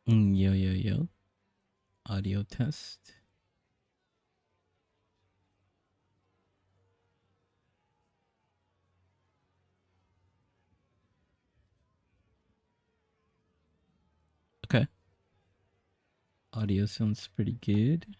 Yo, yo, yo. Audio test. Okay. Audio sounds pretty good.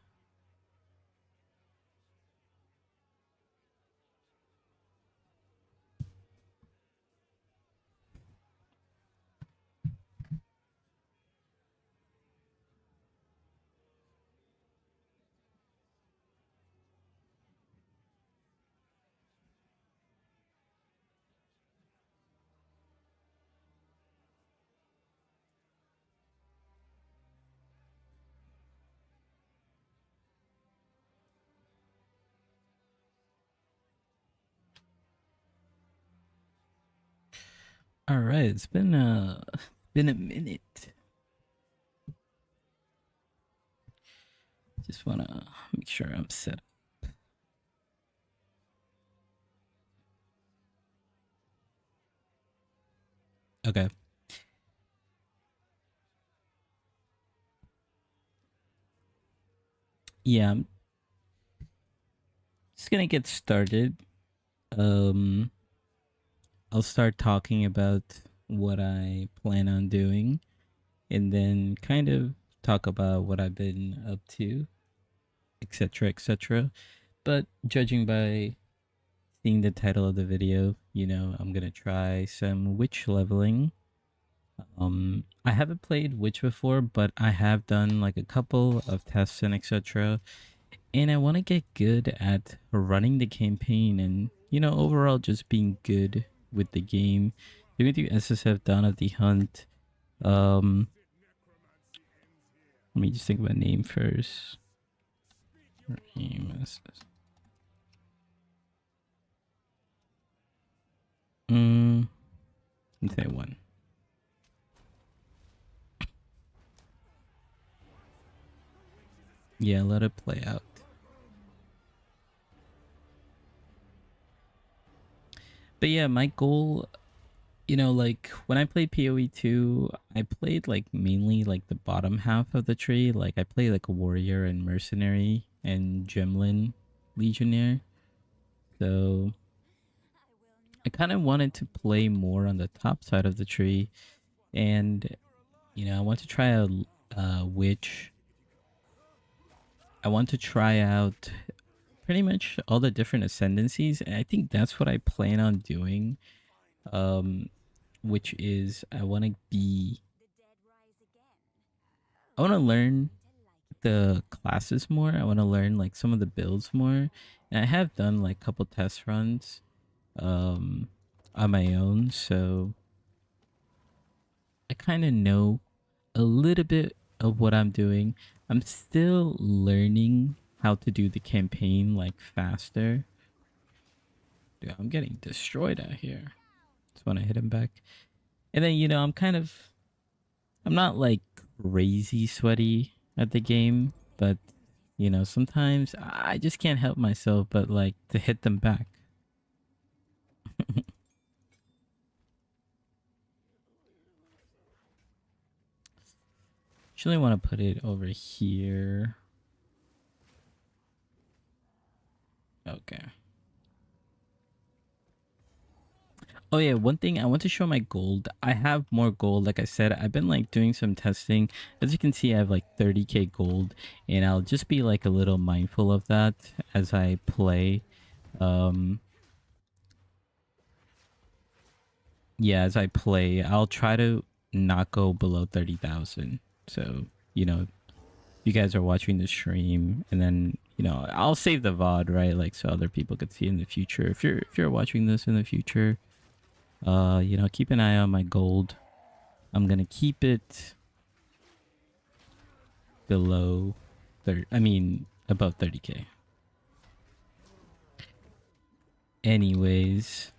All right, it's been a minute. Just wanna make sure I'm set up. Okay. Yeah, I'm just gonna get started. Um, I'll start talking about what I plan on doing, and then kind of talk about what I've been up to, etc., etc. But judging by seeing the title of the video, I'm gonna try some witch leveling. I haven't played witch before, but I have done like a couple of tests and etc. And I want to get good at running the campaign and overall just being good with the game. You're gonna do SSF Dawn of the Hunt. Um, Let me just think of a name first. Name is- let's say one. Yeah, let it play out. But yeah, my goal, like when I played PoE 2, I played like mainly like the bottom half of the tree. Like I played like a warrior and mercenary and gemlin legionnaire. So I kind of wanted to play more on the top side of the tree, and I want to try a witch. I want to try out pretty much all the different ascendancies, and I think that's what I plan on doing. Um, which is I want to learn the classes more. I want to learn like some of the builds more. And I have done like a couple test runs um on my own, so I kind of know a little bit of what I'm doing. I'm still learning how to do the campaign like faster. Dude, I'm getting destroyed out here. Just want to hit him back. And then I'm not like crazy sweaty at the game, but sometimes I just can't help myself but like to hit them back. Actually, want to put it over here. Okay. Oh yeah, one thing I want to show my gold. I have more gold. Like I said, I've been like doing some testing. As you can see, I have like 30k gold, and I'll just be like a little mindful of that as I play. Um, yeah, as I play, I'll try to not go below 30,000. So, you guys are watching the stream, and then, I'll save the VOD, right? Like so other people could see in the future. If you're watching this in the future, keep an eye on my gold. I'm gonna keep it below 30, I mean above 30k. Anyways,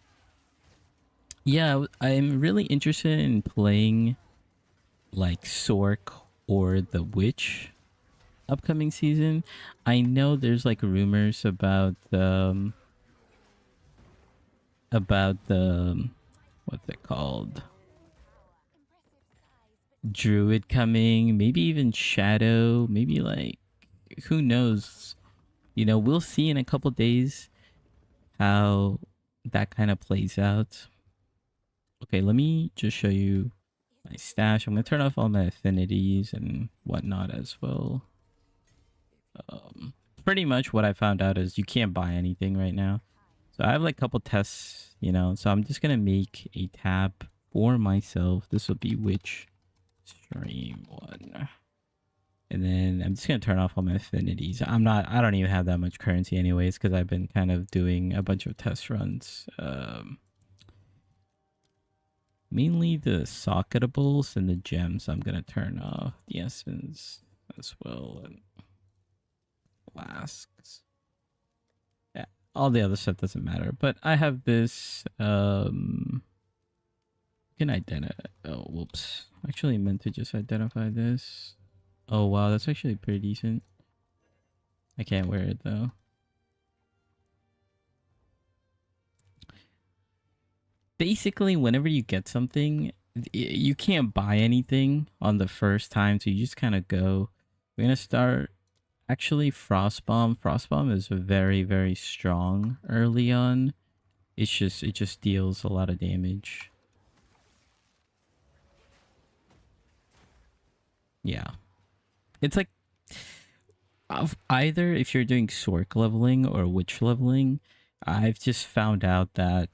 yeah, I'm really interested in playing like Sork or the Witch upcoming season. I know there's like rumors about the what's it called? druid coming, maybe even shadow, maybe like who knows? You know, we'll see in a couple days how that kind of plays out. Okay, let me just show you my stash. I'm gonna turn off all my affinities and whatnot as well. Pretty much what I found out is you can't buy anything right now. So I have like a couple tests, you know. So I'm just gonna make a tab for myself. This will be which stream one. And then I'm just gonna turn off all my affinities. I don't even have that much currency anyways, because I've been kind of doing a bunch of test runs. Mainly the socketables and the gems I'm gonna turn off. The essence as well, and flasks. Yeah, all the other stuff doesn't matter. But I have this can identify. Oh, whoops. Actually meant to just identify this. Oh wow, that's actually pretty decent. I can't wear it though. Basically, whenever you get something, you can't buy anything on the first time, so you just kind of go. We're gonna start. Actually, Frostbomb. Frostbomb is very, very strong early on. It just deals a lot of damage. Yeah, it's like either if you're doing Sork leveling or Witch leveling, I've just found out that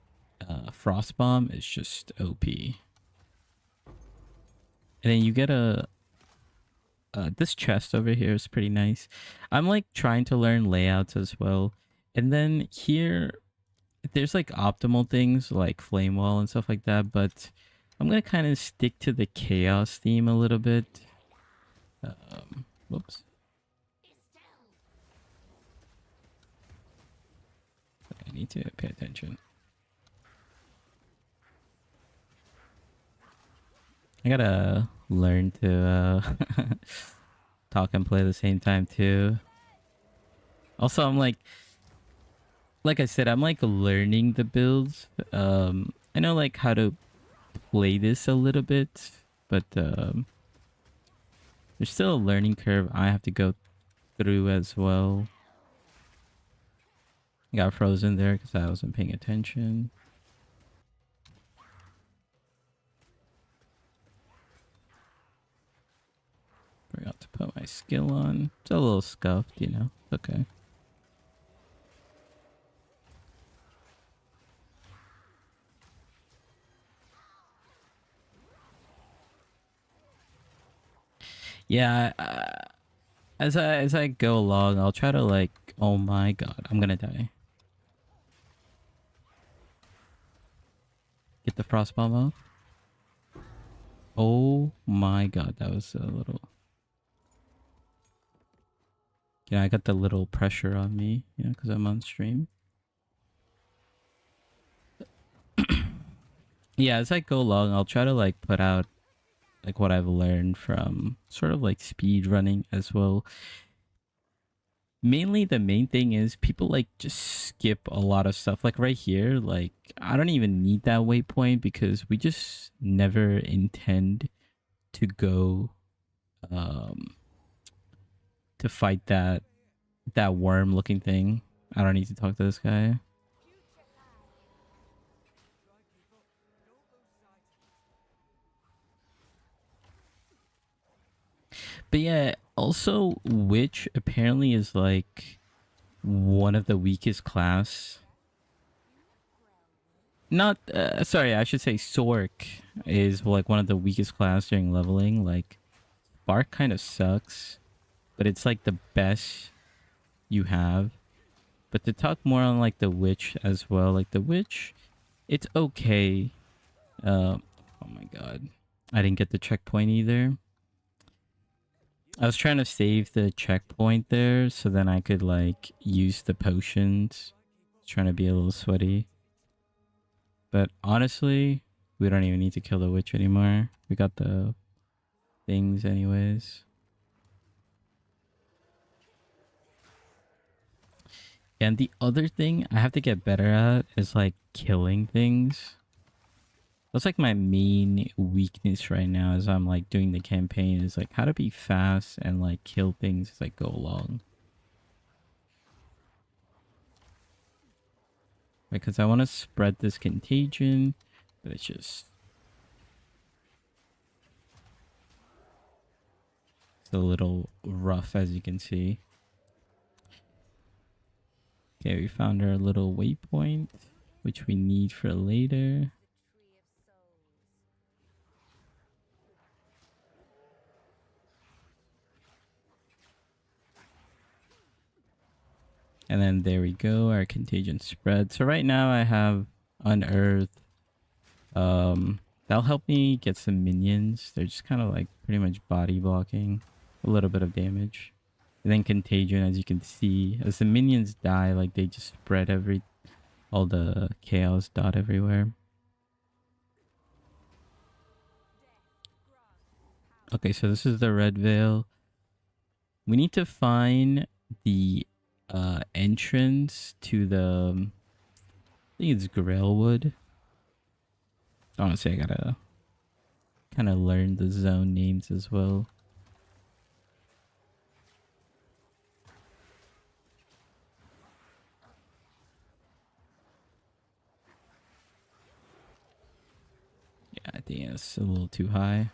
Frostbomb is just OP. And then you get a this chest over here is pretty nice. I'm like trying to learn layouts as well. And then here there's like optimal things like flame wall and stuff like that, but I'm gonna kind of stick to the chaos theme a little bit. Whoops. I need to pay attention. I gotta learn to talk and play at the same time too. Also, I'm like I said, I'm like learning the builds. I know like how to play this a little bit, but there's still a learning curve I have to go through as well. Got frozen there because I wasn't paying attention. Forgot to put my skill on. It's a little scuffed, you know. Okay. Yeah, as I go along, I'll try to like. Oh my god, I'm gonna die. Get the frostbomb off. Oh my god, that was a little. Yeah, I got the little pressure on me, you know, because I'm on stream. Yeah, as I go along, I'll try to like put out like what I've learned from sort of like speed running as well. Mainly the main thing is people like just skip a lot of stuff. Like right here, like I don't even need that waypoint because we just never intend to go to fight that worm looking thing. I don't need to talk to this guy. But yeah, also Witch apparently is like one of the weakest class. Not sorry, I should say Sork is like one of the weakest class during leveling. Like Spark kind of sucks, but it's like the best you have. But to talk more on like the Witch as well, like the Witch, it's okay. Oh my god, I didn't get the checkpoint either. I was trying to save the checkpoint there so then I could like use the potions. Trying to be a little sweaty. But honestly, we don't even need to kill the witch anymore. We got the things anyways. And the other thing I have to get better at is like killing things. That's like my main weakness right now as I'm like doing the campaign is like how to be fast and like kill things as I go along. Because I want to spread this contagion, but it's just it's a little rough as you can see. Okay, we found our little waypoint, which we need for later. And then there we go, our contagion spread. So right now I have Unearth. That'll help me get some minions. They're just kind of like pretty much body blocking, a little bit of damage. And then Contagion, as you can see, as the minions die, like they just spread all the chaos dot everywhere. Okay, so this is the red veil. We need to find the entrance to the, I think it's Grailwood. Honestly, I gotta kind of learn the zone names as well. Yeah, I think it's a little too high.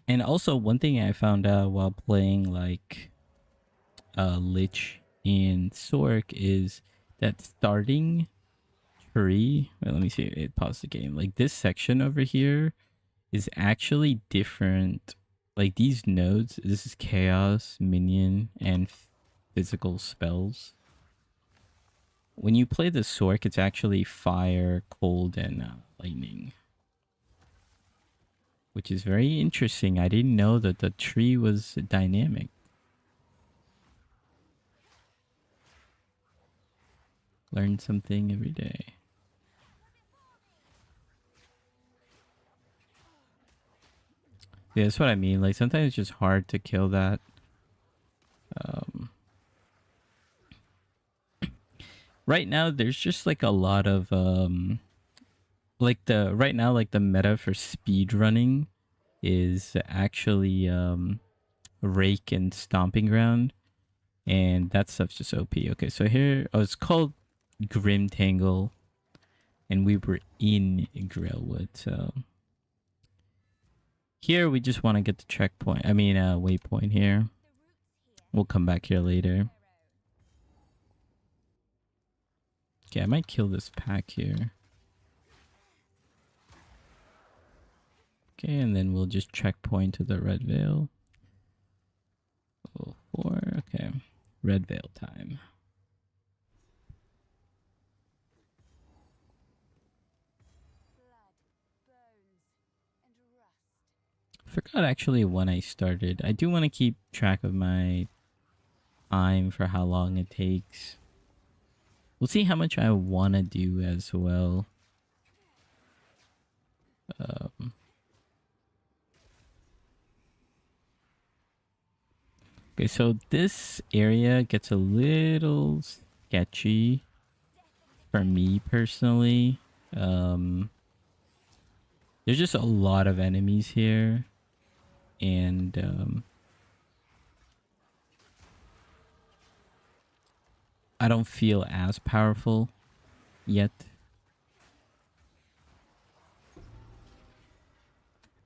And also, one thing I found out while playing like Lich and Sork is that starting tree. Wait, let me see. It paused the game. Like this section over here is actually different. Like these nodes, this is chaos, minion, and physical spells. When you play the Sork, it's actually fire, cold, and lightning. Which is very interesting. I didn't know that the tree was dynamic. Learn something every day. Yeah, that's what I mean. Like sometimes it's just hard to kill that. Right now, there's just like a lot of right now, like the meta for speed running is actually Rake and Stomping Ground, and that stuff's just OP. Okay, so here, oh, it's called Grim Tangle, and we were in Grailwood, so here we just want to get the checkpoint. I mean, waypoint here. We'll come back here later. Okay, I might kill this pack here. Okay, and then we'll just checkpoint to the red veil. Oh, 4. Okay, red veil time. Forgot actually when I started. I do want to keep track of my time for how long it takes. We'll see how much I want to do as well. Okay, so this area gets a little sketchy for me personally. There's just a lot of enemies here, and I don't feel as powerful yet.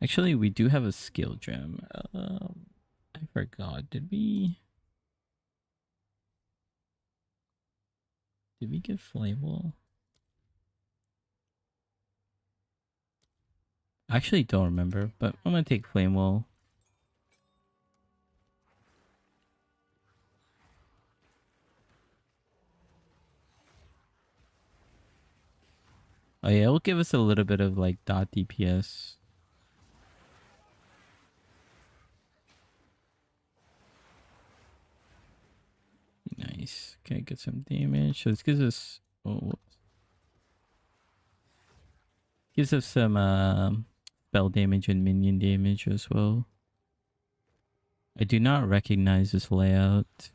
Actually, we do have a skill gem. I forgot. Did we get flame wall? I actually don't remember, but I'm gonna take flame wall. Oh yeah, it'll give us a little bit of like dot DPS. Nice. Okay, get some damage. So this gives us gives us some spell damage and minion damage as well. I do not recognize this layout.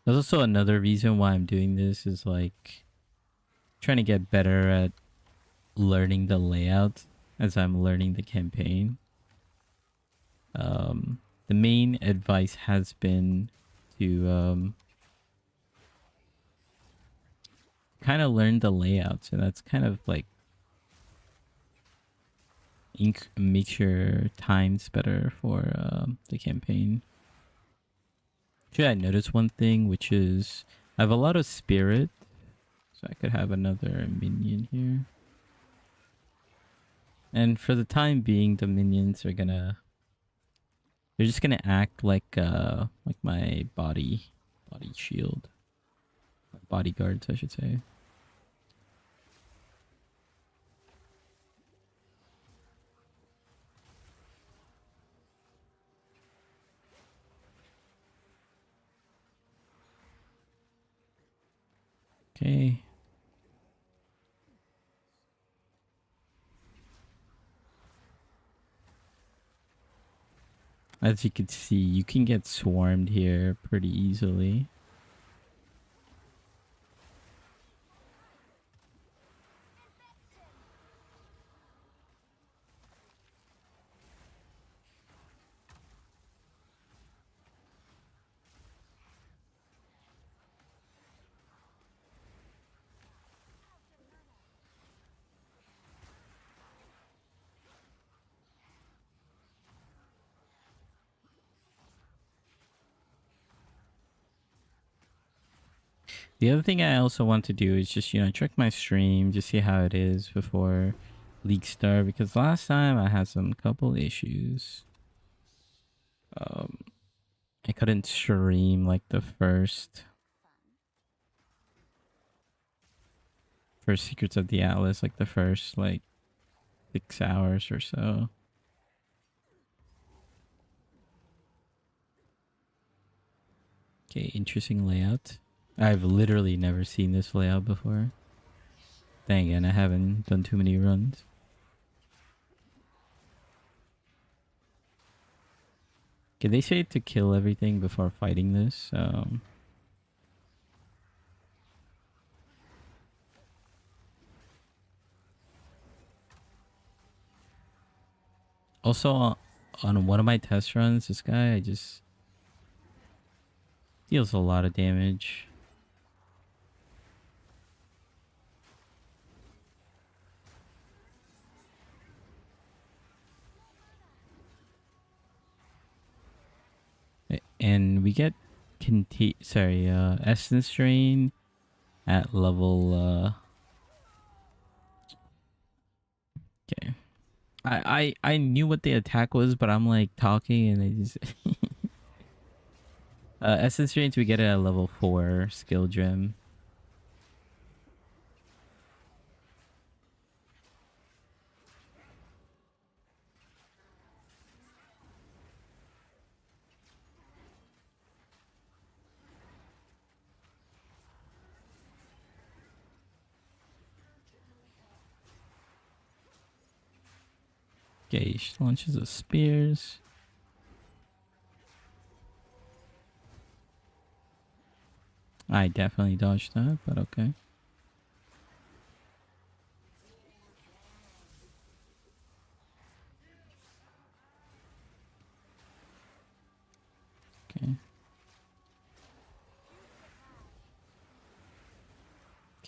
There's also another reason why I'm doing this is like trying to get better at learning the layout as I'm learning the campaign. The main advice has been to kind of learn the layouts, and that's kind of like make your times better for the campaign. Actually, I noticed one thing, which is I have a lot of spirit, so I could have another minion here. And for the time being, the minions are they're just gonna act like my body shield, bodyguards, I should say. Okay. As you can see, you can get swarmed here pretty easily. The other thing I also want to do is just, check my stream, just see how it is before League start, because last time I had some couple issues. I couldn't stream like the first Secrets of the Atlas, like the first like 6 hours or so. Okay, interesting layout. I've literally never seen this layout before. Then again, I haven't done too many runs. Okay, they say to kill everything before fighting this. Also, on one of my test runs, this guy I just deals a lot of damage. And we get Essence Drain at level okay. I knew what the attack was, but I'm like talking and they just Essence Drains we get it at level 4 skill gem. Okay, she launches the spears. I definitely dodged that, but okay. Okay.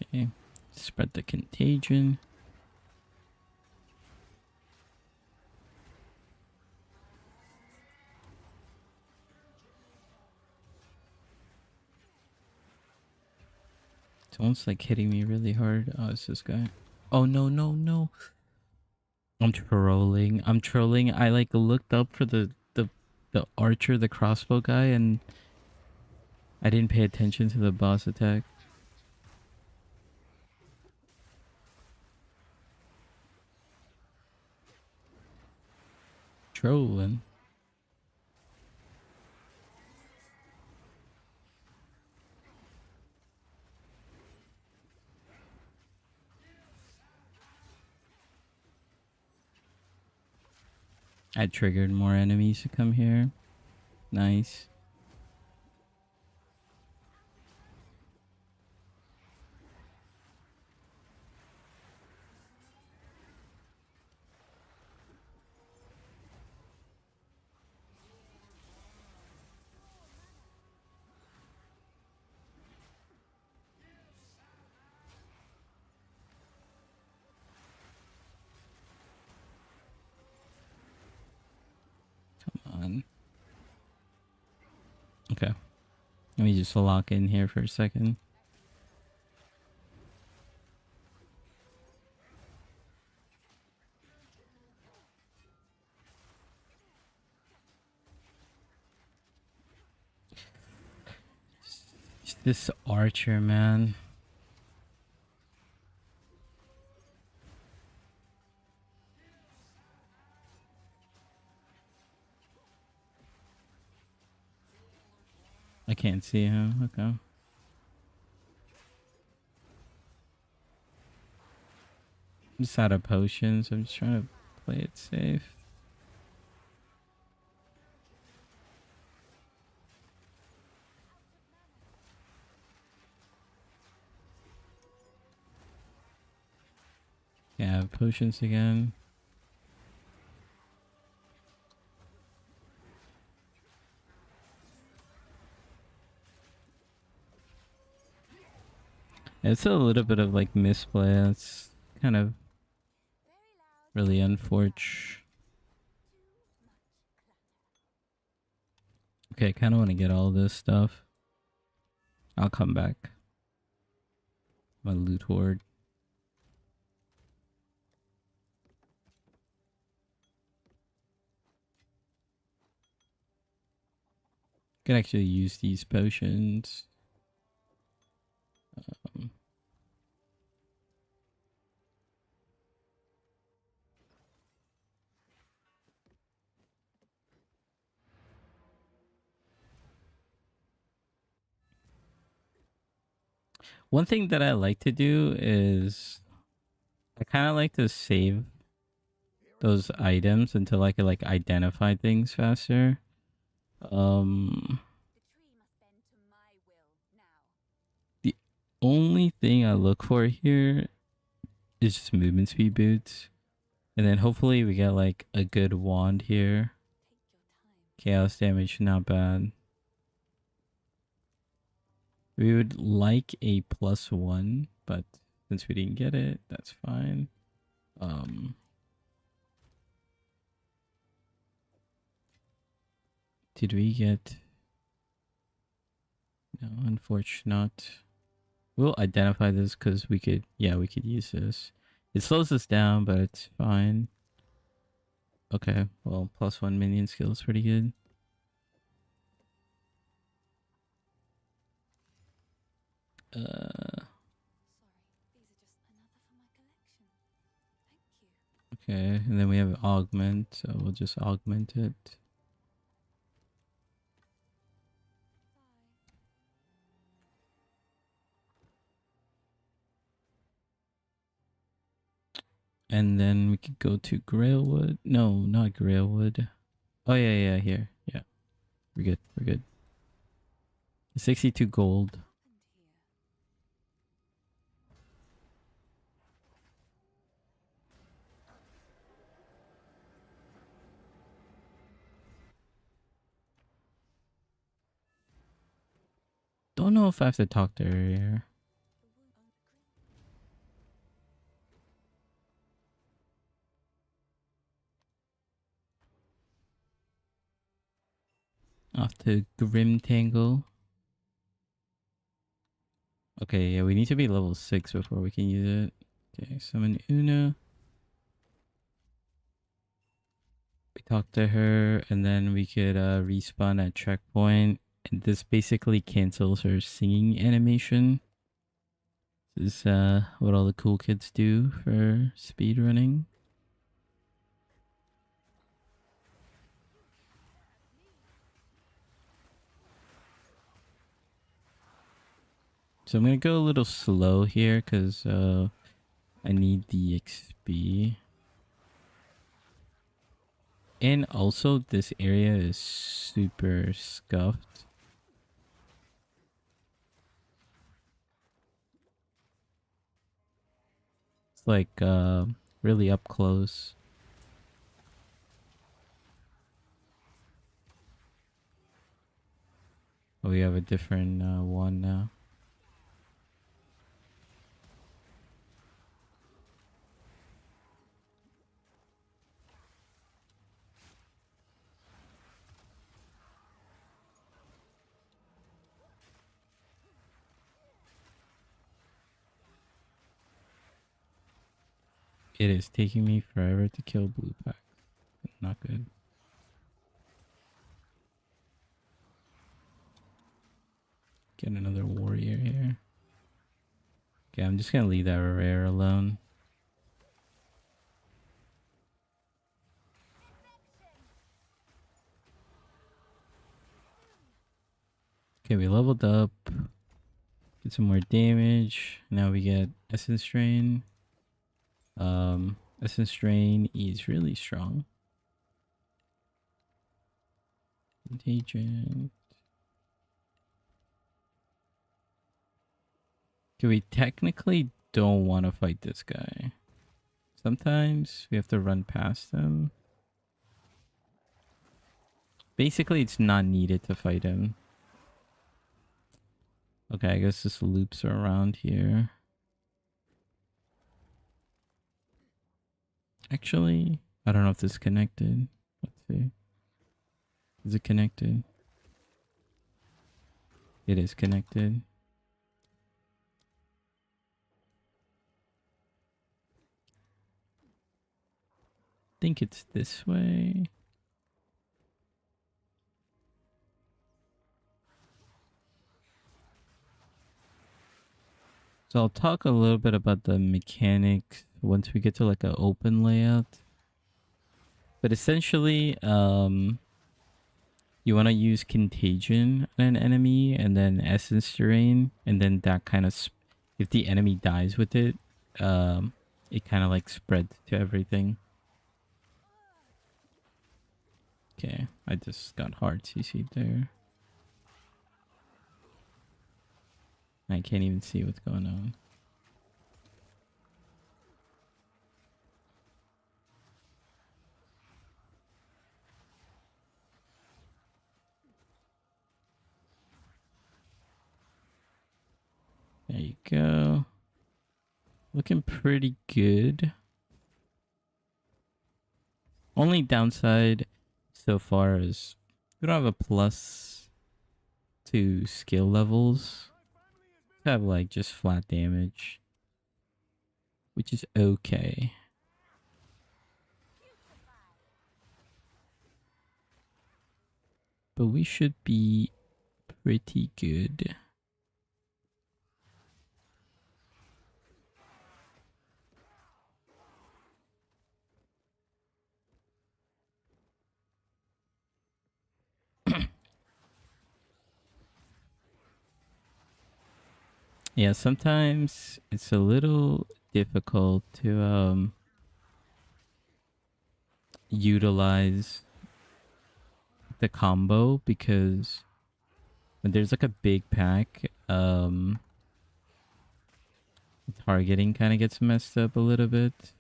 Okay. Spread the contagion. Someone's like hitting me really hard. Oh, it's this guy. Oh no, no, no. I'm trolling. I'm trolling. I like looked up for the archer, the crossbow guy, and I didn't pay attention to the boss attack. Trolling. I triggered more enemies to come here. Nice. Come on. Okay. Let me just lock in here for a second. This archer, man. I can't see him. Okay. I'm just out of potions. I'm just trying to play it safe. Yeah, potions again. It's a little bit of like misplay. It's kind of really unfortunate. Okay, I kind of want to get all this stuff. I'll come back. My loot hoard. Could actually use these potions. One thing that I like to do is I kind of like to save those items until I can like identify things faster. The only thing I look for here is just movement speed boots. And then hopefully we get like a good wand here. Chaos damage, not bad. We would like a +1, but since we didn't get it, that's fine. Did we get... No, unfortunately not. We'll identify this because we could... Yeah, we could use this. It slows us down, but it's fine. Okay, well, +1 minion skill is pretty good. Okay, and then we have augment, so we'll just augment it. And then we could go to Grailwood. No, not Grailwood. Oh yeah, here. Yeah. We're good. We're good. 62 gold. Don't know if I have to talk to her here. Off to Grim Tangle. Okay, yeah, we need to be level 6 before we can use it. Okay, summon Una. We talk to her, and then we could respawn at checkpoint. And this basically cancels her singing animation. This is what all the cool kids do for speedrunning. So I'm gonna go a little slow here because I need the XP. And also, this area is super scuffed. It's like really up close. Oh, we have a different one now. It is taking me forever to kill blue packs. Not good. Get another warrior here. Okay, I'm just gonna leave that rare alone. Okay, we leveled up. Get some more damage. Now we get Essence Drain. Essence Drain is really strong. Contagion. Okay, we technically don't want to fight this guy. Sometimes we have to run past him. Basically, it's not needed to fight him. Okay, I guess this loops around here. Actually, I don't know if this is connected. Let's see. Is it connected? It is connected. I think it's this way. So I'll talk a little bit about the mechanics once we get to like an open layout. But essentially, you want to use Contagion on an enemy and then Essence Drain, and then that kind of, if the enemy dies with it, it kind of like spreads to everything. Okay, I just got hard CC'd there. I can't even see what's going on. There you go. Looking pretty good. Only downside so far is we don't have a plus to skill levels. We have like just flat damage, which is okay. But we should be pretty good. Yeah, sometimes it's a little difficult to utilize the combo because when there's like a big pack, targeting kind of gets messed up a little bit.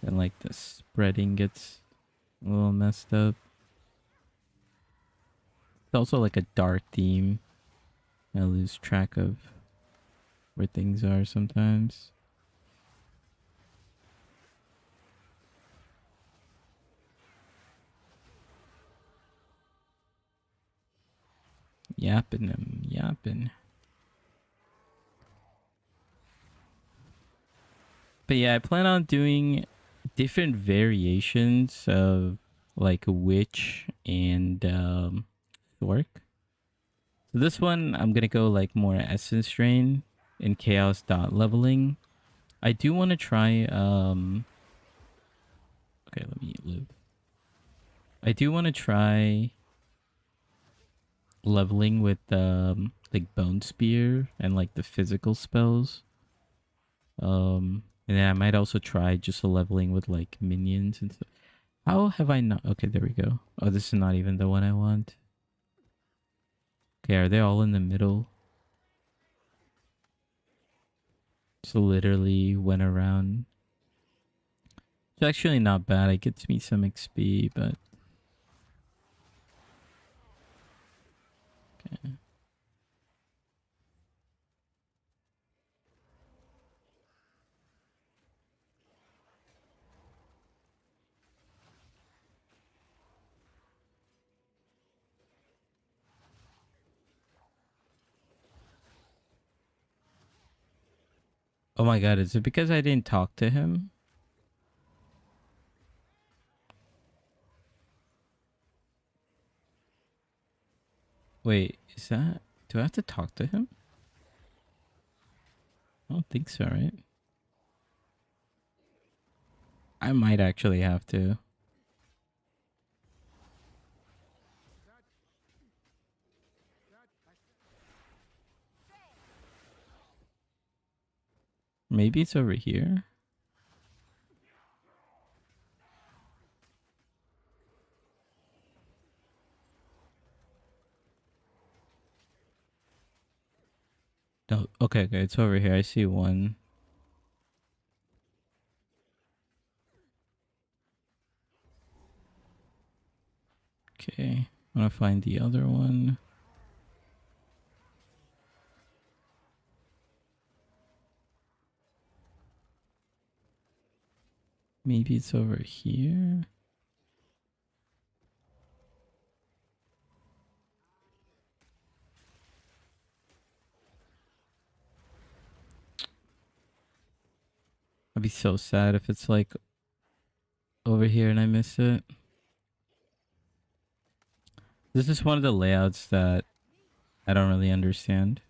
And like the spreading gets a little messed up. It's also like a dark theme. I lose track of where things are sometimes. Yapping them, yapping. But yeah, I plan on doing different variations of like Witch and Stork. So this one, I'm gonna go like more Essence Drain and Chaos dot leveling. I do want to try okay, let me live. I do want to try leveling with like Bone Spear and like the physical spells. And then I might also try just leveling with like minions and stuff. How have I not? Okay, there we go. Oh, this is not even the one I want. Okay, are they all in the middle? So literally went around. It's actually not bad. It gets me some XP, but okay. Oh my god, is it because I didn't talk to him? Wait, is that... Do I have to talk to him? I don't think so, right? I might actually have to. Maybe it's over here. No, okay, okay, it's over here. I see one. Okay, I'm gonna find the other one. Maybe it's over here. I'd be so sad if it's like over here and I miss it. This is one of the layouts that I don't really understand.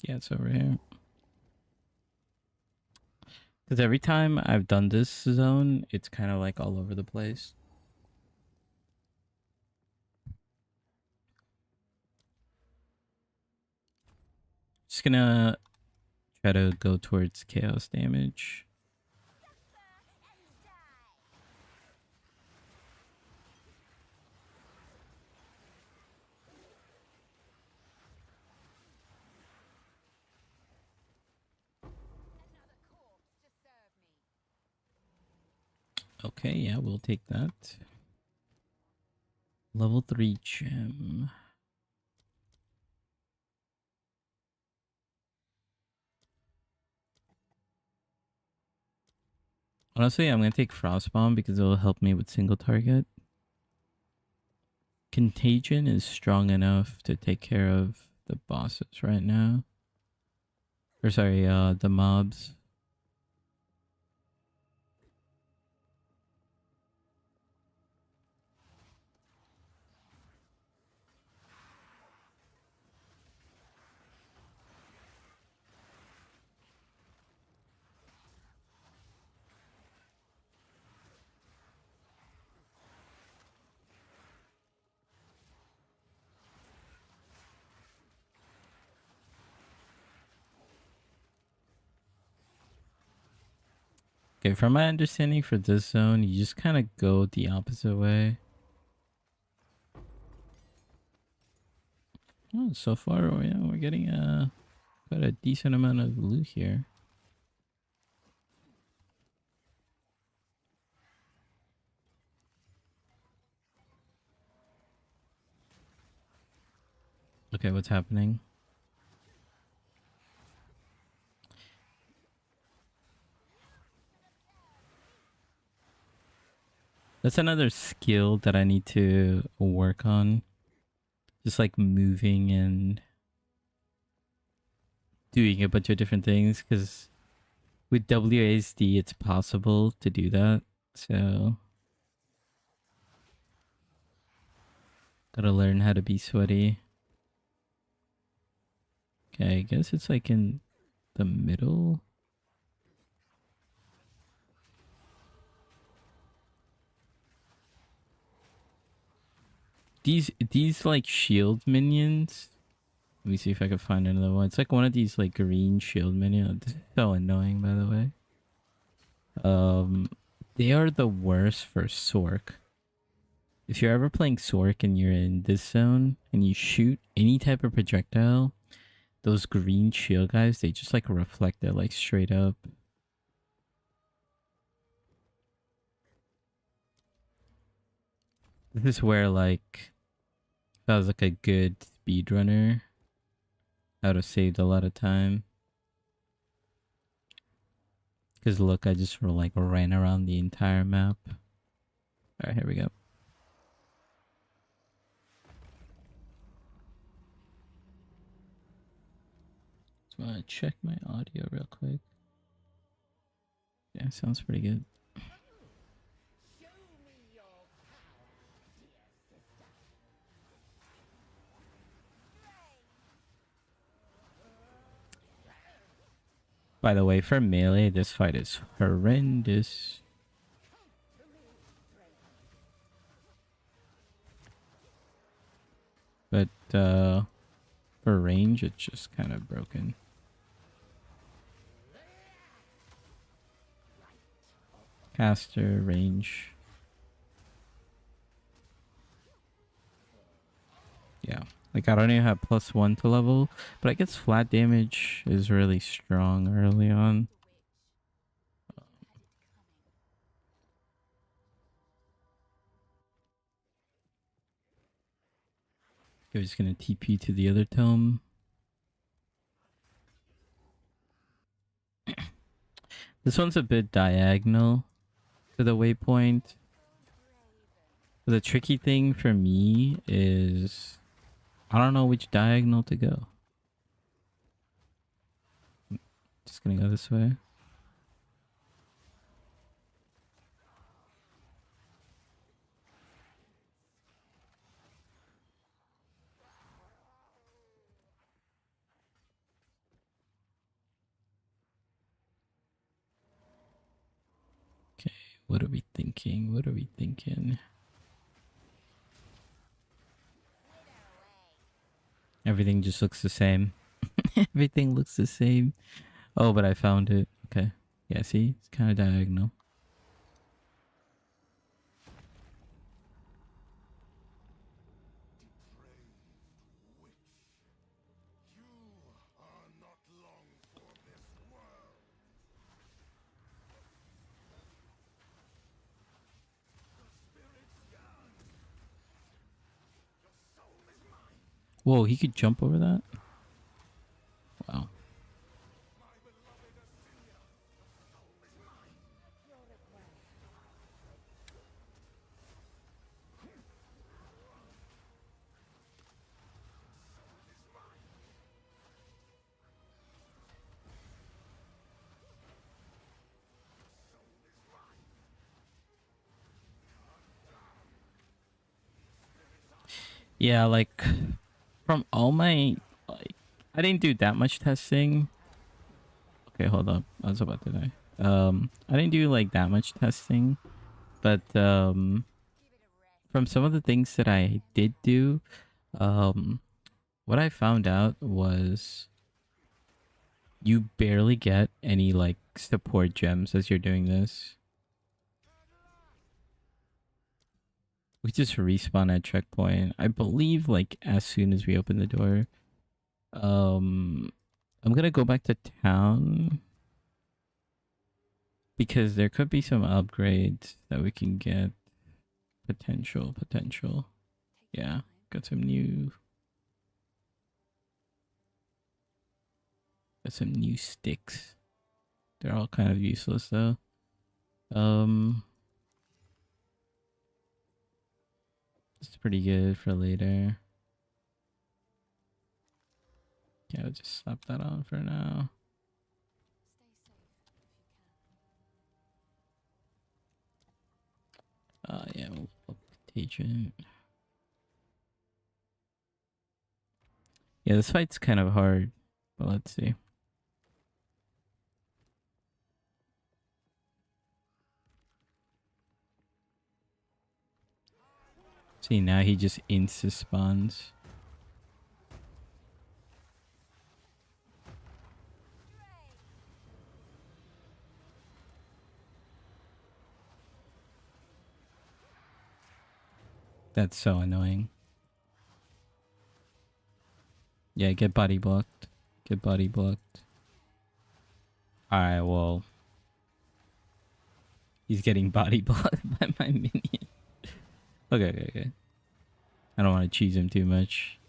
Yeah, it's over here. Because every time I've done this zone, it's kind of like all over the place. Just gonna try to go towards chaos damage. Okay, yeah, we'll take that. Level 3 gem. Honestly, I'm gonna take Frostbomb because it'll help me with single target. Contagion is strong enough to take care of the bosses right now. Or sorry, the mobs. Okay, from my understanding for this zone, you just kind of go the opposite way. Oh, so far, yeah, we're getting quite a decent amount of loot here. Okay, what's happening? That's another skill that I need to work on. Just like moving and doing a bunch of different things, because with WASD it's possible to do that. So gotta learn how to be sweaty. Okay, I guess it's like in the middle. these like shield minions. Let me see if I can find another one. It's like one of these like green shield minions. This is so annoying, by the way. They are the worst for Sork. If you're ever playing Sork and you're in this zone and you shoot any type of projectile, those green shield guys, they just like reflect it like straight up. This is where like if I was like a good speedrunner, I would have saved a lot of time. Because look, I just like ran around the entire map. Alright, here we go. Just want to check my audio real quick. Yeah, sounds pretty good. By the way, for melee, this fight is horrendous. But for range, it's just kind of broken. Caster, range. Yeah. Like, I don't even have +1 to level, but I guess flat damage is really strong early on. We're just gonna TP to the other tome. This one's a bit diagonal to the waypoint. The tricky thing for me is I don't know which diagonal to go. Just gonna go this way. Okay, what are we thinking? What are we thinking? Everything just looks the same. Everything looks the same. Oh, but I found it. Okay. Yeah, see? It's kind of diagonal. Whoa, he could jump over that? Wow. Yeah, like from all my like I didn't do that much testing. Okay, hold up. I was about to die. I didn't do like that much testing, but from some of the things that I did do, what I found out was you barely get any like support gems as you're doing this. We just respawn at checkpoint. I believe like as soon as we open the door. I'm gonna go back to town because there could be some upgrades that we can get. Potential. Yeah, got some new sticks. They're all kind of useless though. It's pretty good for later. Yeah, I'll just slap that on for now. Yeah, we'll Contagion. Yeah, this fight's kind of hard, but let's see. See, now he just insta spawns. That's so annoying. Yeah, get body blocked. Get body blocked. Alright, well. He's getting body blocked by my minion. Okay. I don't want to cheese him too much.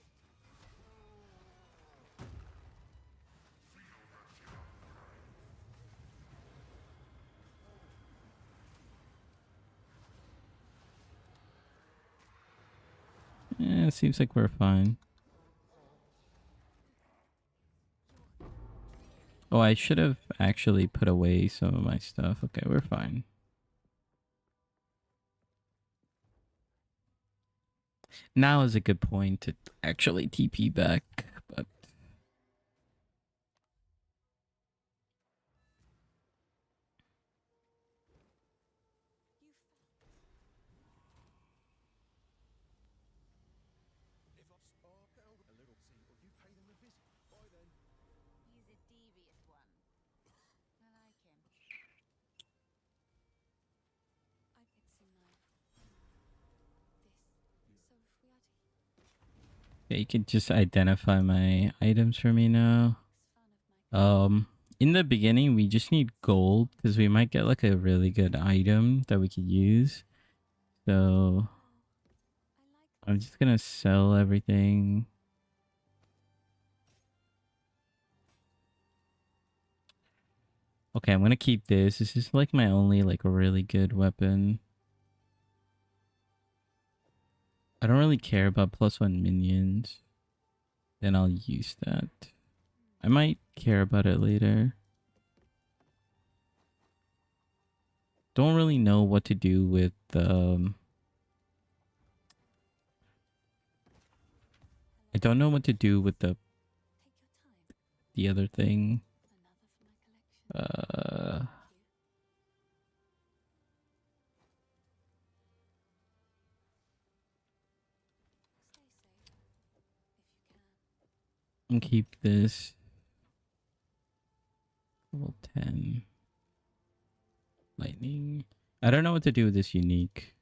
Yeah, it seems like we're fine. Oh, I should have actually put away some of my stuff. Okay, we're fine. Now is a good point to actually TP back, but yeah, you can just identify my items for me now. In the beginning, we just need gold because we might get like a really good item that we could use. So I'm just gonna sell everything. Okay, I'm gonna keep this. This is like my only like really good weapon. I don't really care about +1 minions. Then I'll use that. I might care about it later. Don't really know what to do with I don't know what to do with the other thing. And keep this. Level 10. Lightning. I don't know what to do with this unique.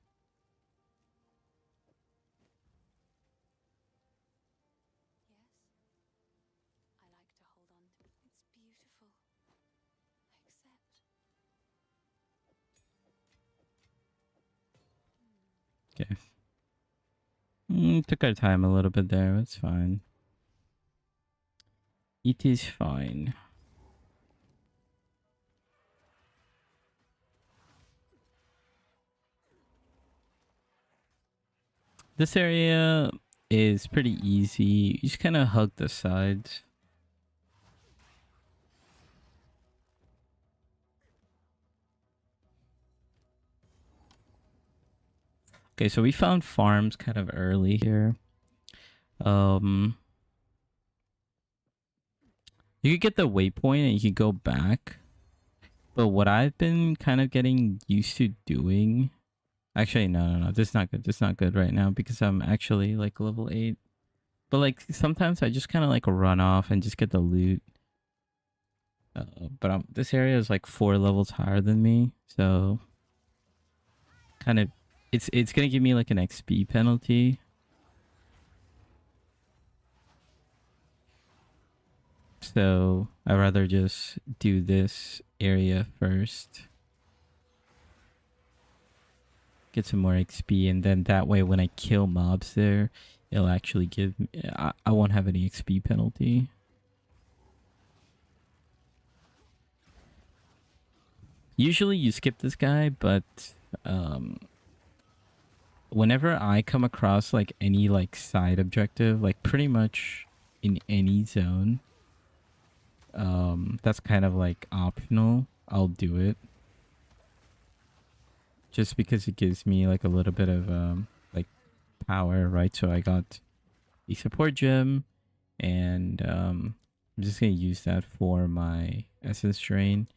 Okay. Took our time a little bit there. That's fine. It is fine. This area is pretty easy. You just kind of hug the sides. Okay, so we found farms kind of early here. You could get the waypoint and you could go back. But what I've been kind of getting used to doing... Actually, no. This is not good. This is not good right now because I'm actually like level 8. But like sometimes I just kind of like run off and just get the loot. But this area is like 4 levels higher than me. So kind of... It's going to give me like an XP penalty. So I'd rather just do this area first. Get some more XP, and then that way when I kill mobs there, it'll actually give me... I won't have any XP penalty. Usually you skip this guy, but whenever I come across like any like side objective, like pretty much in any zone, that's kind of like optional, I'll do it. Just because it gives me like a little bit of like power, right? So I got a support gem, and I'm just gonna use that for my essence drain.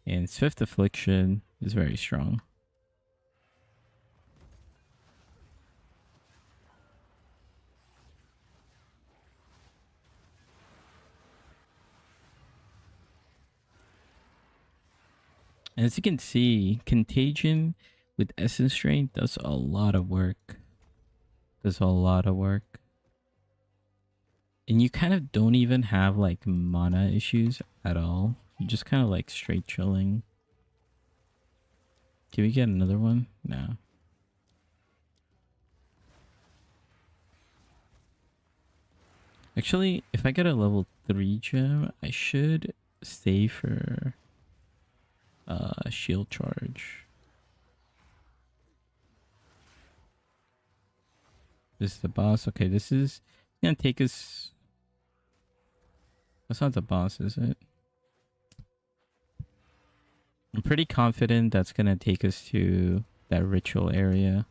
And Swift Affliction is very strong. And as you can see, Contagion with Essence Drain does a lot of work. Does a lot of work. And you kind of don't even have like mana issues at all. You just kind of like straight chilling. Can we get another one? No. Actually, if I get a level 3 gem, I should stay for shield charge. This is the boss. Okay, this is gonna take us. That's not the boss, is it? I'm pretty confident that's gonna take us to that ritual area.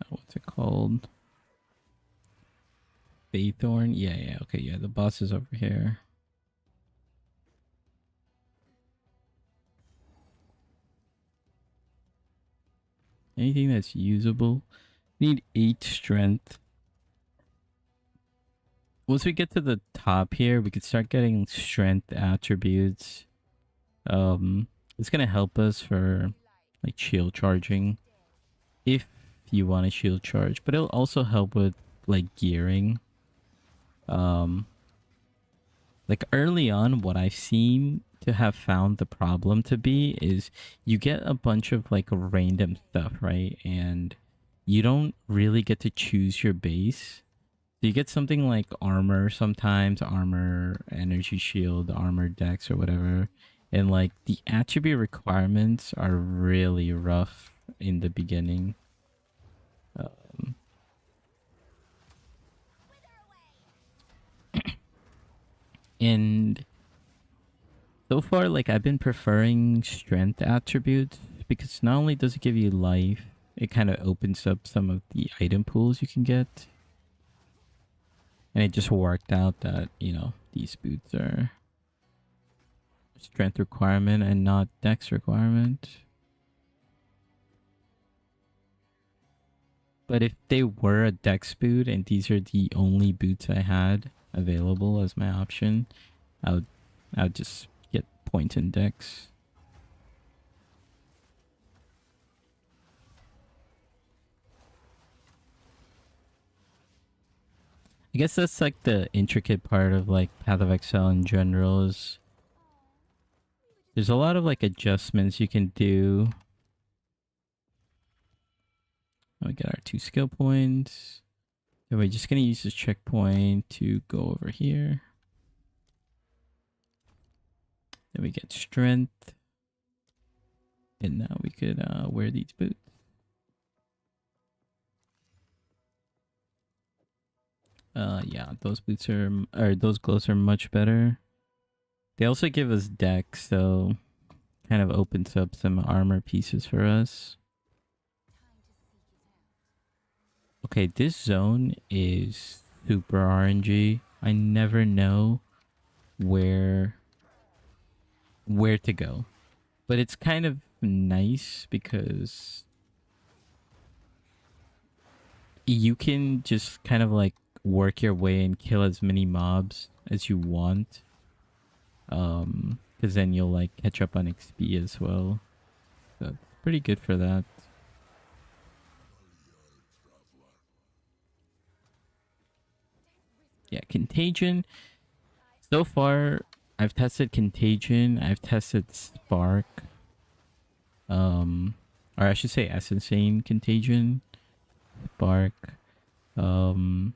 What's it called? Baythorn? Yeah, okay, yeah, the boss is over here. Anything that's usable. Need 8 strength. Once we get to the top here, we could start getting strength attributes. It's gonna help us for like shield charging, if you want to shield charge, but it'll also help with like gearing. Like early on, what I've seen to have found the problem to be is you get a bunch of like random stuff, right? And you don't really get to choose your base. So you get something like armor sometimes, armor, energy shield, armor dex or whatever. And like the attribute requirements are really rough in the beginning. And so far, like I've been preferring strength attributes because not only does it give you life, it kind of opens up some of the item pools you can get. And it just worked out that, you know, these boots are strength requirement and not dex requirement. But if they were a dex boot and these are the only boots I had available as my option, I would just get points in dex. I guess that's like the intricate part of like Path of Exile in general is there's a lot of like adjustments you can do. We get our 2 skill points. And we're just gonna use this checkpoint to go over here. Then we get strength. And now we could wear these boots. Yeah, those boots are, or those gloves are much better. They also give us dex, so kind of opens up some armor pieces for us. Okay, this zone is super RNG. I never know where to go. But it's kind of nice because you can just kind of like work your way and kill as many mobs as you want. Because then you'll like catch up on XP as well. So it's pretty good for that. Yeah, Contagion. So far, I've tested Contagion. I've tested Spark. Or I should say Essence Contagion, Spark, and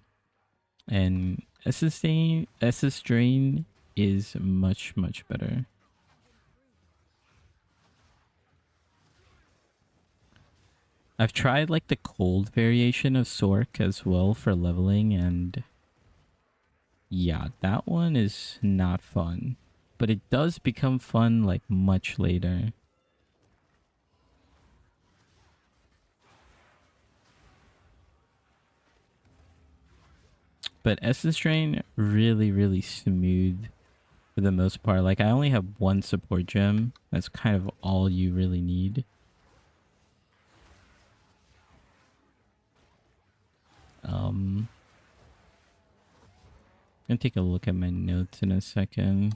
Essence Drain is much better. I've tried like the cold variation of Sork as well for leveling, and yeah, that one is not fun. But it does become fun like much later. But Essence Drain really smooth for the most part. Like I only have 1 support gem. That's kind of all you really need. gonna take a look at my notes in a second.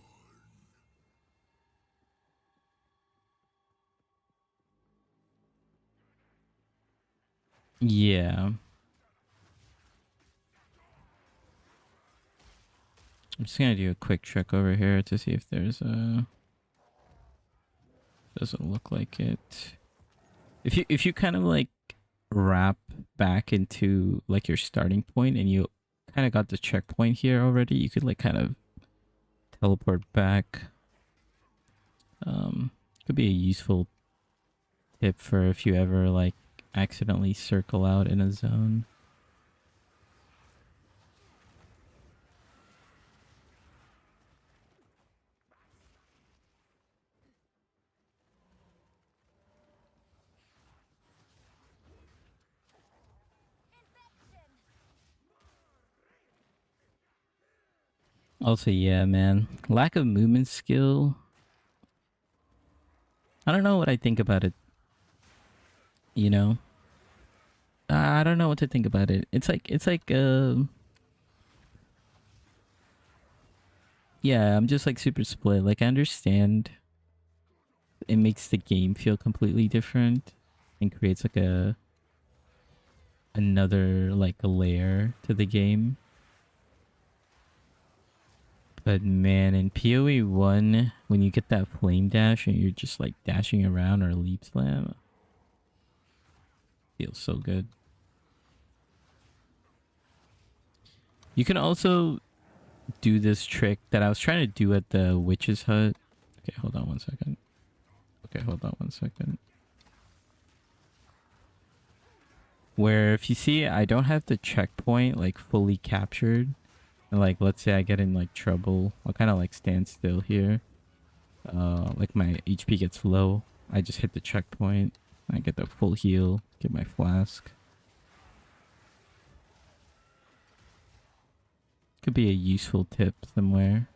Yeah. I'm just gonna do a quick check over here to see if there's a... Doesn't look like it. If you kind of like wrap back into like your starting point and you kind of got the checkpoint here already, you could like kind of teleport back. Could be a useful tip for if you ever like accidentally circle out in a zone. Also, yeah, man, lack of movement skill. I don't know what I think about it. You know, I don't know what to think about it. It's like yeah, I'm just like super split. Like I understand it makes the game feel completely different and creates like another like a layer to the game. But man, in PoE 1, when you get that flame dash and you're just like dashing around or leap slam, feels so good. You can also do this trick that I was trying to do at the witch's hut. Okay, hold on one second. Where if you see, I don't have the checkpoint like fully captured. And like, let's say I get in like trouble, I'll kind of like stand still here. Like my HP gets low, I just hit the checkpoint. I get the full heal, get my flask. Could be a useful tip somewhere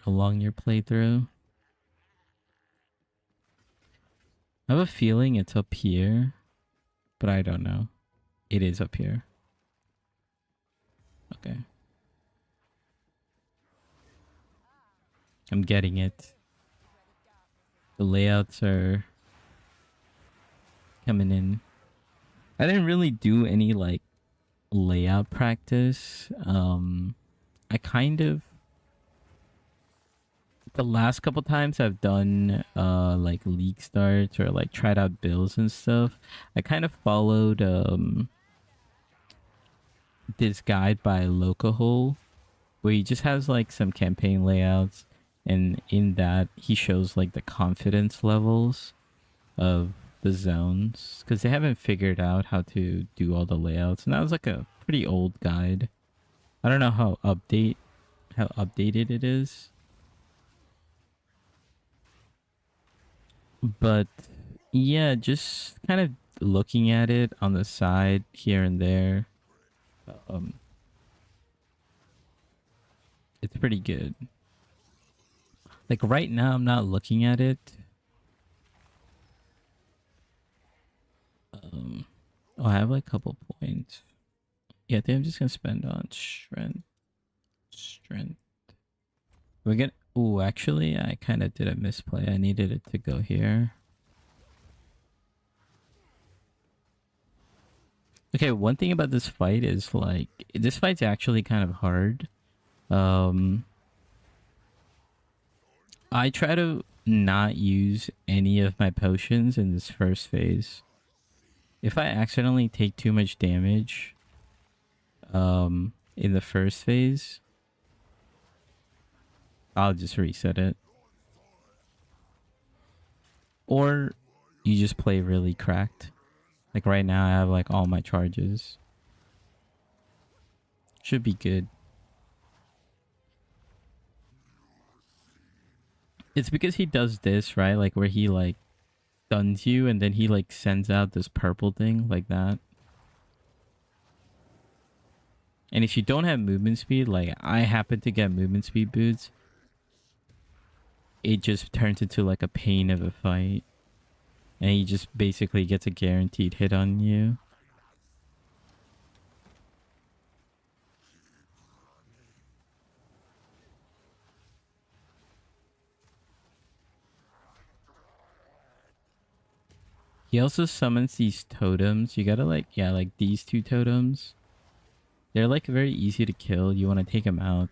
along your playthrough. I have a feeling it's up here, but I don't know. It is up here. Okay. I'm getting it. The layouts are coming in. I didn't really do any like layout practice. I kind of, the last couple times I've done like league starts or like tried out builds and stuff, I kind of followed this guide by Locahole, where he just has like some campaign layouts, and in that he shows like the confidence levels of the zones, because they haven't figured out how to do all the layouts, and that was like a pretty old guide. I don't know how updated it is, but yeah, just kind of looking at it on the side here and there, it's pretty good. Like right now I'm not looking at it. Oh, I have like a couple points. Yeah, I think I'm just gonna spend on strength. We're gonna... Ooh, actually, I kind of did a misplay. I needed it to go here. Okay, one thing about this fight is like... This fight's actually kind of hard. I try to not use any of my potions in this first phase. If I accidentally take too much damage in the first phase, I'll just reset it. Or you just play really cracked. Like right now I have like all my charges. Should be good. It's because he does this, right? Like where he like stuns you and then he like sends out this purple thing like that. And if you don't have movement speed, like I happen to get movement speed boots, it just turns into like a pain of a fight. And he just basically gets a guaranteed hit on you. He also summons these totems. You gotta like, yeah, like these two totems. They're like very easy to kill. You want to take them out.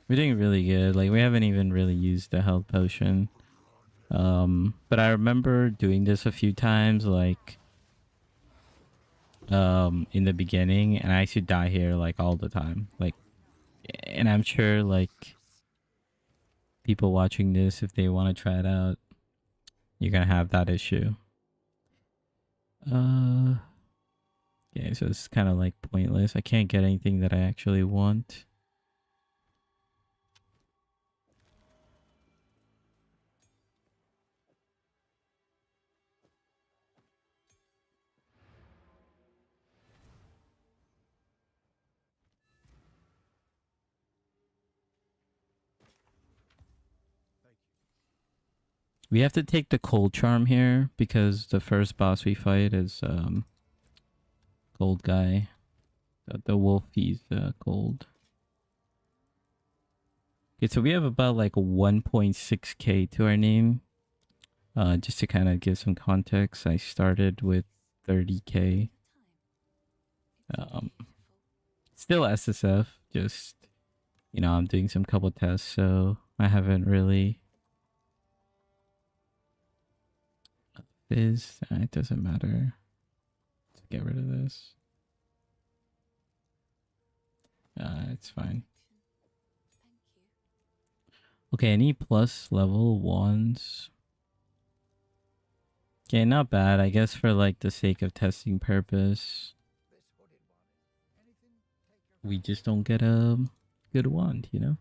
We're doing really good. Like we haven't even really used the health potion. But I remember doing this a few times, like in the beginning, and I used to die here like all the time. Like, and I'm sure like people watching this, if they want to try it out, you're gonna have that issue. Okay, so it's kind of like pointless. I can't get anything that I actually want. We have to take the cold charm here because the first boss we fight is gold guy. The wolf, he's gold. Okay, so we have about like 1.6k to our name. Just to kind of give some context, I started with 30k. Still SSF, just, you know, I'm doing some couple tests, so I haven't really... it doesn't matter. Let's get rid of this. It's fine. Okay, any plus level ones? Okay, not bad. I guess for like the sake of testing purpose, we just don't get a good wand, you know?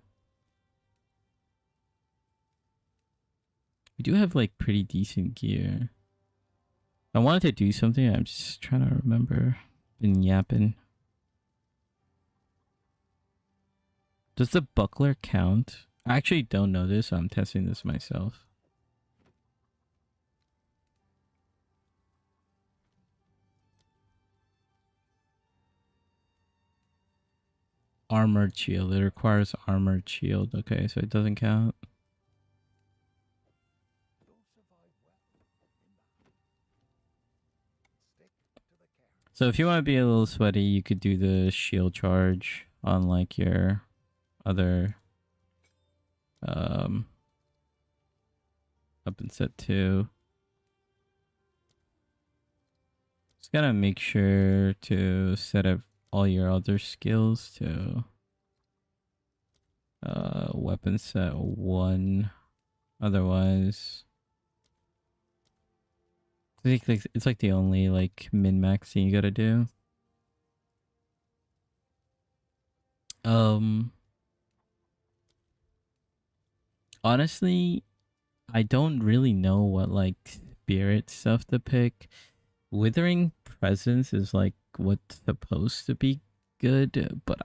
We do have like pretty decent gear. I wanted to do something. I'm just trying to remember. Been yapping. Does the buckler count? I actually don't know this, so I'm testing this myself. Armored shield. It requires armored shield. Okay, so it doesn't count. So if you want to be a little sweaty, you could do the shield charge on like your other up in set 2. Just gotta make sure to set up all your other skills to weapon set 1. Otherwise, I think it's like the only like min-max thing you gotta do. Honestly, I don't really know what like spirit stuff to pick. Withering Presence is like what's supposed to be good, but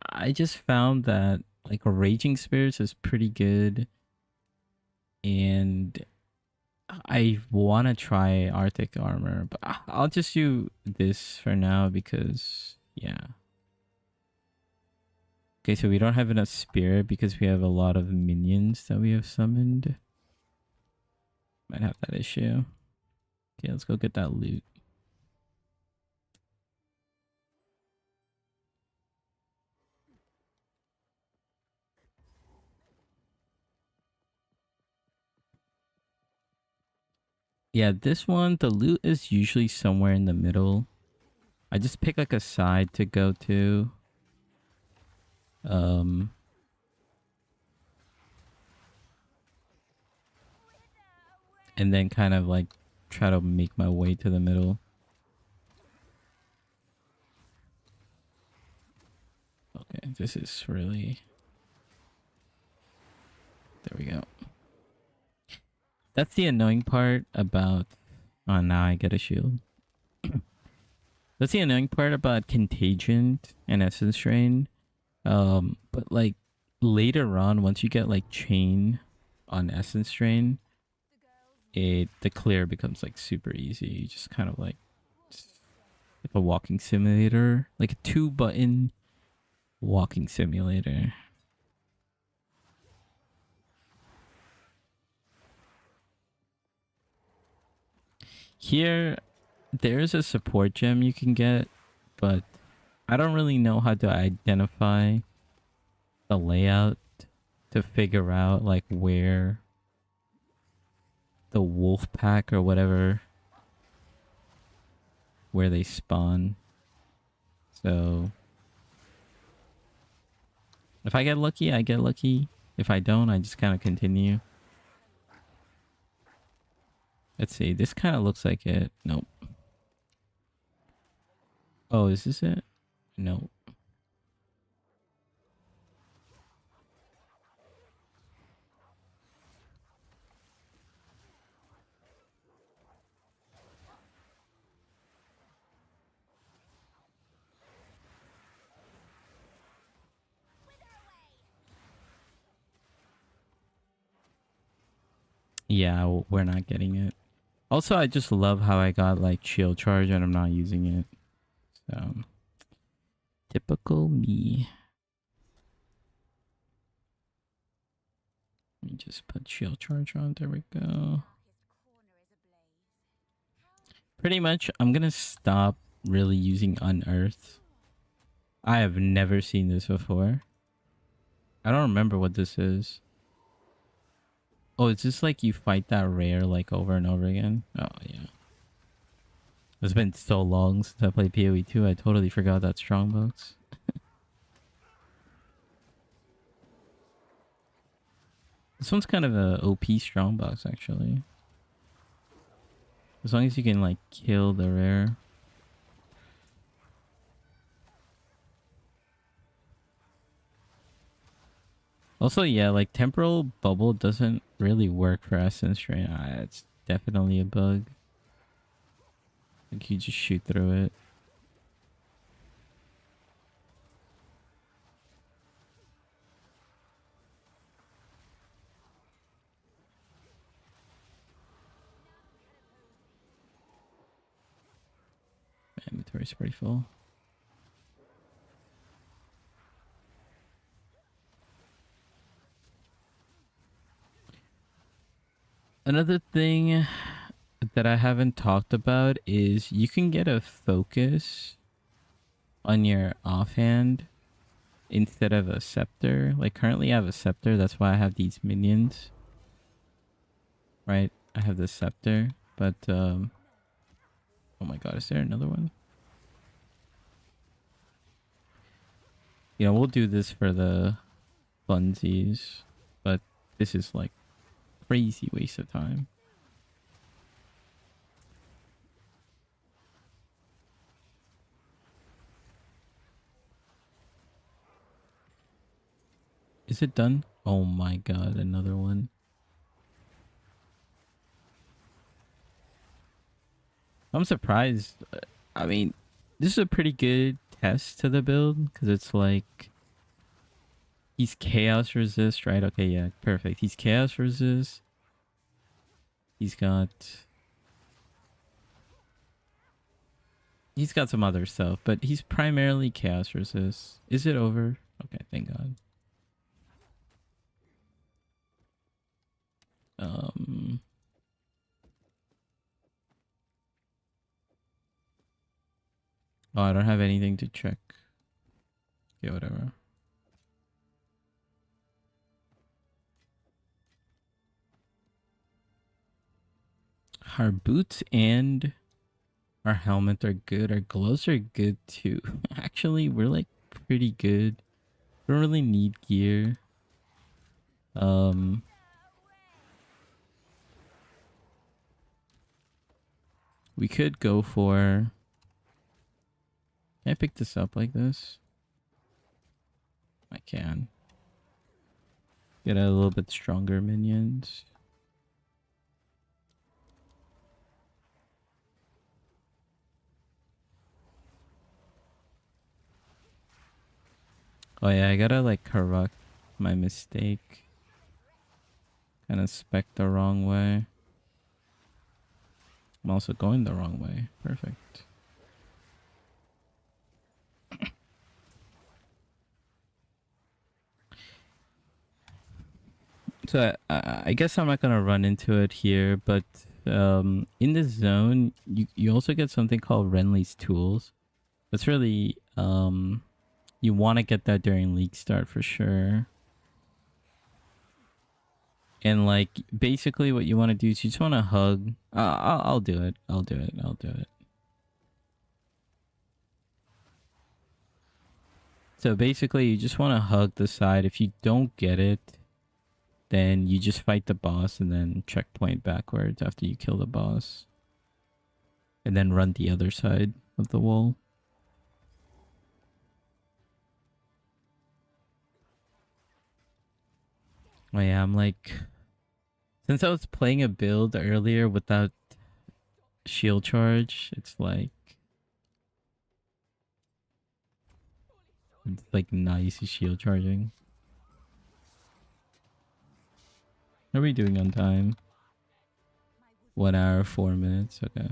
I just found that like Raging Spirits is pretty good, and I want to try Arctic Armor, but I'll just do this for now because, yeah. Okay, so we don't have enough spirit because we have a lot of minions that we have summoned. Might have that issue. Okay, let's go get that loot. Yeah, this one, the loot is usually somewhere in the middle. I just pick like a side to go to. And then kind of like try to make my way to the middle. Okay, this is really... There we go. That's the annoying part about... Oh, now I get a shield. That's the annoying part about Contagion and Essence Drain. But like later on, once you get like Chain on Essence Drain, the clear becomes like super easy. You just kind of like a walking simulator, like a 2-button walking simulator. Here, there's a support gem you can get, but I don't really know how to identify the layout to figure out like where the wolf pack or whatever, where they spawn. So if I get lucky, I get lucky. If I don't, I just kind of continue. Let's see. This kind of looks like it. Nope. Oh, is this it? Nope. Yeah, we're not getting it. Also, I just love how I got like shield charge and I'm not using it. So, typical me. Let me just put shield charge on. There we go. Pretty much, I'm gonna stop really using Unearth. I have never seen this before. I don't remember what this is. Oh, it's just like you fight that rare like over and over again? Oh, yeah. It's been so long since I played PoE 2, I totally forgot that strongbox. This one's kind of a OP strongbox, actually. As long as you can, like, kill the rare. Also, yeah, like, Temporal Bubble doesn't really work for Essence Drain. It's definitely a bug. Like, you just shoot through it. My inventory's pretty full. Another thing that I haven't talked about is you can get a focus on your offhand instead of a scepter. Like currently I have a scepter, that's why I have these minions. Right? I have the scepter, but oh my god, is there another one? You know, we'll do this for the funsies, but this is like crazy waste of time. Is it done? Oh my god, another one. I'm surprised. I mean, this is a pretty good test to the build because it's like he's chaos resist, right? Okay, yeah, perfect. He's chaos resist. He's got some other stuff, but he's primarily chaos resist. Is it over? Okay, thank god. Oh, I don't have anything to check. Okay, whatever. Our boots and our helmet are good. Our gloves are good too. Actually, we're like pretty good. We don't really need gear. We could go for... Can I pick this up like this? I can. Get a little bit stronger minions. Oh yeah, I gotta like correct my mistake. Kind of spec the wrong way. I'm also going the wrong way. Perfect. So I guess I'm not gonna run into it here, but in this zone, you also get something called Renly's Tools. That's really you want to get that during league start for sure. And like basically what you want to do is you just want to hug. I'll do it. I'll do it. I'll do it. So basically you just want to hug the side. If you don't get it, then you just fight the boss and then checkpoint backwards after you kill the boss. And then run the other side of the wall. Oh yeah, I'm like... Since I was playing a build earlier without shield charge, it's like nice shield charging. How are we doing on time? 1 hour, 4 minutes. Okay.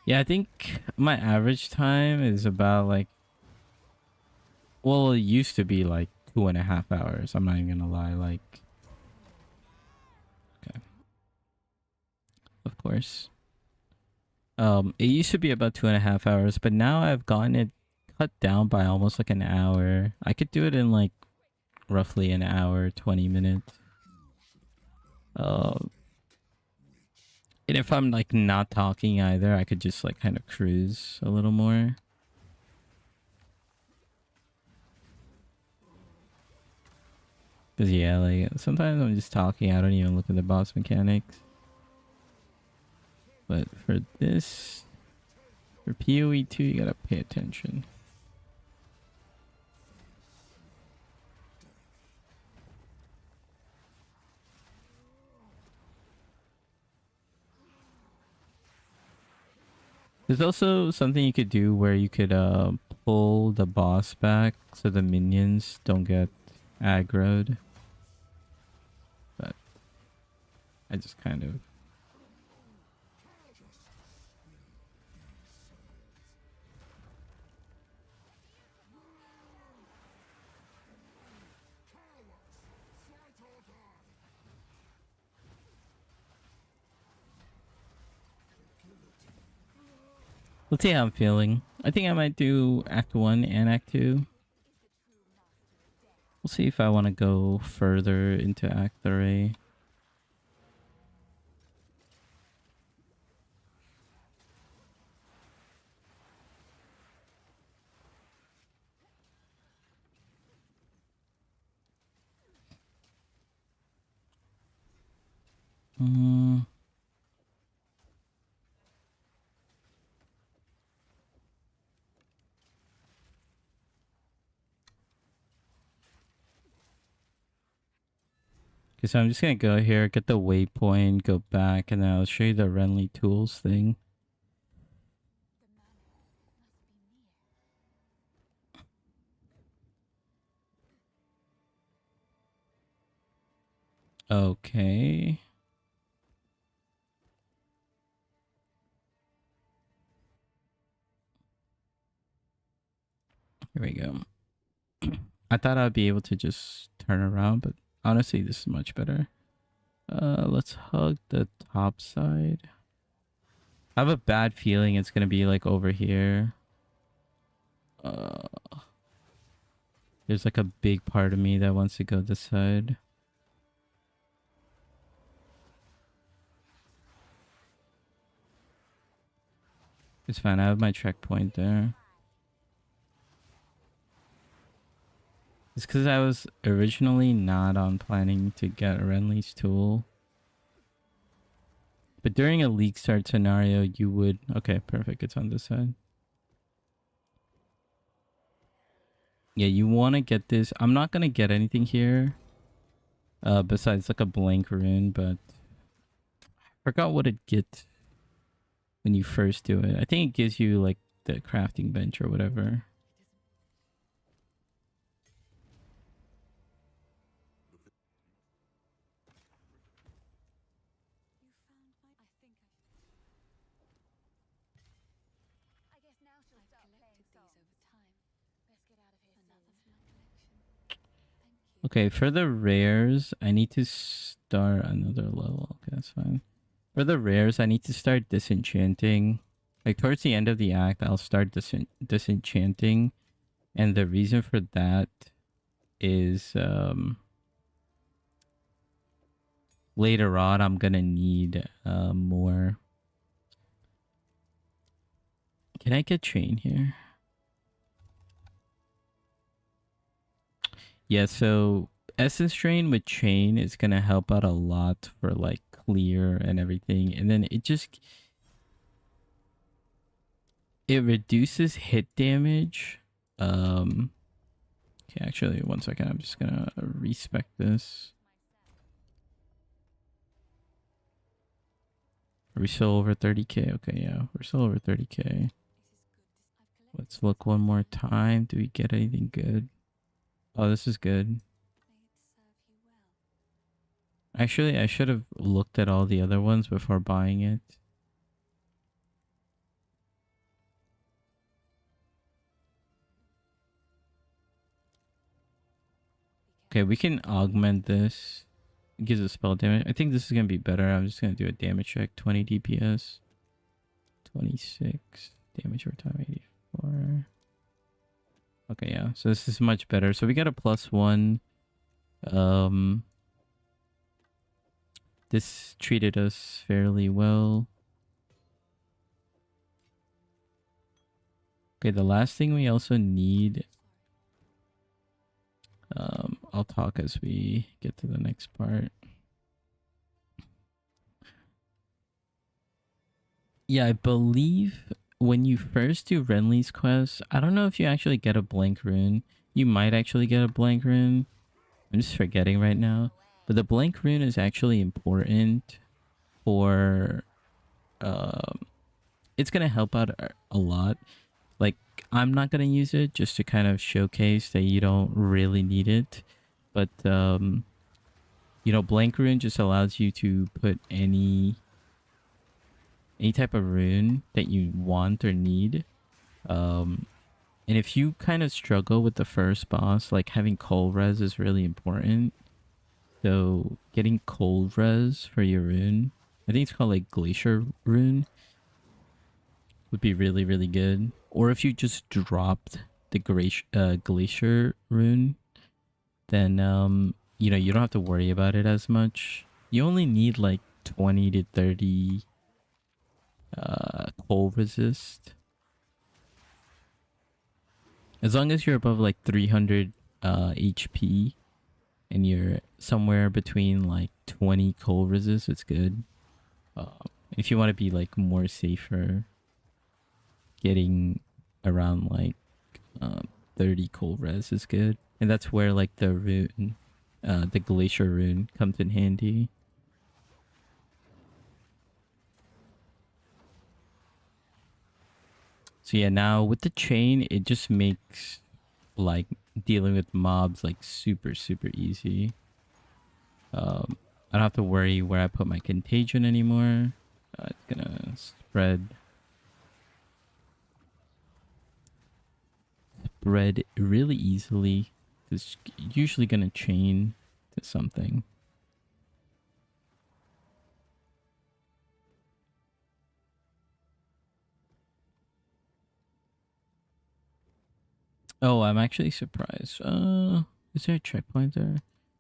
Yeah, I think my average time is about like... Well, it used to be like 2.5 hours. I'm not even gonna lie. Like... Okay. Of course. It used to be about 2.5 hours, but now I've gotten it cut down by almost like an hour. I could do it in like roughly an hour, 20 minutes. And if I'm like not talking either, I could just like kind of cruise a little more. Cause yeah, like sometimes I'm just talking, I don't even look at the boss mechanics. But for this, for PoE 2, you gotta pay attention. There's also something you could do where you could pull the boss back so the minions don't get aggroed. But I just kind of... Let's see how I'm feeling. I think I might do Act 1 and Act 2. We'll see if I want to go further into Act 3. Okay, so I'm just gonna go here, get the waypoint, go back, and then I'll show you the Renly Tools thing. Okay. Here we go. I thought I'd be able to just turn around, but honestly, this is much better. Let's hug the top side. I have a bad feeling it's gonna be like over here. There's like a big part of me that wants to go this side. It's fine, I have my checkpoint there. It's because I was originally not on planning to get Renly's tool. But during a league start scenario, you would... Okay, perfect. It's on this side. Yeah, you want to get this. I'm not going to get anything here. Besides like a blank rune, but... I forgot what it gets when you first do it. I think it gives you like the crafting bench or whatever. Okay, for the rares, I need to start another level. Okay, that's fine. For the rares, I need to start disenchanting. Like towards the end of the act, I'll start disenchanting. And the reason for that is later on I'm gonna need more. Can I get chain here? Yeah, so essence drain with chain is gonna help out a lot for like clear and everything. And then it reduces hit damage. Okay, actually, one second. I'm just gonna respec this. Are we still over 30k? Okay, yeah, we're still over 30k. Let's look one more time. Do we get anything good? Oh, this is good. Actually, I should have looked at all the other ones before buying it. Okay, we can augment this. It gives us spell damage. I think this is going to be better. I'm just going to do a damage check. 20 DPS. 26. Damage over time 84. Okay, yeah. So this is much better. So we got a +1. This treated us fairly well. Okay, the last thing we also need... I'll talk as we get to the next part. Yeah, I believe when you first do Renly's quest, I don't know if you actually get a blank rune. You might actually get a blank rune. I'm just forgetting right now. But the blank rune is actually important for... it's going to help out a lot. Like, I'm not going to use it just to kind of showcase that you don't really need it. But, you know, blank rune just allows you to put any type of rune that you want or need. And if you kind of struggle with the first boss, like having cold res is really important. So getting cold res for your rune, I think it's called like glacier rune, would be really, really good. Or if you just dropped the glacier rune, then you know, you don't have to worry about it as much. You only need like 20 to 30 cold resist. As long as you're above like 300 HP and you're somewhere between like 20 cold resist, it's good. If you want to be like more safer, getting around like 30 cold res is good. And that's where like the rune, the glacier rune comes in handy. So yeah, now with the chain, it just makes like dealing with mobs like super, super easy. I don't have to worry where I put my contagion anymore. It's gonna spread really easily. It's usually gonna chain to something. Oh, I'm actually surprised. Is there a checkpoint there?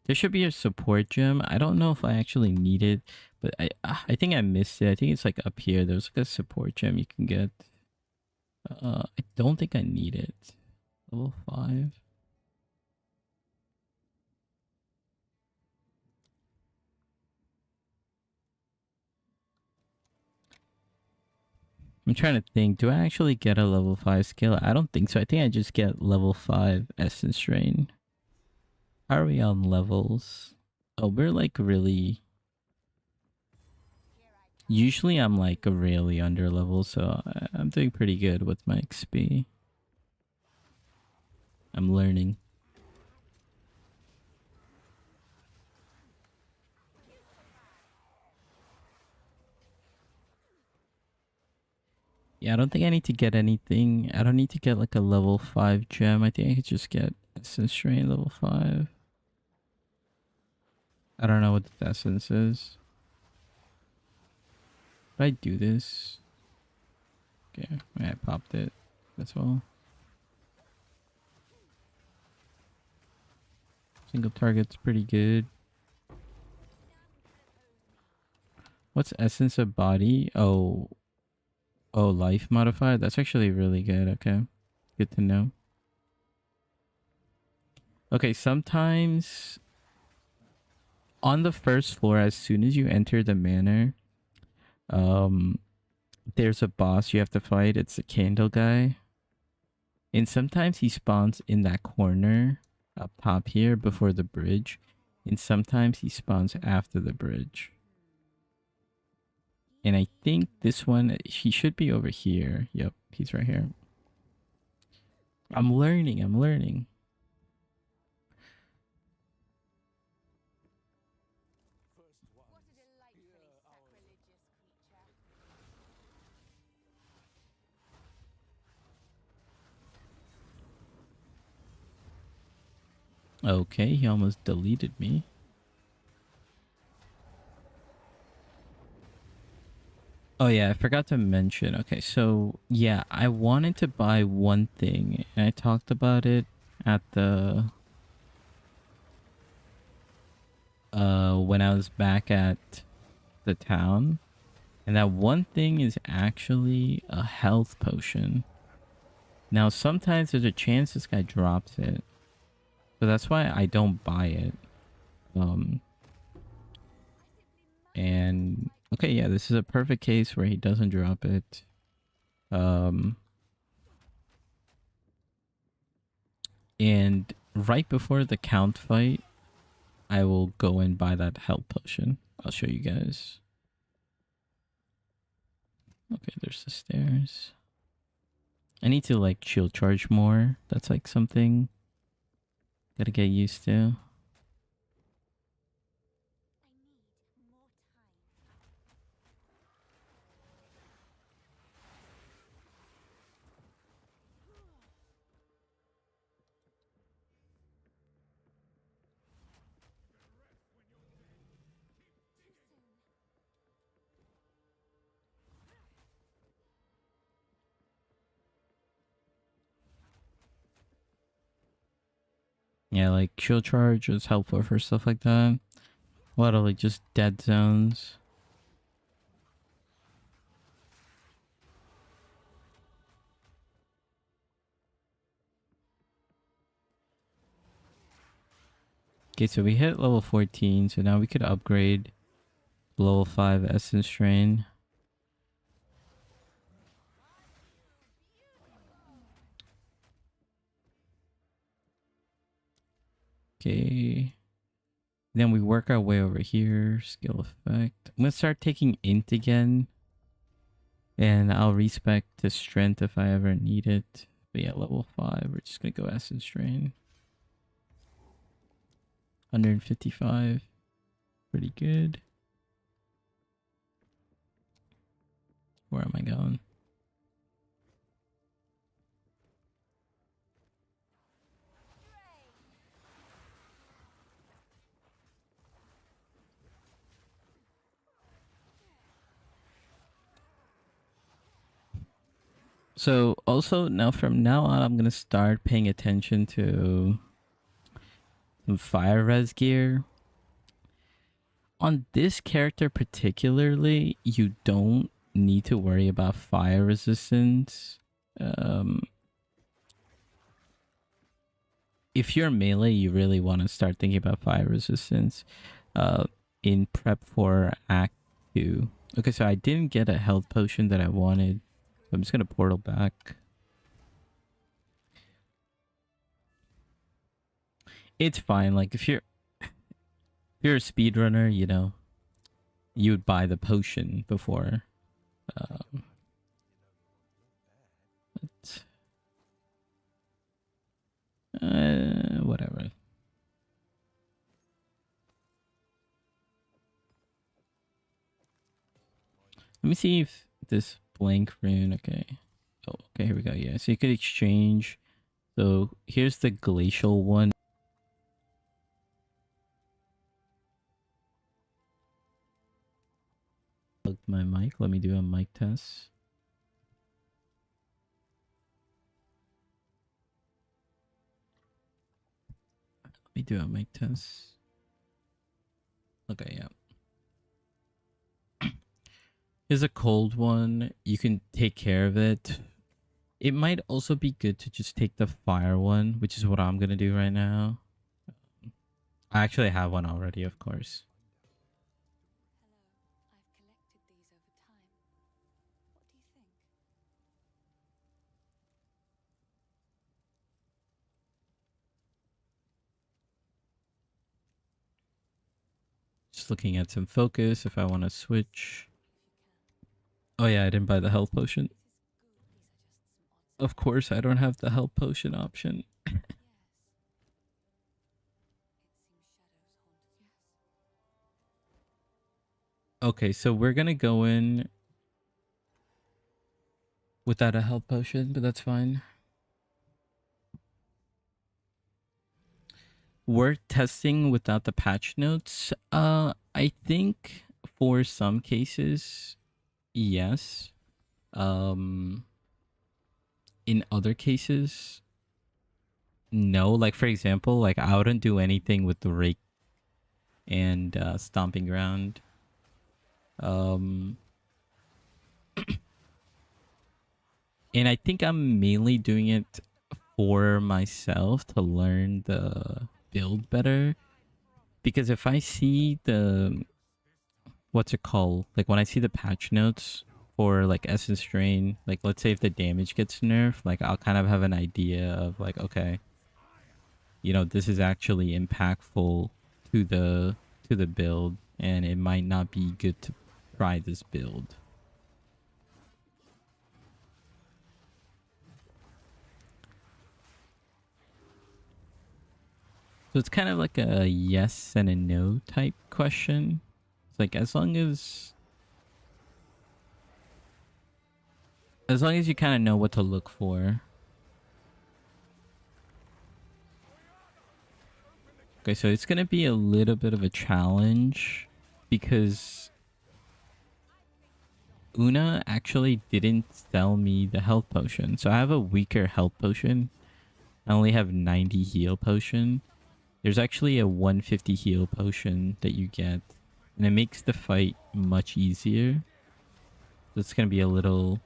There should be a support gem. I don't know if I actually need it, but I think I missed it. I think it's like up here. There's like a support gem you can get. I don't think I need it. Level 5. I'm trying to think. Do I actually get a level 5 skill? I don't think so. I think I just get level 5 essence drain. How are we on levels? Oh, we're like really... Usually I'm like really under level, so I'm doing pretty good with my XP. I'm learning. Yeah, I don't think I need to get anything. I don't need to get like a level 5 gem. I think I could just get essence drain level 5. I don't know what the essence is. Should I do this? Okay, I popped it. That's all. Single target's pretty good. What's essence of body? Oh, life modifier. That's actually really good. Okay, good to know. Okay, sometimes on the first floor, as soon as you enter the manor, there's a boss you have to fight. It's the candle guy. And sometimes he spawns in that corner up top here before the bridge. And sometimes he spawns after the bridge. And I think this one, he should be over here. Yep, he's right here. I'm learning. Okay, he almost deleted me. Oh yeah, I forgot to mention. Okay, so yeah, I wanted to buy one thing, and I talked about it at the when I was back at the town. And that one thing is actually a health potion. Now sometimes there's a chance this guy drops it. So that's why I don't buy it. And okay, yeah, this is a perfect case where he doesn't drop it. And right before the count fight, I will go and buy that health potion. I'll show you guys. Okay, there's the stairs. I need to like shield charge more. That's like something gotta get used to. Yeah, like shield charge is helpful for stuff like that. A lot of like just dead zones. Okay, so we hit level 14, so now we could upgrade level 5 Essence Strain. Okay. Then we work our way over here. Skill effect. I'm gonna start taking int again. And I'll respec to strength if I ever need it. But yeah, level 5. We're just gonna go Essence Strain. 155. Pretty good. Where am I going? So also now from now on, I'm gonna start paying attention to some fire res gear. On this character particularly, you don't need to worry about fire resistance. If you're melee, you really want to start thinking about fire resistance in prep for Act 2. Okay, so I didn't get a health potion that I wanted. So I'm just going to portal back. It's fine. Like, if you're a speedrunner, you know, you would buy the potion before. Whatever. Let me see if this blank rune. Okay. Oh, okay. Here we go. Yeah. So you could exchange. So here's the glacial one. my mic. Let me do a mic test. Let me do a mic test. Okay, yeah. Here's a cold one. You can take care of it. It might also be good to just take the fire one, which is what I'm going to do right now. I actually have one already, of course. Just looking at some focus if I want to switch. Oh yeah, I didn't buy the health potion. Of course, I don't have the health potion option. Okay, so we're gonna go in without a health potion, but that's fine. We're testing without the patch notes. I think for some cases, yes. In other cases, no. Like for example, like I wouldn't do anything with the rake and stomping ground. And I think I'm mainly doing it for myself to learn the build better. Because if I see the what's it called? Like when I see the patch notes for like Essence Drain, like let's say if the damage gets nerfed, like I'll kind of have an idea of like, okay, you know, this is actually impactful to the build, and it might not be good to try this build. So it's kind of like a yes and a no type question. It's like as long as you kind of know what to look for. Okay, so it's gonna be a little bit of a challenge because Una actually didn't sell me the health potion. So I have a weaker health potion. I only have 90 heal potion. There's actually a 150 heal potion that you get, and it makes the fight much easier. So it's gonna be a little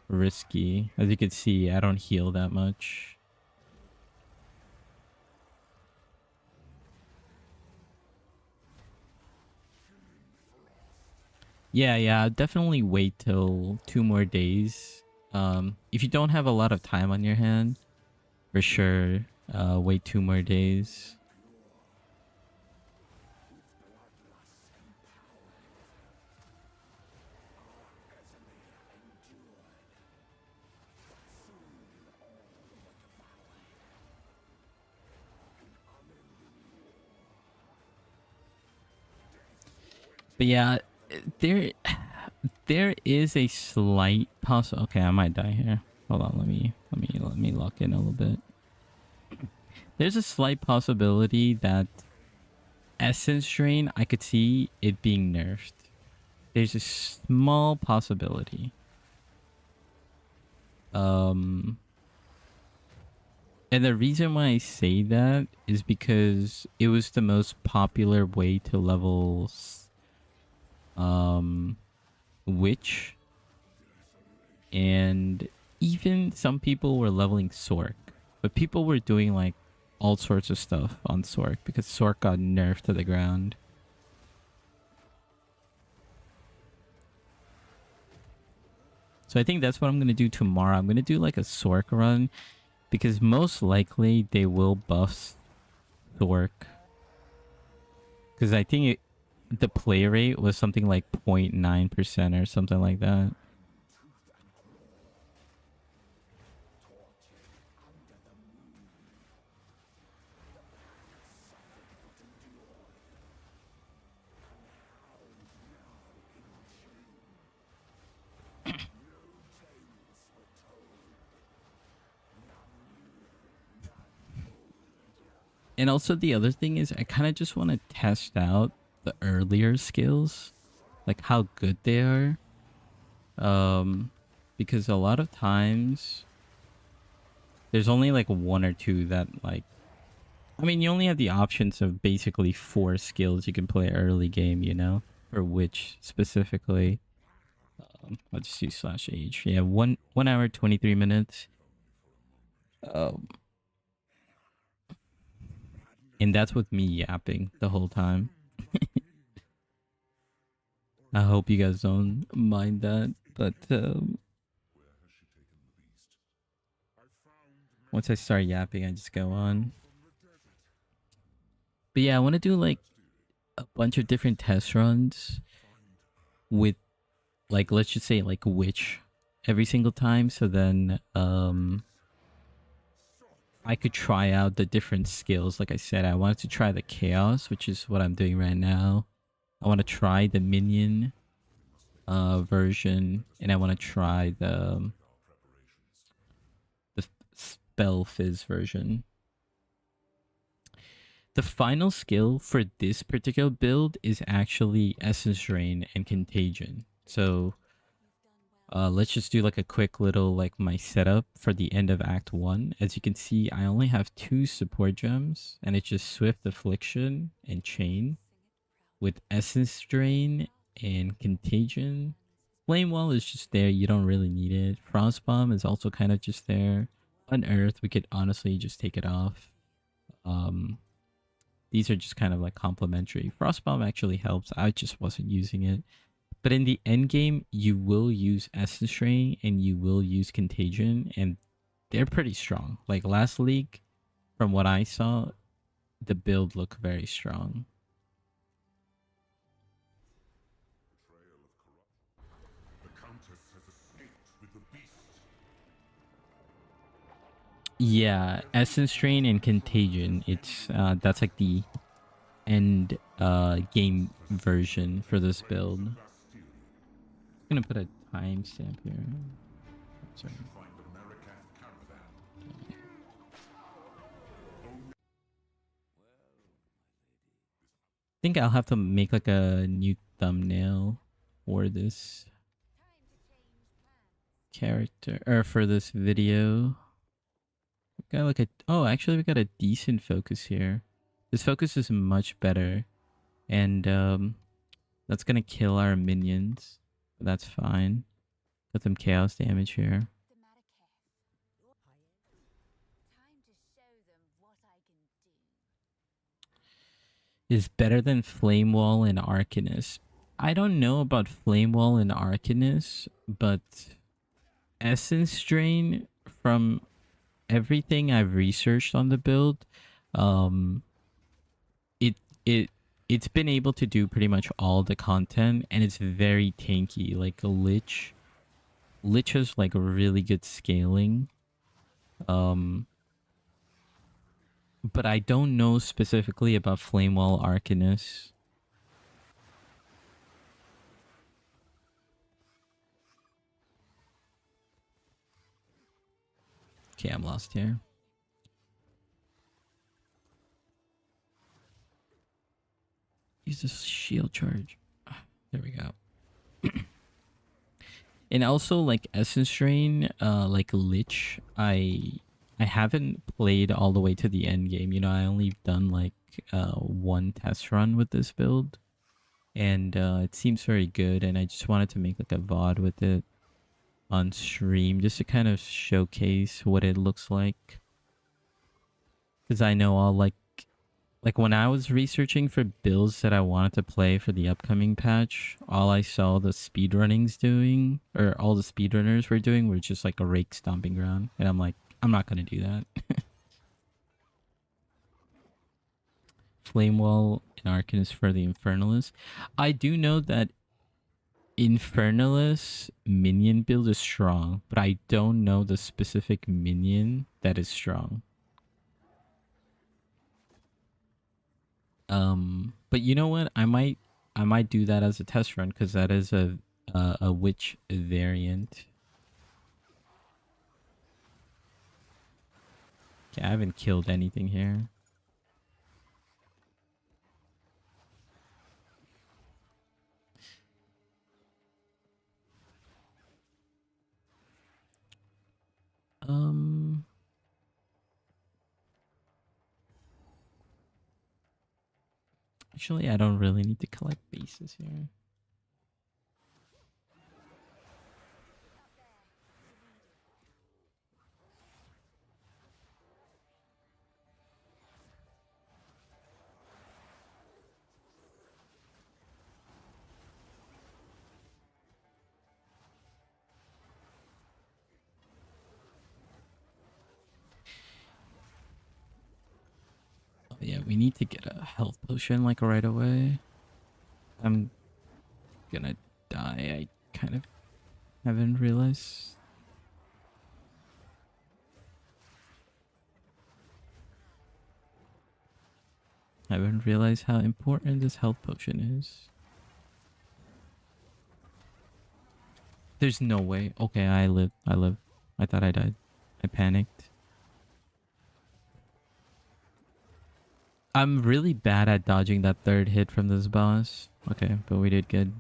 risky. As you can see, I don't heal that much. Yeah, I'll definitely wait till 2 more days. If you don't have a lot of time on your hand, for sure, wait 2 more days. But yeah, there is a slight possible. Okay, I might die here. Hold on, let me lock in a little bit. There's a slight possibility that Essence Drain, I could see it being nerfed. There's a small possibility. And the reason why I say that is because it was the most popular way to level Witch, and even some people were leveling Sork, but people were doing like all sorts of stuff on Sork because Sork got nerfed to the ground. So I think that's what I'm going to do tomorrow. I'm going to do like a Sork run because most likely they will buff Sork. Because I think the play rate was something like 0.9% or something like that. And also the other thing is I kind of just want to test out the earlier skills, like how good they are. Because a lot of times there's only like one or two that like, I mean, you only have the options of basically 4 skills you can play early game, you know, for which specifically. I'll just use slash age. Yeah, 1 hour 23 minutes. Um, and that's with me yapping the whole time. I hope you guys don't mind that, but once I start yapping, I just go on. But yeah, I want to do like a bunch of different test runs with like, let's just say like witch every single time, so then I could try out the different skills. Like I said, I wanted to try the chaos, which is what I'm doing right now. I want to try the minion version, and I want to try the spell fizz version. The final skill for this particular build is actually Essence Drain and Contagion. So let's just do like a quick little like my setup for the end of Act 1. As you can see, I only have 2 support gems, and it's just Swift Affliction and Chain with Essence Drain and Contagion. Flame Wall is just there, you don't really need it. Frost Bomb is also kind of just there. Unearth, we could honestly just take it off. These are just kind of like complementary. Frost Bomb actually helps, I just wasn't using it. But in the end game, you will use Essence Drain and you will use Contagion, and they're pretty strong. Like last league, from what I saw, the build looked very strong. Yeah, Essence Drain and Contagion. It's that's like the end game version for this build. I'm gonna put a timestamp here. Sorry. I think I'll have to make like a new thumbnail for this character or for this video. We got like a actually we got a decent focus here. This focus is much better, and that's gonna kill our minions. But that's fine. Got some chaos damage here. Is better than Flame Wall and Arcanist. I don't know about Flame Wall and Arcanist, but Essence Drain, from everything I've researched on the build, um, it it it's been able to do pretty much all the content, and it's very tanky. Like a Lich has like really good scaling. But I don't know specifically about Flamewall Arcanist. Okay, I'm lost here. Use this shield charge. There we go. And also like Essence Drain, like Lich, I haven't played all the way to the end game. You know, I only done like one test run with this build, and it seems very good. And I just wanted to make like a VOD with it on stream just to kind of showcase what it looks like. Because I know I'll like when I was researching for builds that I wanted to play for the upcoming patch, all I saw the speedrunnings doing, or all the speedrunners were doing, were just like a rake stomping ground. And I'm like, I'm not going to do that. Flame Wall and Arcanist for the Infernalist. I do know that Infernalist minion build is strong, but I don't know the specific minion that is strong. But you know what? I might do that as a test run, because that is a witch variant. Okay, I haven't killed anything here. Actually, I don't really need to collect bases here. Oh yeah, we need to get a health potion like right away. I'm gonna die. I kind of haven't realized. I haven't realized how important this health potion is. There's no way. Okay, I live. I live. I thought I died. I panicked. I'm really bad at dodging that third hit from this boss. Okay, but we did good.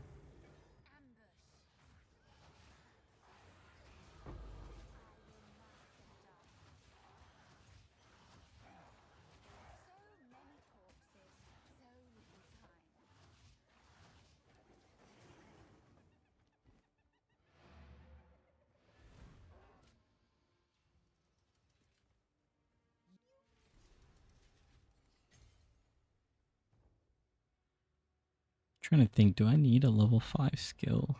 Trying to think, do I need a level 5 skill?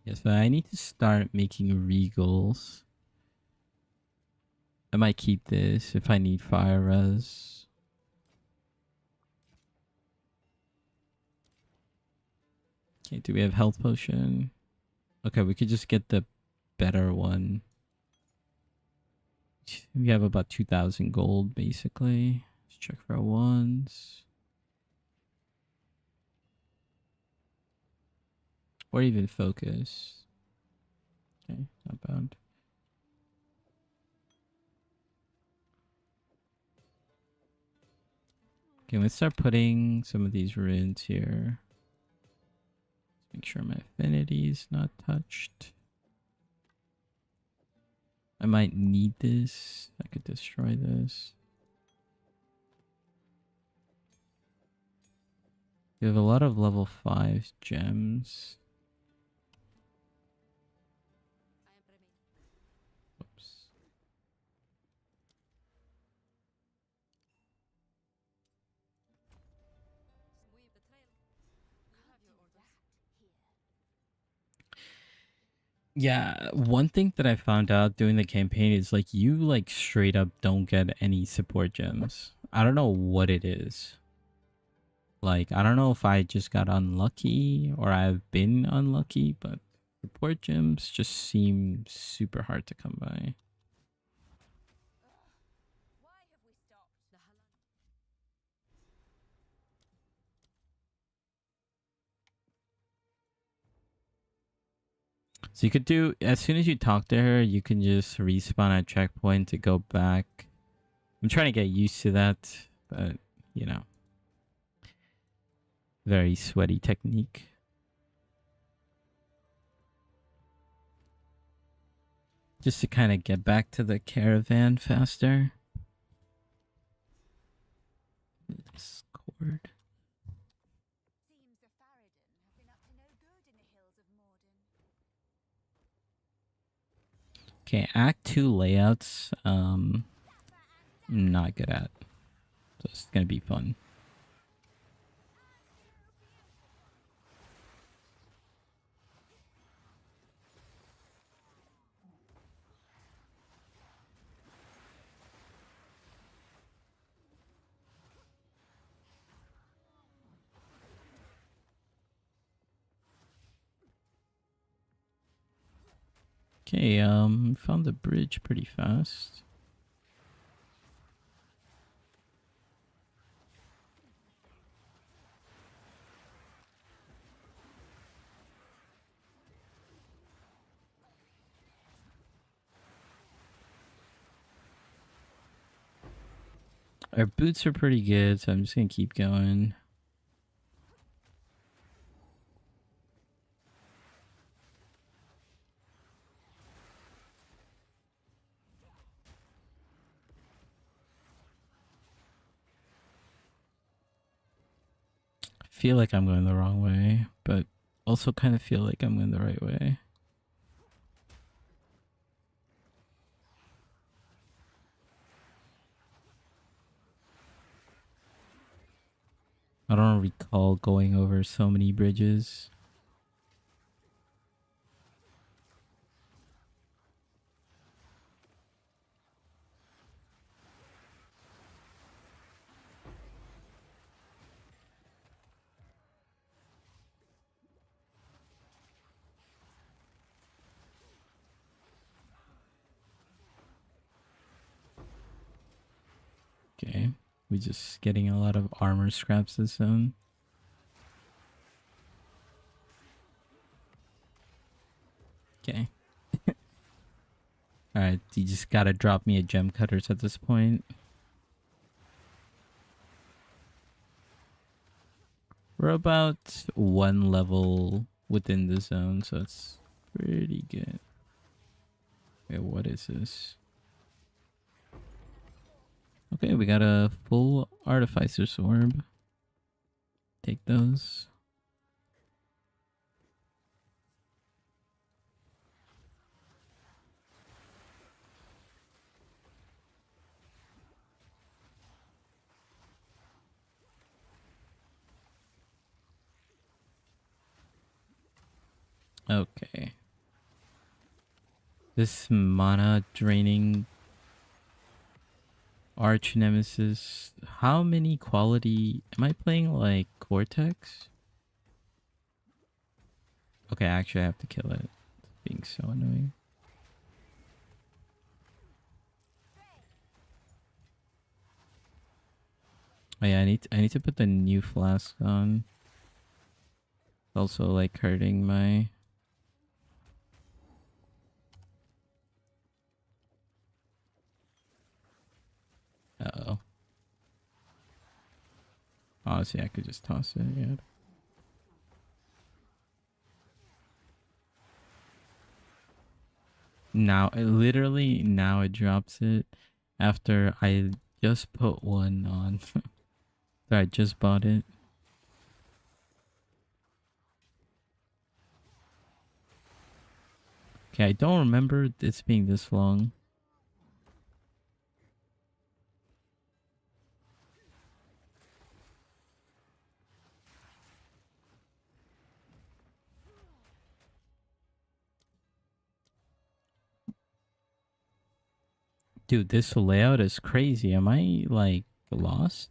Yes, but I need to start making regals. I might keep this if I need fire res. Okay, do we have health potion? Okay, we could just get the better one. We have about 2,000 gold, basically. Let's check for our ones. Or even focus. Okay, not bad. Okay, let's start putting some of these runes here. Make sure my affinity is not touched. I might need this. I could destroy this. We have a lot of level 5 gems. Oops. Yeah, one thing that I found out doing the campaign is like you like straight up don't get any support gems. I don't know what it is. Like I don't know if I just got unlucky or I've been unlucky, but support gems just seem super hard to come by. So you could do, as soon as you talk to her, you can just respawn at checkpoint to go back. I'm trying to get used to that, but you know, very sweaty technique. Just to kind of get back to the caravan faster. Discord. Okay, Act 2 layouts, I'm not good at. So it's gonna be fun. Okay, found the bridge pretty fast. Our boots are pretty good, so I'm just gonna keep going. feel like I'm going the wrong way, but also kind of feel like I'm going the right way. I don't recall going over so many bridges. Okay, we're just getting a lot of armor scraps this zone. Okay. Alright, you just gotta drop me a gem cutters at this point. We're about one level within the zone, so it's pretty good. Okay, what is this? Okay, we got a full Artificer's Orb. Take those. Okay. This mana draining arch nemesis. How many quality am I playing? Like Cortex? Okay, actually I have to kill it. It's being so annoying. Oh yeah, I need to put the new flask on. It's also like hurting my uh-oh. Honestly, I could just toss it, yeah. Now, literally, now it drops it after I just put one on. I just bought it. Okay, I don't remember this being this long. Dude, this layout is crazy. Am I, like, lost?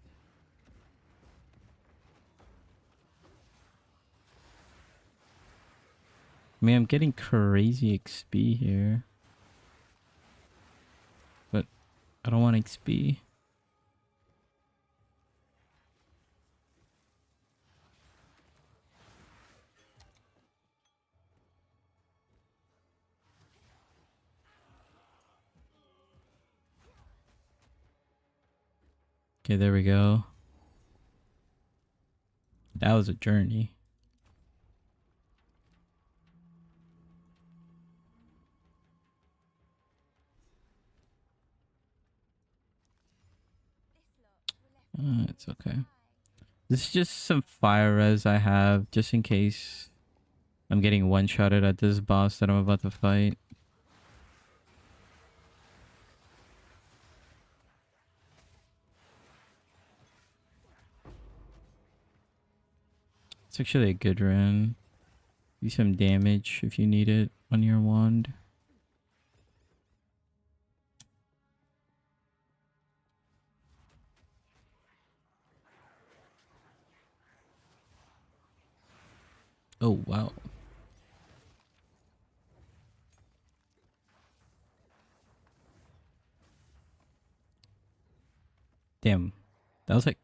I mean, I'm getting crazy XP here. But I don't want XP. Okay, there we go. That was a journey. It's okay. This is just some fire res I have, just in case I'm getting one-shotted at this boss that I'm about to fight. It's actually a good run. Do some damage if you need it on your wand. Oh, wow. Damn. That was like...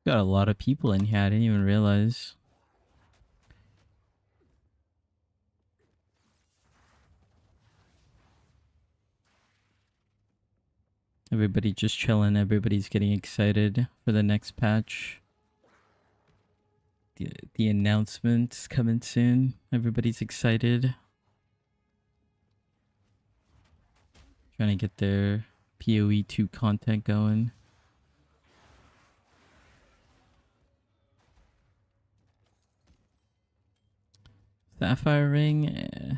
Got a lot of people in here. I didn't even realize. Everybody just chilling. Everybody's getting excited for the next patch. The announcement's coming soon. Everybody's excited. Trying to get their PoE 2 content going. Sapphire ring. Eh.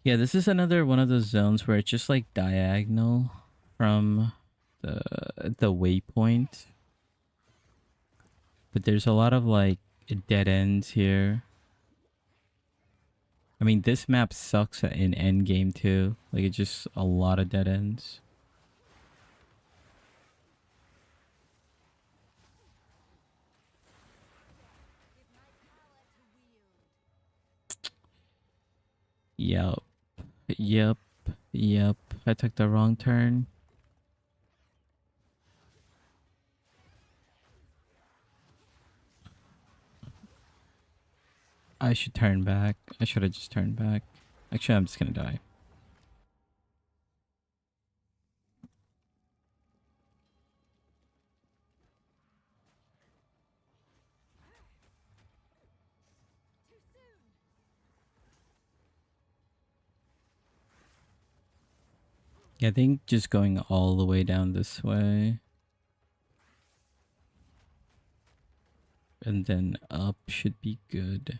Yeah, this is another one of those zones where it's just like diagonal from the waypoint. But there's a lot of like dead ends here. I mean, this map sucks in endgame too. Like, it's just a lot of dead ends. Yep. Yep. Yep. I took the wrong turn. I should turn back. I should have just turned back. Actually, I'm just gonna die. Yeah, I think just going all the way down this way. And then up should be good.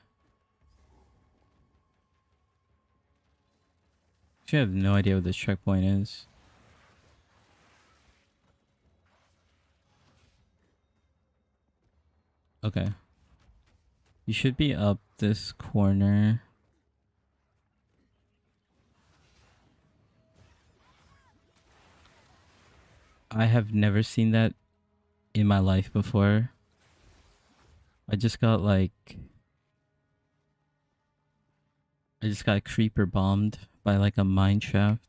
Actually, I have no idea what this checkpoint is. Okay. You should be up this corner. I have never seen that in my life before. I just got creeper bombed by like a mine shaft.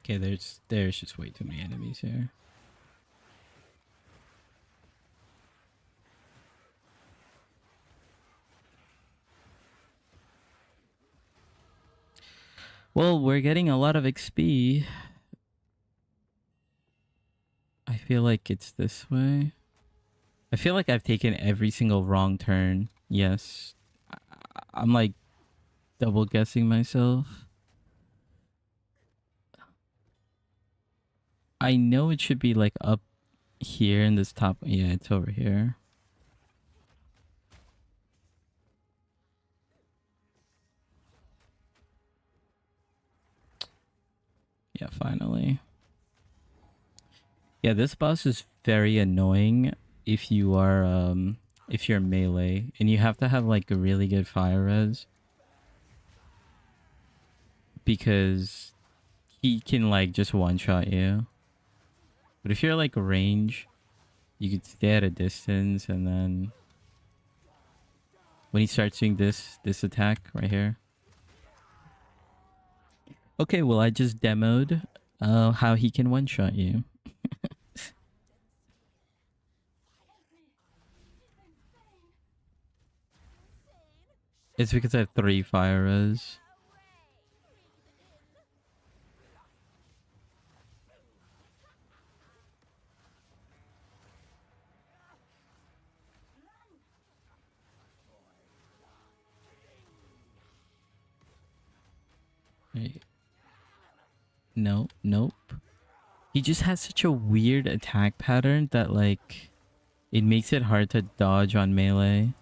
Okay, there's just way too many enemies here. Well, we're getting a lot of XP. I feel like it's this way. I feel like I've taken every single wrong turn. Yes. I'm like double guessing myself. I know it should be like up here in this top. Yeah, it's over here. Yeah, finally. Yeah, this boss is very annoying if you're melee, and you have to have like a really good fire res, because he can like just one shot you. But if you're like range, you could stay at a distance, and then when he starts doing this attack right here. Okay, well, I just demoed how he can one shot you. It's because I have 3 fire res. Wait. No, nope. He just has such a weird attack pattern that like it makes it hard to dodge on melee.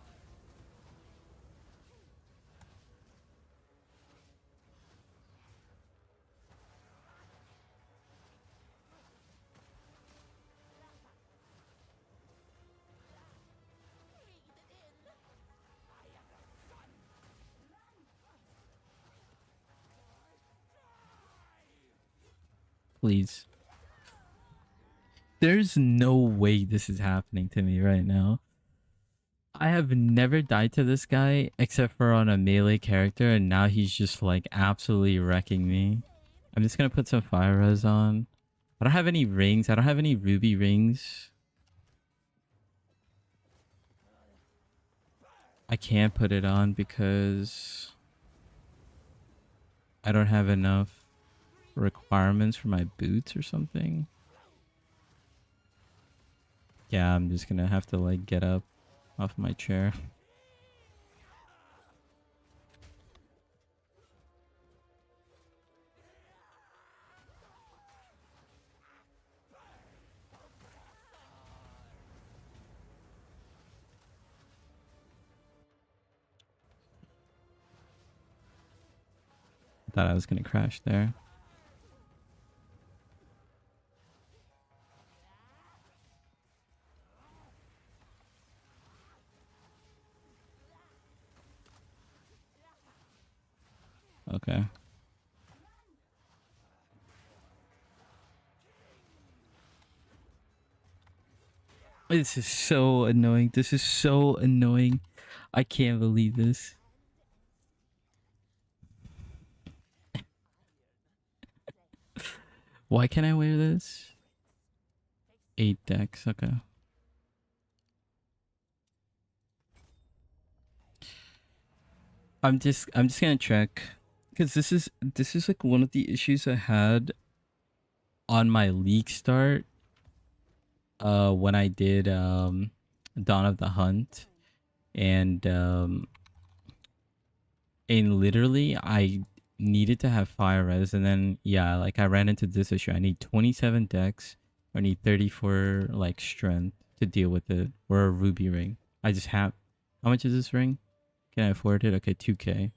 Please. There's no way this is happening to me right now. I have never died to this guy except for on a melee character, and now he's just like absolutely wrecking me. I'm just gonna put some fire res on. I don't have any rings. I don't have any ruby rings. I can't put it on because I don't have enough requirements for my boots or something. Yeah, I'm just gonna have to like get up off my chair. Thought I was gonna crash there. Okay. This is so annoying. This is so annoying. I can't believe this. Why can't I wear this? 8 decks, okay. I'm just gonna check. Because this is like one of the issues I had on my league start. When I did Dawn of the Hunt. And literally I needed to have fire res, and then yeah, like I ran into this issue. I need 27 decks, or I need 34 like strength to deal with it, or a ruby ring. I just have, how much is this ring? Can I afford it? Okay, 2k.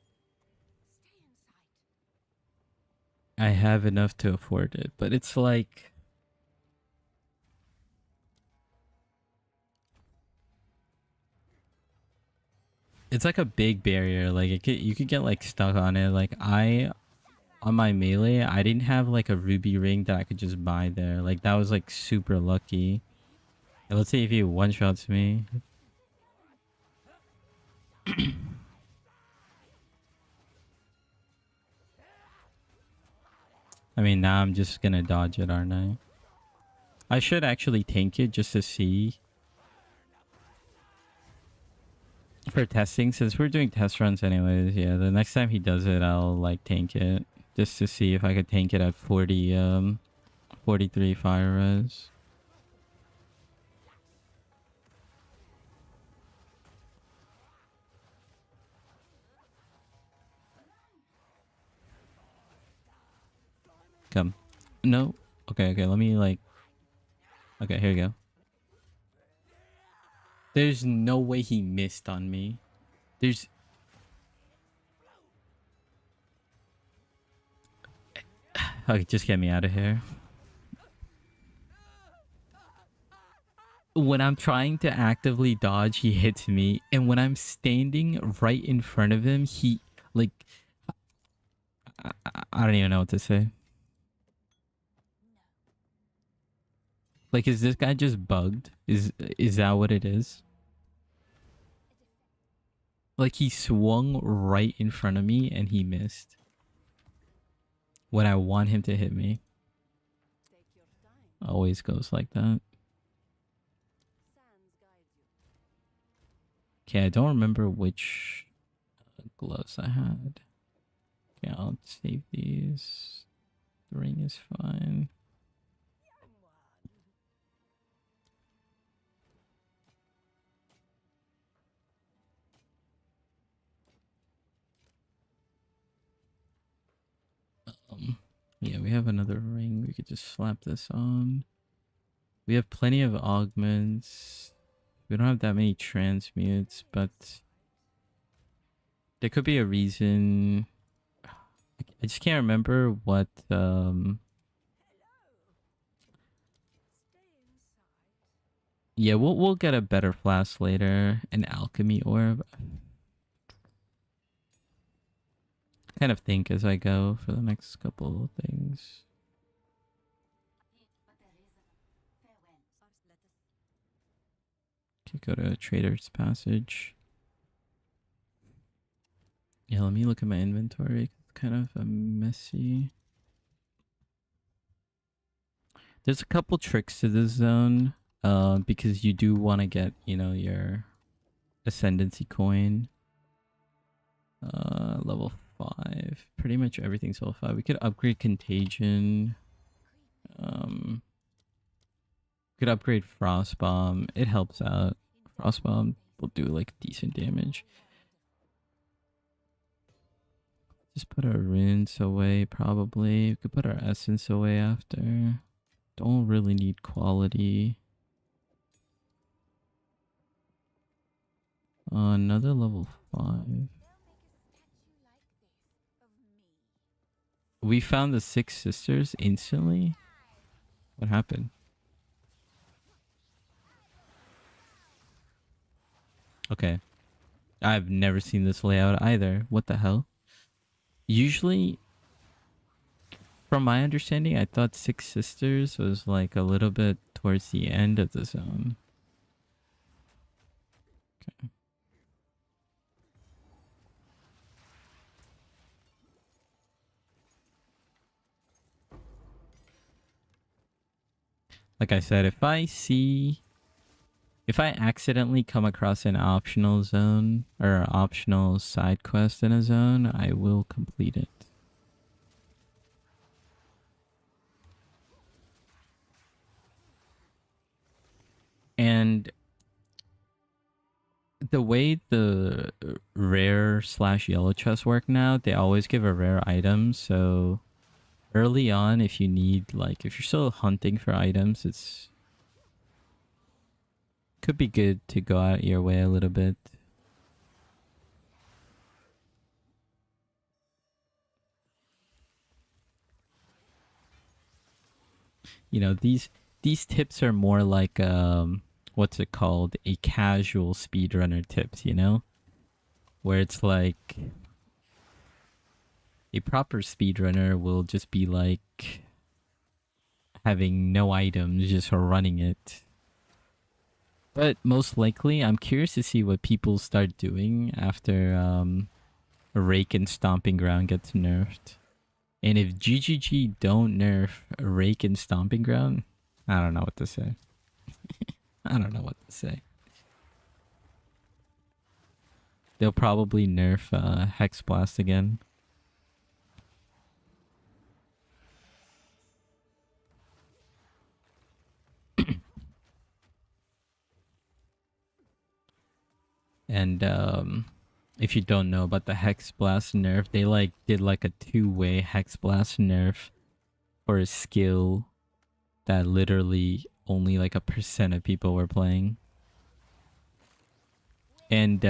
I have enough to afford it, but it's like, it's like a big barrier. Like you could get like stuck on it. Like on my melee, I didn't have like a ruby ring that I could just buy there. Like that was like super lucky. And let's say if he one shots me. I mean, now I'm just gonna dodge it, aren't I? I should actually tank it just to see. For testing, since we're doing test runs anyways, yeah, the next time he does it, I'll like tank it. Just to see if I could tank it at 43 fire res. Come. No. Okay, let me like... Okay, here you go. There's no way he missed on me. There's... Okay, just get me out of here. When I'm trying to actively dodge, he hits me. And when I'm standing right in front of him, he... Like... I don't even know what to say. Like, is this guy just bugged? Is that what it is? Like, he swung right in front of me and he missed. When I want him to hit me. Always goes like that. Okay, I don't remember which gloves I had. Okay, I'll save these. The ring is fine. Yeah, we have another ring. We could just slap this on. We have plenty of augments. We don't have that many transmutes, but there could be a reason. I just can't remember what yeah, we'll get a better flask later. An alchemy orb. Kind of think as I go for the next couple of things. Okay, go to Trader's Passage. Yeah, let me look at my inventory. It's kind of messy. There's a couple tricks to this zone, because you do want to get, you know, your ascendancy coin. Level 5. 5. Pretty much everything's level 5. We could upgrade Contagion. Could upgrade Frostbomb. It helps out. Frostbomb will do like decent damage. Just put our runes away, probably. We could put our essence away after. Don't really need quality. Another level 5. We found the 6 sisters instantly? What happened? Okay. I've never seen this layout either. What the hell? Usually, from my understanding, I thought 6 sisters was like a little bit towards the end of the zone. Okay. Like I said, if I accidentally come across an optional zone or an optional side quest in a zone, I will complete it. And the way the rare / yellow chests work now, they always give a rare item. So early on, if you need, like, if you're still hunting for items, it's could be good to go out your way a little bit. You know, these tips are more like what's it called? A casual speedrunner tips, you know? Where it's like a proper speedrunner will just be like having no items, just running it. But most likely, I'm curious to see what people start doing after Rake and Stomping Ground gets nerfed. And if GGG don't nerf Rake and Stomping Ground, I don't know what to say. I don't know what to say. They'll probably nerf Hex Blast again. And if you don't know about the Hex Blast nerf, they like did like a 2-way Hex Blast nerf for a skill that literally only like 1% of people were playing. And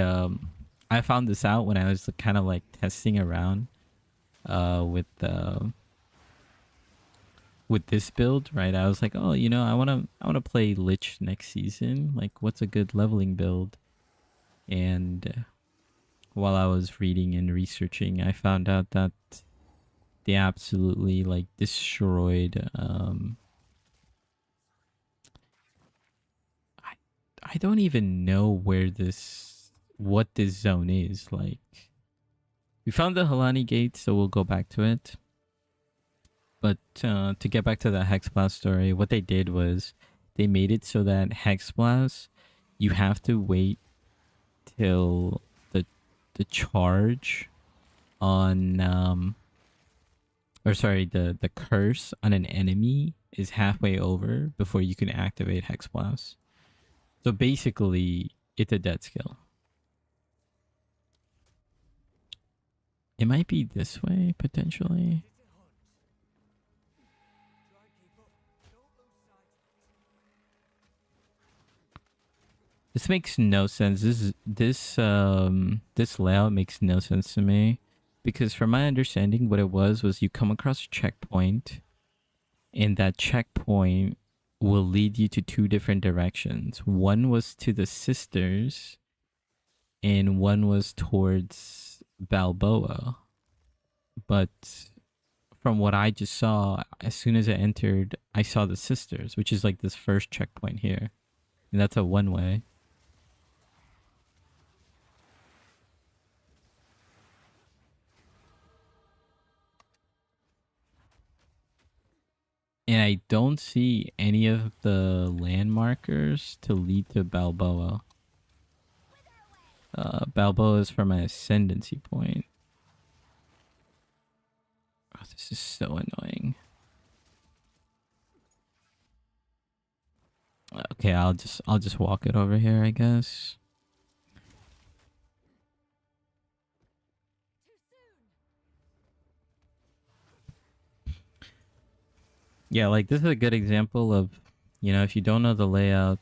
I found this out when I was kind of like testing around with this build, right? I was like, oh, you know, I wanna play Lich next season. Like, what's a good leveling build? And while I was reading and researching, I found out that they absolutely like destroyed. I don't even know what this zone is. Like, we found the Halani gate, so we'll go back to it. But to get back to the Hexblast story, what they did was they made it so that Hexblast, you have to wait till the charge on or sorry, the curse on an enemy is halfway over before you can activate Hexblast. So basically, it's a dead skill. It might be this way, potentially. This makes no sense. This layout makes no sense to me. Because from my understanding, what it was you come across a checkpoint, and that checkpoint will lead you to 2 different directions. One was to the sisters, and one was towards Balboa. But from what I just saw, as soon as I entered, I saw the sisters, which is like this first checkpoint here. And that's a one-way. And I don't see any of the landmarkers to lead to Balboa. Balboa is for my ascendancy point. This is so annoying. Okay, I'll just walk it over here, I guess. Yeah, like this is a good example of, you know, if you don't know the layout,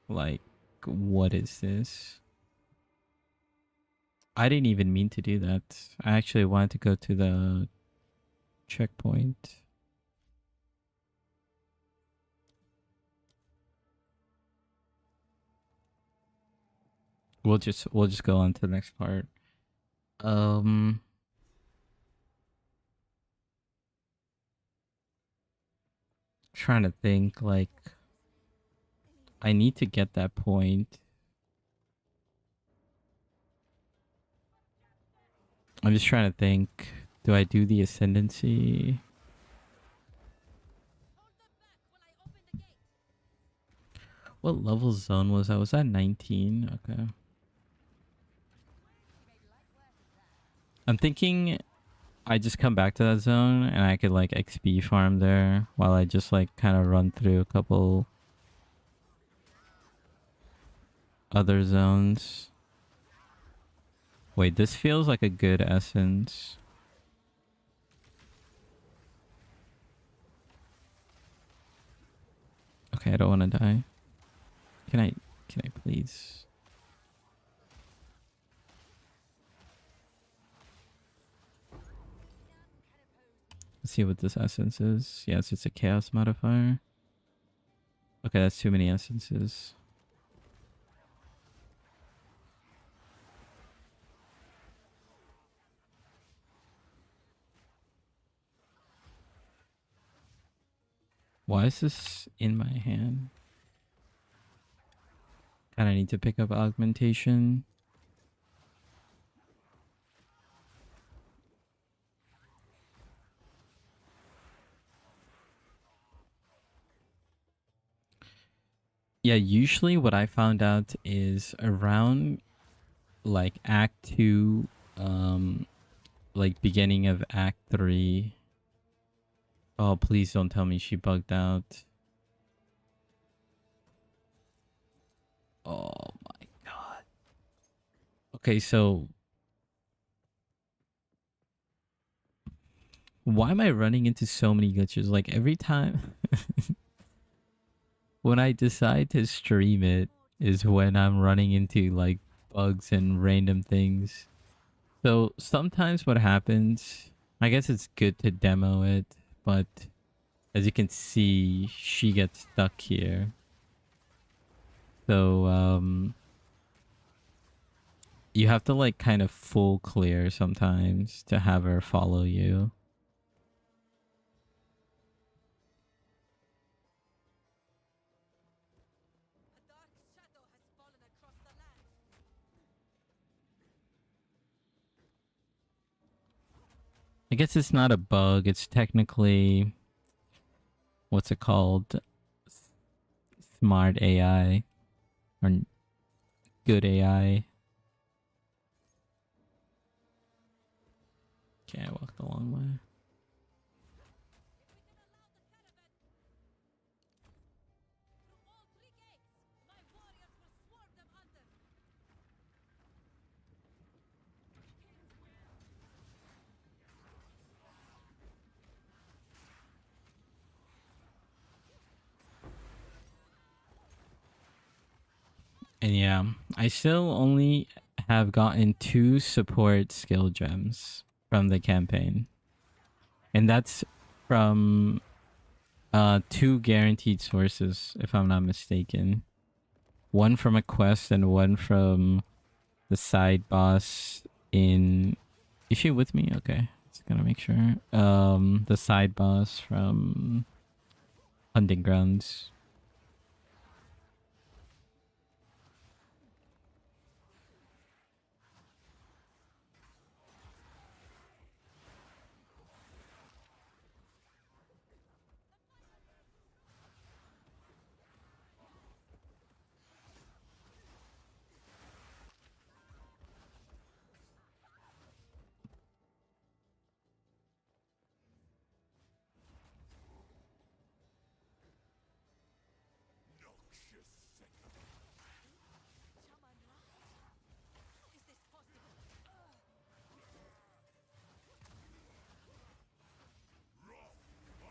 like, what is this? I didn't even mean to do that. I actually wanted to go to the checkpoint. We'll just go on to the next part. Trying to think, like, I need to get that point. I'm just trying to think. Do I do the ascendancy? What level zone was I? Was that 19? Okay. I'm thinking I just come back to that zone and I could like XP farm there while I just like kind of run through a couple other zones. Wait, this feels like a good essence. Okay, I don't want to die. Can I please? Let's see what this essence is. Yes, it's a chaos modifier. Okay, that's too many essences. Why is this in my hand? Kind of need to pick up augmentation. Yeah, usually what I found out is around like Act 2, like beginning of Act 3. Oh, please don't tell me she bugged out. Oh my god. Okay, so why am I running into so many glitches? Like every time when I decide to stream it is when I'm running into like bugs and random things. So sometimes what happens, I guess it's good to demo it, but as you can see, she gets stuck here. So you have to like kind of full clear sometimes to have her follow you. I guess it's not a bug. It's technically, what's it called? Smart AI or good AI. Okay, I walked the long way. And yeah, I still only have gotten 2 support skill gems from the campaign. And that's from 2 guaranteed sources, if I'm not mistaken. One from a quest and one from the side boss in... Is she with me? Okay. Just gonna make sure. The side boss from Hunting Grounds.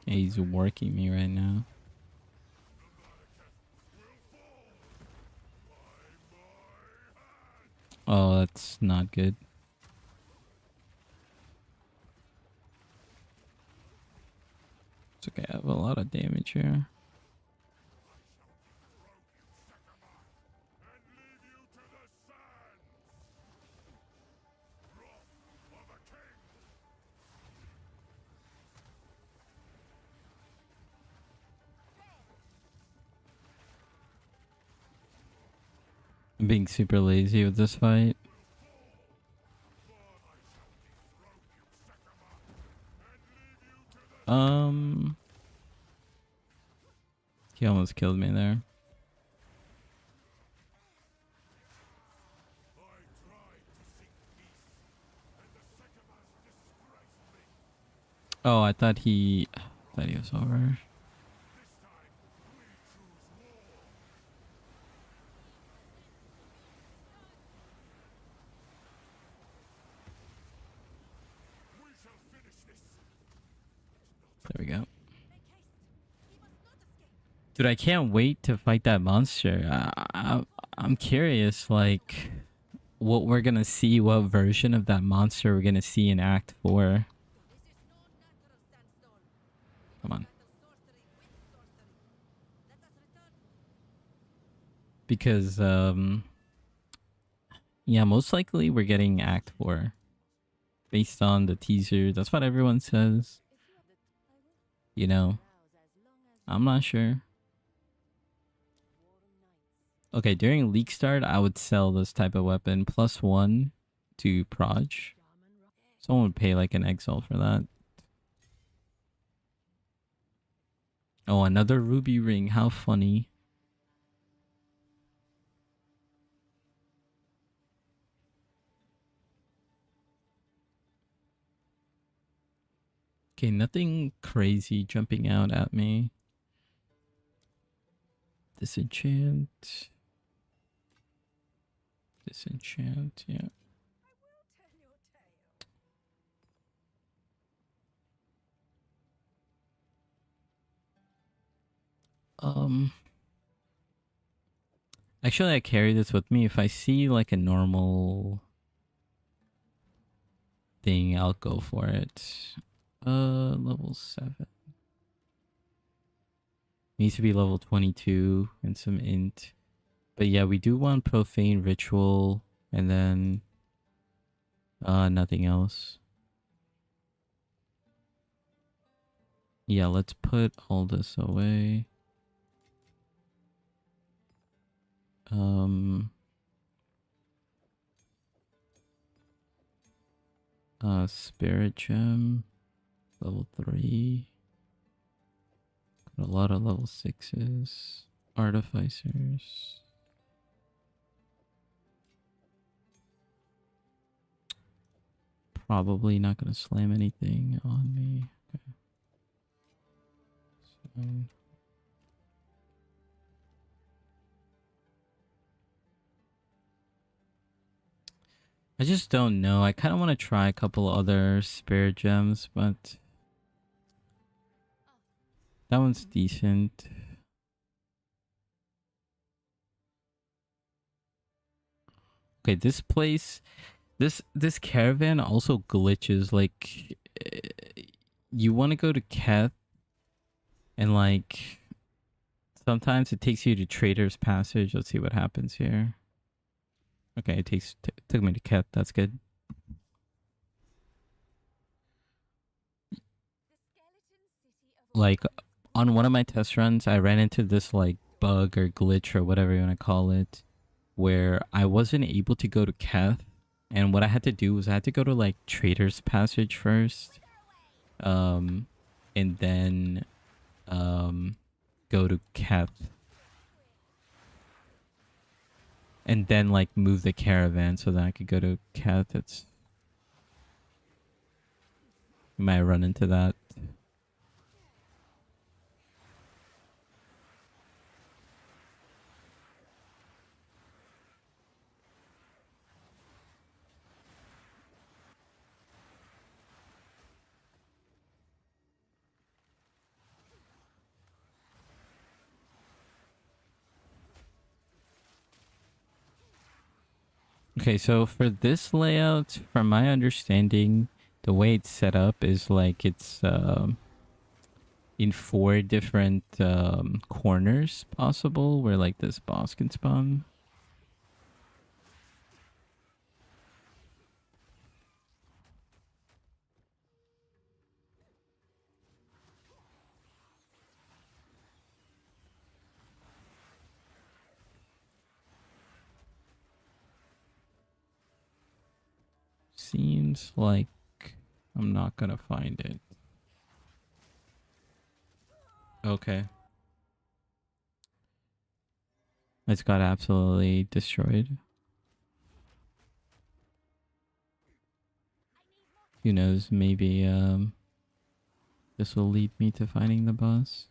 He's working me right now. Oh, that's not good. It's okay, I have a lot of damage here. I'm being super lazy with this fight. He almost killed me there. Oh, I thought he was over. There we go. Dude, I can't wait to fight that monster. I'm curious, like, what we're gonna see, what version of that monster we're gonna see in Act 4. Come on. Because, yeah, most likely we're getting Act 4. Based on the teaser. That's what everyone says. You know, I'm not sure. Okay, during leak start, I would sell this type of weapon. +1 to Proj. Someone would pay like an exile for that. Oh, another ruby ring. How funny. Okay, nothing crazy jumping out at me. Disenchant. Disenchant, yeah. Actually, I carry this with me. If I see like a normal thing, I'll go for it. Level 7. Needs to be level 22 and some int. But yeah, we do want profane ritual and then nothing else. Yeah, let's put all this away. Spirit gem, level 3. Got a lot of level 6s. Artificers. Probably not gonna slam anything on me. Okay. So I just don't know. I kind of want to try a couple other spirit gems, but that one's decent. Okay, this place, this caravan also glitches. Like, you want to go to Keth, and like sometimes it takes you to Trader's Passage. Let's see what happens here. Okay, it took me to Keth. That's good. Like on one of my test runs, I ran into this like bug or glitch or whatever you want to call it, where I wasn't able to go to Keth, and what I had to do was I had to go to like Trader's Passage first, and then go to Keth, and then like move the caravan so that I could go to Keth. It's, you might run into that. Okay, so for this layout, from my understanding, the way it's set up is like it's in 4 different corners possible where like this boss can spawn. Seems like I'm not gonna find it. Okay. It's got absolutely destroyed. Who knows, maybe this will lead me to finding the boss.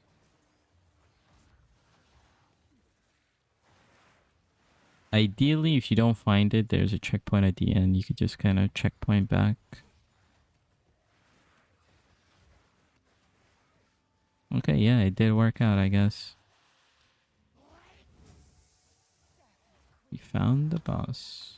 Ideally, if you don't find it, there's a checkpoint at the end. You could just kind of checkpoint back. Okay, yeah, it did work out, I guess. We found the boss.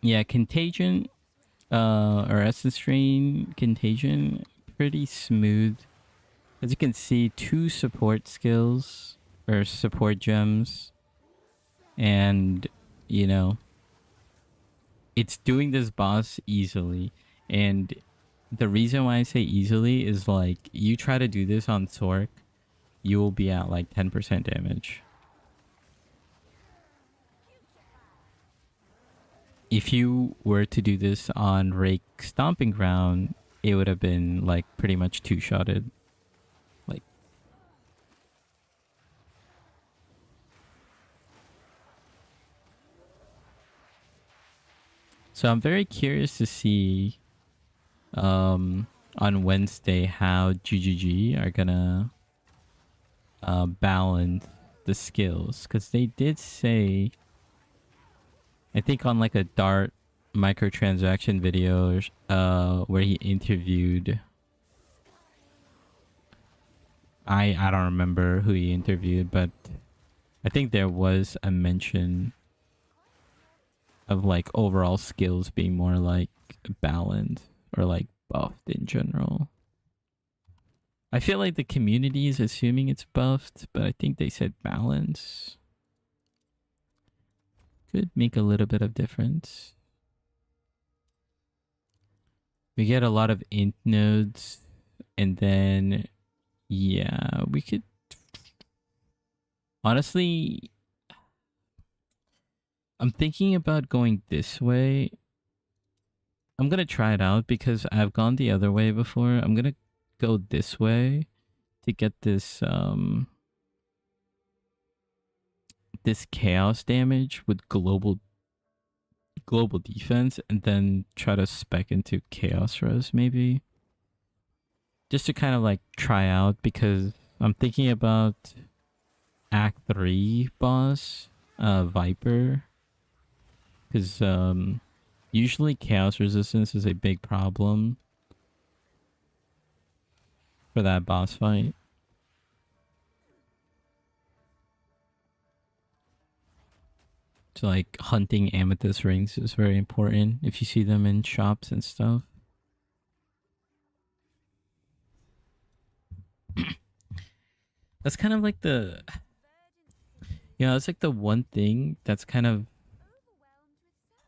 Yeah, Contagion, or SSF Contagion, pretty smooth. As you can see, 2 support skills, or support gems. And, you know, it's doing this boss easily. And the reason why I say easily is like, you try to do this on Sork, you will be at like 10% damage. If you were to do this on Rake Stomping Ground, it would have been like pretty much 2-shotted. Like, so I'm very curious to see on Wednesday how GGG are gonna balance the skills, because they did say, I think on like a Dart microtransaction video where he interviewed, I don't remember who he interviewed, but I think there was a mention of like overall skills being more like balanced or like buffed in general. I feel like the community is assuming it's buffed, but I think they said balance. Could make a little bit of difference. We get a lot of int nodes, and then yeah, we could honestly, I'm thinking about going this way. I'm gonna try it out because I've gone the other way before. I'm gonna go this way to get this this chaos damage with global defense, and then try to spec into chaos res maybe, just to kind of like try out, because I'm thinking about Act 3 boss, Viper, because usually chaos resistance is a big problem for that boss fight. So like hunting amethyst rings is very important if you see them in shops and stuff. That's kind of like the, it's like the one thing that's kind of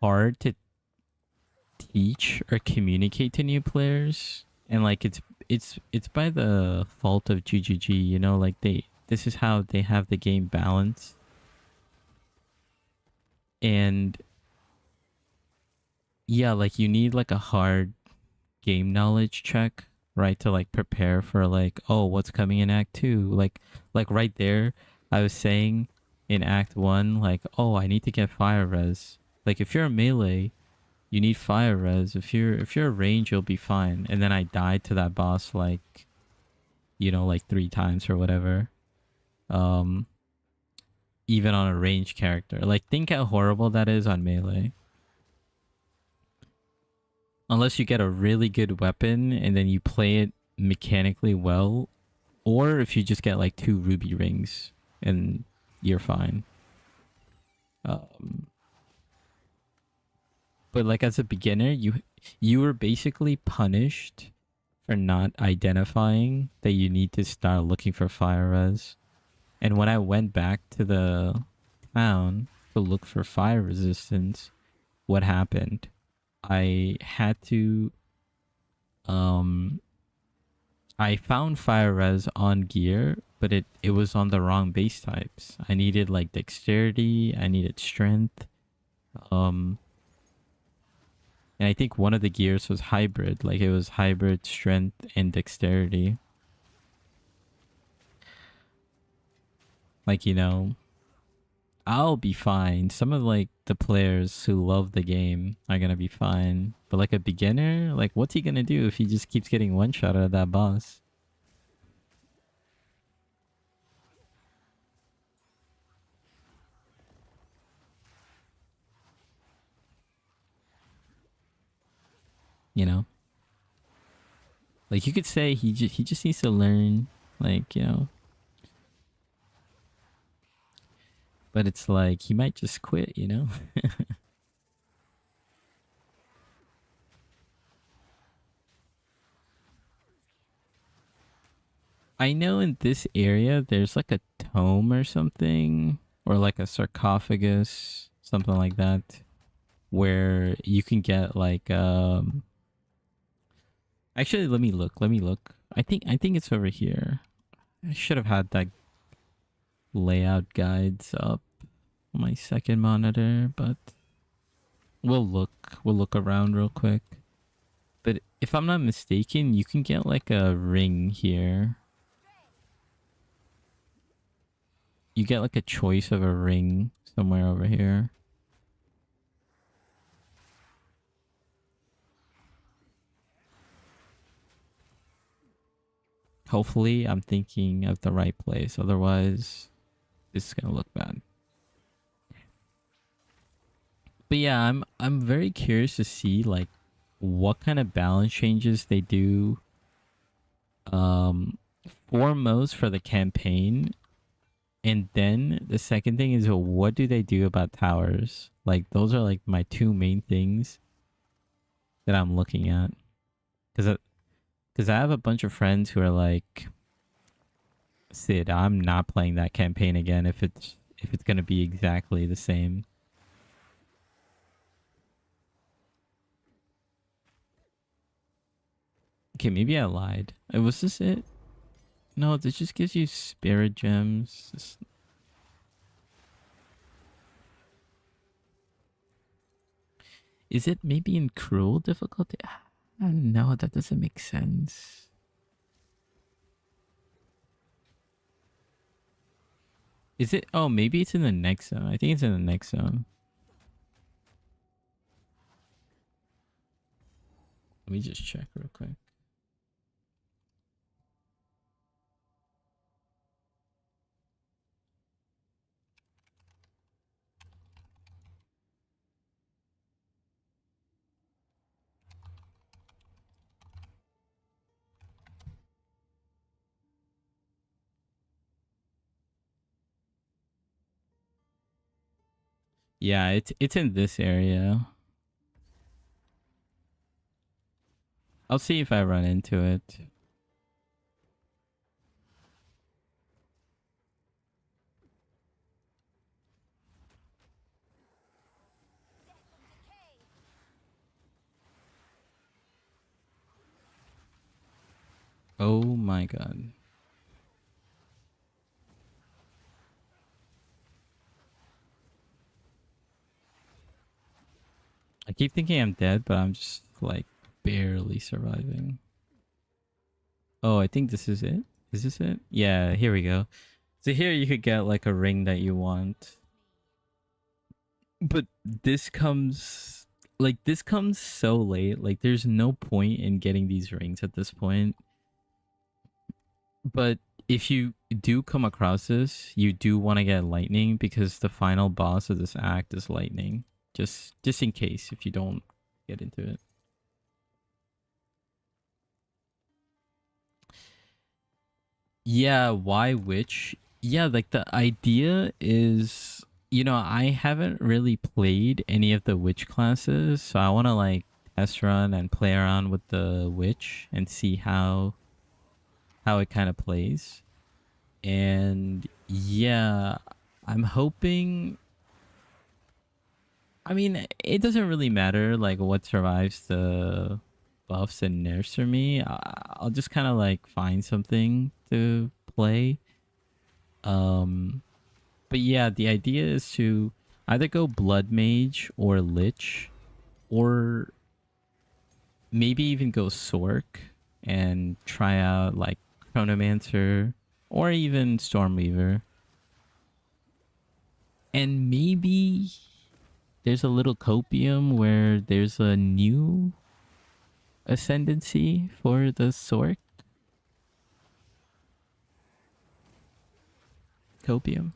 hard to teach or communicate to new players, and like it's by the fault of GGG, like this is how they have the game balanced. And yeah, like you need like a hard game knowledge check, right, to like prepare for like, oh, what's coming in Act 2, like right there I was saying in Act 1, like, oh, I need to get fire res. Like if you're a melee, you need fire res. If you're a range, you'll be fine. And then I died to that boss like, like 3 times or whatever. Even on a range character. Like think how horrible that is on melee. Unless you get a really good weapon and then you play it mechanically well, or if you just get like 2 ruby rings and you're fine. Um, but like as a beginner, you were basically punished for not identifying that you need to start looking for fire res. And when I went back to the town to look for fire resistance, what happened? I had to um I found fire res on gear, but it was on the wrong base types. I needed like dexterity, I needed strength. Um and I think one of the gears was hybrid, like it was hybrid strength and dexterity. Like, I'll be fine. Some of like the players who love the game are gonna be fine. But like a beginner, like what's he gonna do if he just keeps getting one shot out of that boss? You know? Like you could say he just needs to learn, like, but it's like he might just quit. I know in this area there's like a tome or something, or like a sarcophagus, something like that, where you can get like actually let me look. I think it's over here. I should have had that layout guides up on my second monitor, but we'll look around real quick. But if I'm not mistaken, you can get like a ring here. You get like a choice of a ring somewhere over here. Hopefully I'm thinking of the right place. Otherwise, this is gonna look bad. But yeah, I'm very curious to see like what kind of balance changes they do foremost for the campaign. And then the second thing is, what do they do about towers? Like those are like my two main things that I'm looking at. Because I have a bunch of friends who are like, Sid, I'm not playing that campaign again if it's gonna be exactly the same. Okay, maybe I lied. Was this it? No, this just gives you spirit gems. Is it maybe in cruel difficulty? No, that doesn't make sense. Is it? Oh, maybe it's in the next zone. I think it's in the next zone. Let me just check real quick. Yeah, it's in this area. I'll see if I run into it. Oh my god. I keep thinking I'm dead, but I'm just like barely surviving. Oh, I think this is it. Is this it? Yeah, here we go. So here you could get like a ring that you want. But this comes so late. Like there's no point in getting these rings at this point. But if you do come across this, you do want to get lightning because the final boss of this act is lightning. Just in case if you don't get into it. Yeah, why witch? Yeah, like the idea is, I haven't really played any of the witch classes, so I want to like test run and play around with the witch and see how it kind of plays. And yeah, I'm hoping. I mean, it doesn't really matter like what survives the buffs and nerfs for me. I'll just kind of like find something to play. Um, but yeah, the idea is to either go blood mage or lich, or maybe even go sork and try out like chronomancer or even stormweaver. And maybe there's a little copium where there's a new ascendancy for the sork copium.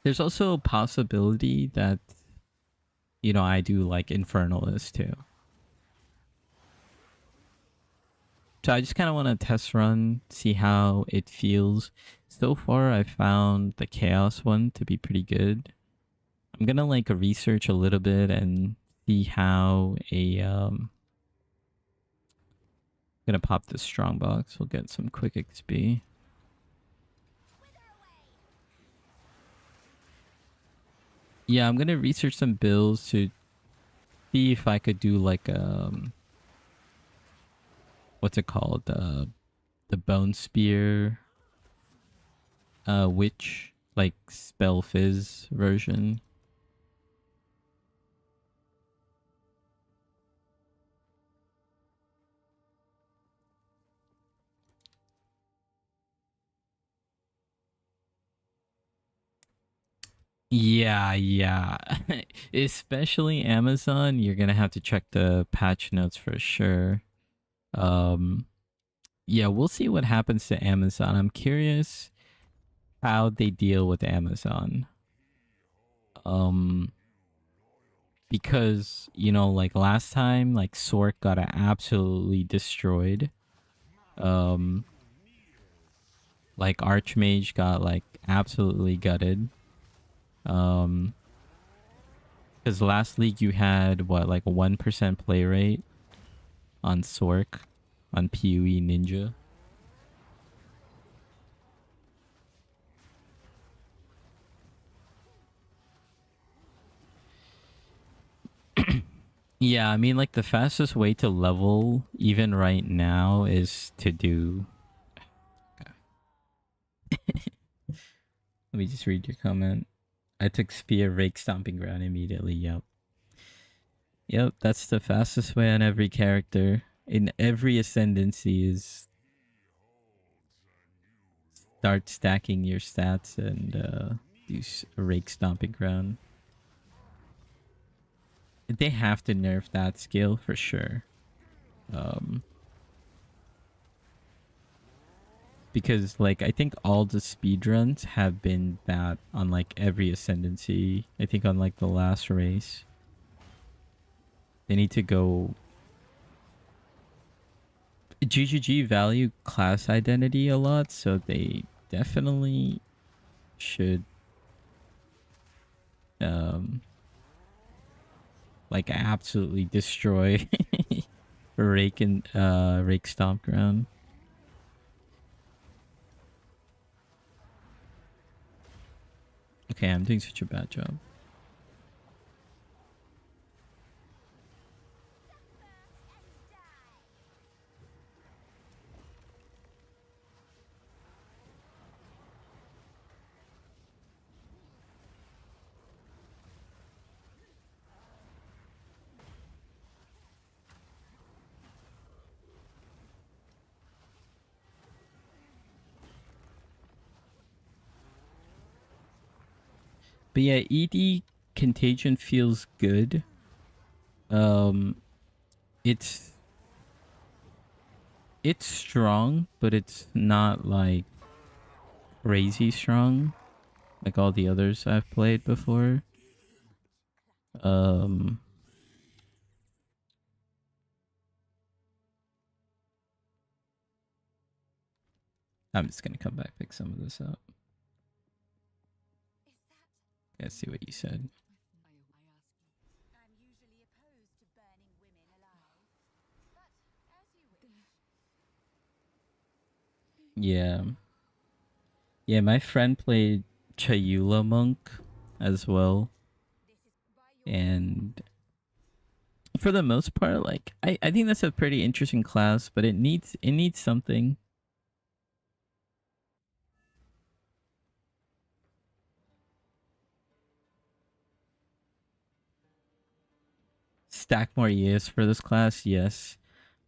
There's also a possibility that I do like infernalist too. So I just kind of want to test run, see how it feels. So far, I found the chaos one to be pretty good. I'm gonna like research a little bit and see how gonna pop this strong box. We'll get some quick XP. Yeah, I'm gonna research some builds to see if I could do like what's it called, the bone spear witch, like spell fizz version. Yeah, yeah. Especially Amazon, you're gonna have to check the patch notes for sure. Um, yeah, we'll see what happens to Amazon. I'm curious how they deal with Amazon. Um, because like last time, like Sork got absolutely destroyed. Um, like Archmage got like absolutely gutted. Um, because last league you had what, like a 1% play rate on Sork on PoE Ninja. Yeah, I mean, like the fastest way to level even right now is to do. Let me just read your comment. I took spear rake stomping ground immediately. Yep. Yep, that's the fastest way on every character. In every ascendancy is start stacking your stats and do rake stomping ground. They have to nerf that skill for sure. Um, because like I think all the speedruns have been that on like every ascendancy. I think on like the last race. They need to go GGG value class identity a lot, so they definitely should um like absolutely destroy rake and rake stomp ground. Okay, I'm doing such a bad job. But yeah, ED Contagion feels good. Um, it's it's strong, but it's not like crazy strong like all the others I've played before. Um, I'm just gonna come back pick some of this up. Let's see what you said. Yeah. Yeah, my friend played Chayula Monk as well. And for the most part, like I think that's a pretty interesting class, but it needs something. Stack more ES for this class, yes.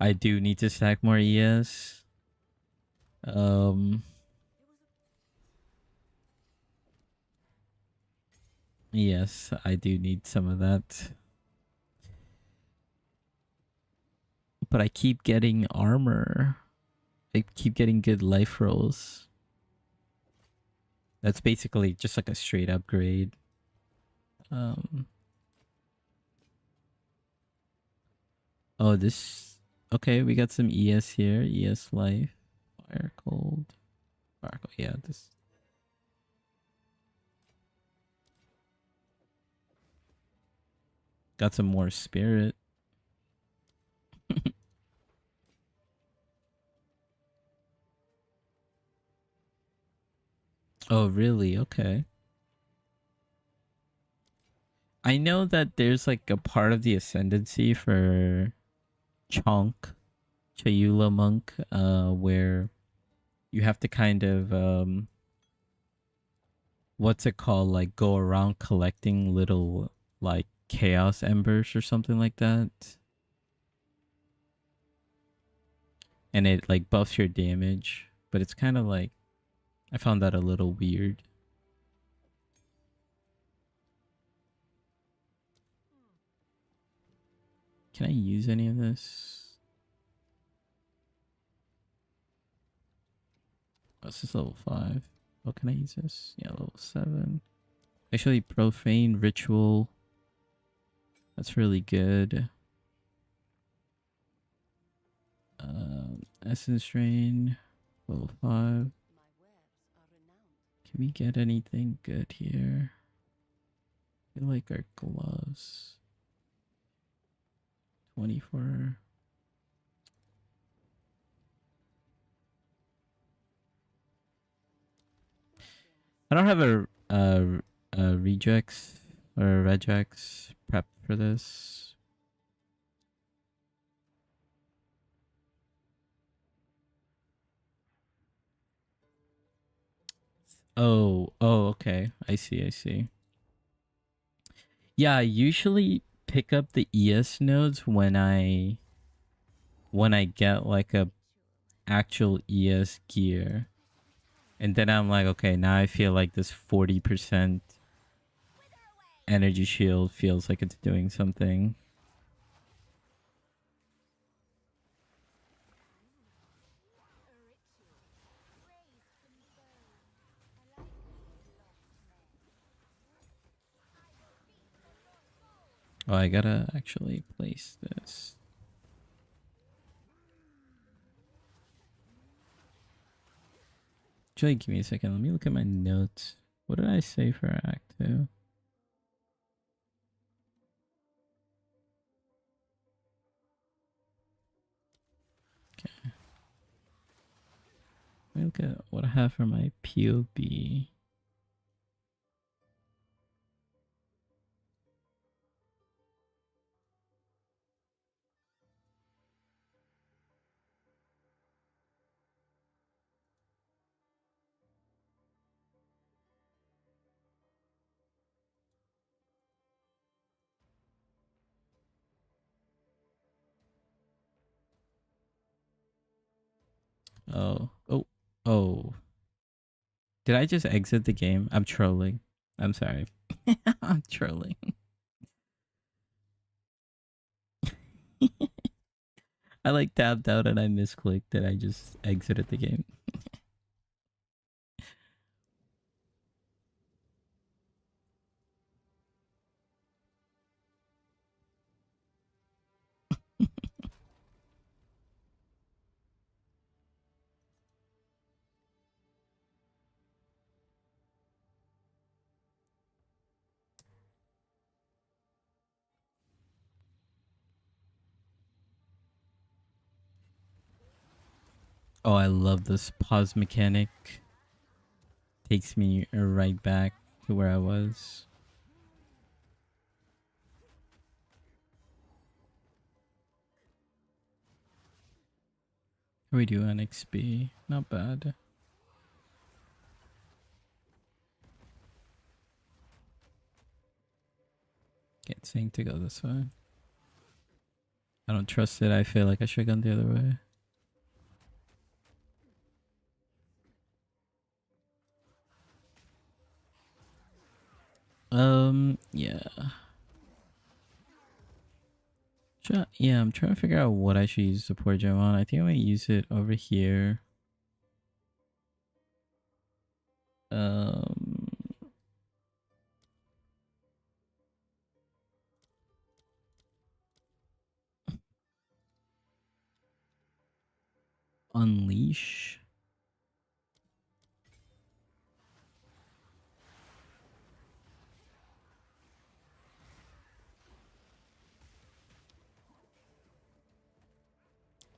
I do need to stack more ES. Um yes, I do need some of that. But I keep getting armor. I keep getting good life rolls. That's basically just like a straight upgrade. Um Oh, this okay, we got some ES here. ES life. Fire cold. Fire cold. Yeah, this got some more spirit. Oh, really? Okay. I know that there's like a part of the ascendancy for Chonk, Chayula Monk, where you have to kind of what's it called? Like go around collecting little like chaos embers or something like that. And it like buffs your damage. But it's kinda like I found that a little weird. Can I use any of this? Oh, this is level 5. Oh, can I use this? Yeah, level 7. Actually, Profane Ritual. That's really good. Essence Drain. Level 5. Can we get anything good here? I feel like our gloves. 24. I don't have a rejects or a regex prep for this. Oh, okay. I see. Yeah, I usually pick up the ES nodes when I get like a actual ES gear. And then I'm like, okay, now I feel like this 40% energy shield feels like it's doing something. Oh, I gotta actually place this. Actually, give me a second. Let me look at my notes. What did I say for Act 2? Okay. Let me look at what I have for my POB. Oh. Did I just exit the game? I'm trolling. I'm sorry. I'm trolling. I like tapped out and I misclicked and I just exited the game. Oh, I love this pause mechanic. Takes me right back to where I was. How we do on XP? Not bad. Can't saying to go this way. I don't trust it. I feel like I should have gone the other way. Yeah. Yeah, I'm trying to figure out what I should use support gem on. I think I'm gonna use it over here. Um, Unleash.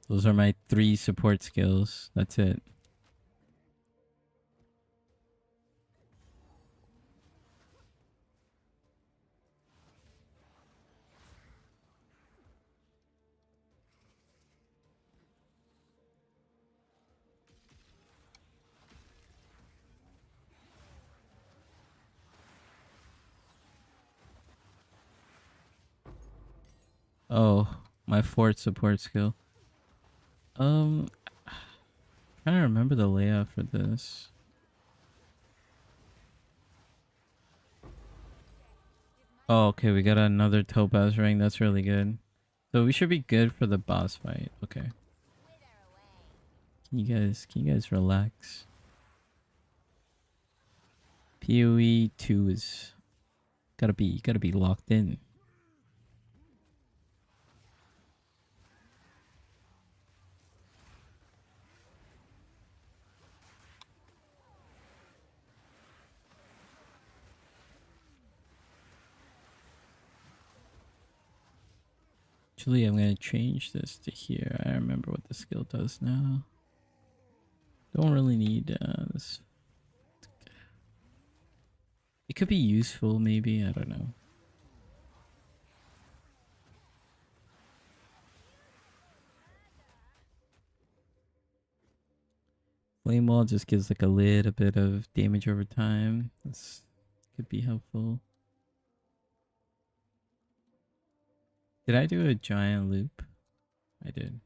Those are my 3 support skills. That's it. Oh, my 4th support skill. Trying to remember the layout for this. Oh, okay, we got another topaz ring. That's really good. So we should be good for the boss fight. Okay. Can you guys relax? PoE 2 is gotta be locked in. Actually, I'm gonna change this to here. I remember what the skill does now. Don't really need this. It could be useful, maybe. I don't know. Flame wall just gives like a little bit of damage over time. This could be helpful. Did I do a giant loop? I did.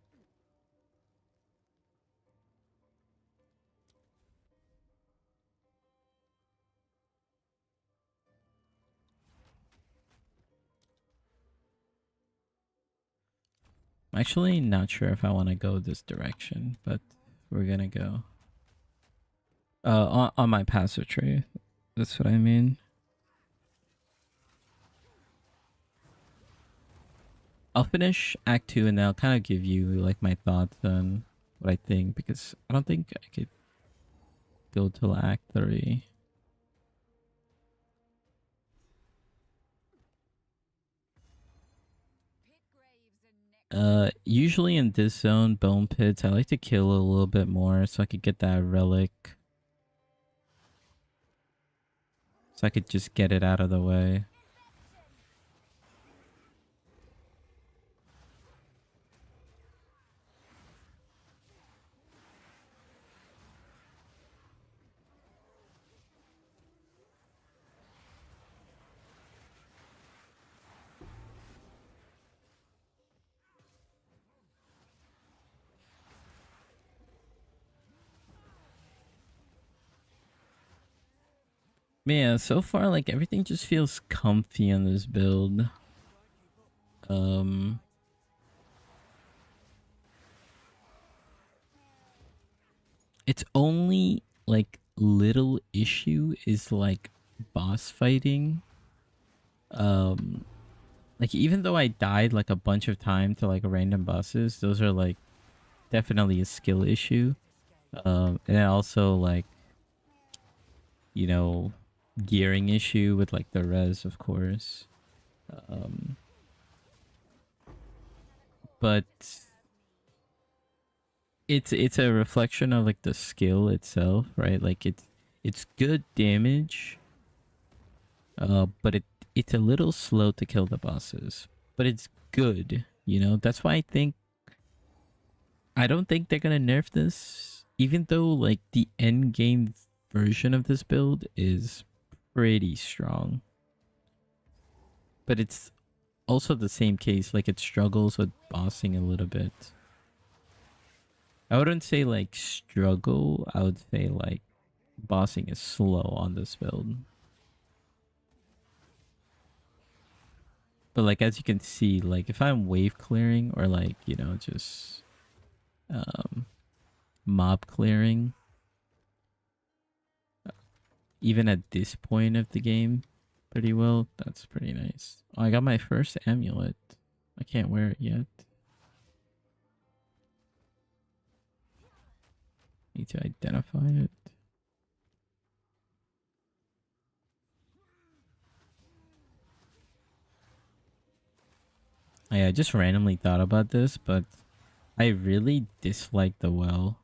I'm actually not sure if I want to go this direction, but we're gonna go. On my passive tree. That's what I mean. I'll finish Act 2 and then I'll kind of give you like my thoughts on what I think, because I don't think I could go till Act 3. Usually in this zone, bone pits, I like to kill a little bit more so I could get that relic. So I could just get it out of the way. Man, so far like everything just feels comfy on this build. Um It's only like little issue is like boss fighting. Like even though I died like a bunch of time to like random bosses, those are like definitely a skill issue. And then also like, you know, gearing issue with like the res, of course. Um, but It's a reflection of like the skill itself, right? Like it's good damage, but it's a little slow to kill the bosses, but it's good. You know, that's why I don't think they're gonna nerf this, even though like the end game version of this build is pretty strong. But it's also the same case, like it struggles with bossing a little bit. I wouldn't say like struggle, I would say like bossing is slow on this build. But like as you can see, like if I'm wave clearing or like, you know, just um mob clearing, even at this point of the game pretty well, that's pretty nice. Oh, I got my first amulet. I can't wear it yet. Need to identify it. I just randomly thought about this, but I really dislike the well.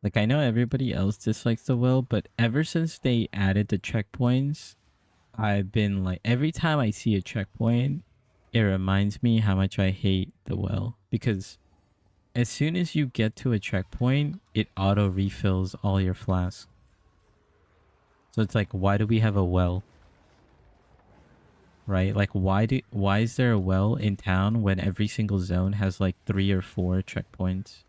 Like, I know everybody else dislikes the well, but ever since they added the checkpoints, I've been like, every time I see a checkpoint, it reminds me how much I hate the well. Because as soon as you get to a checkpoint, it auto refills all your flasks. So it's like, why do we have a well? Right? Like, why is there a well in town when every single zone has like 3 or 4 checkpoints?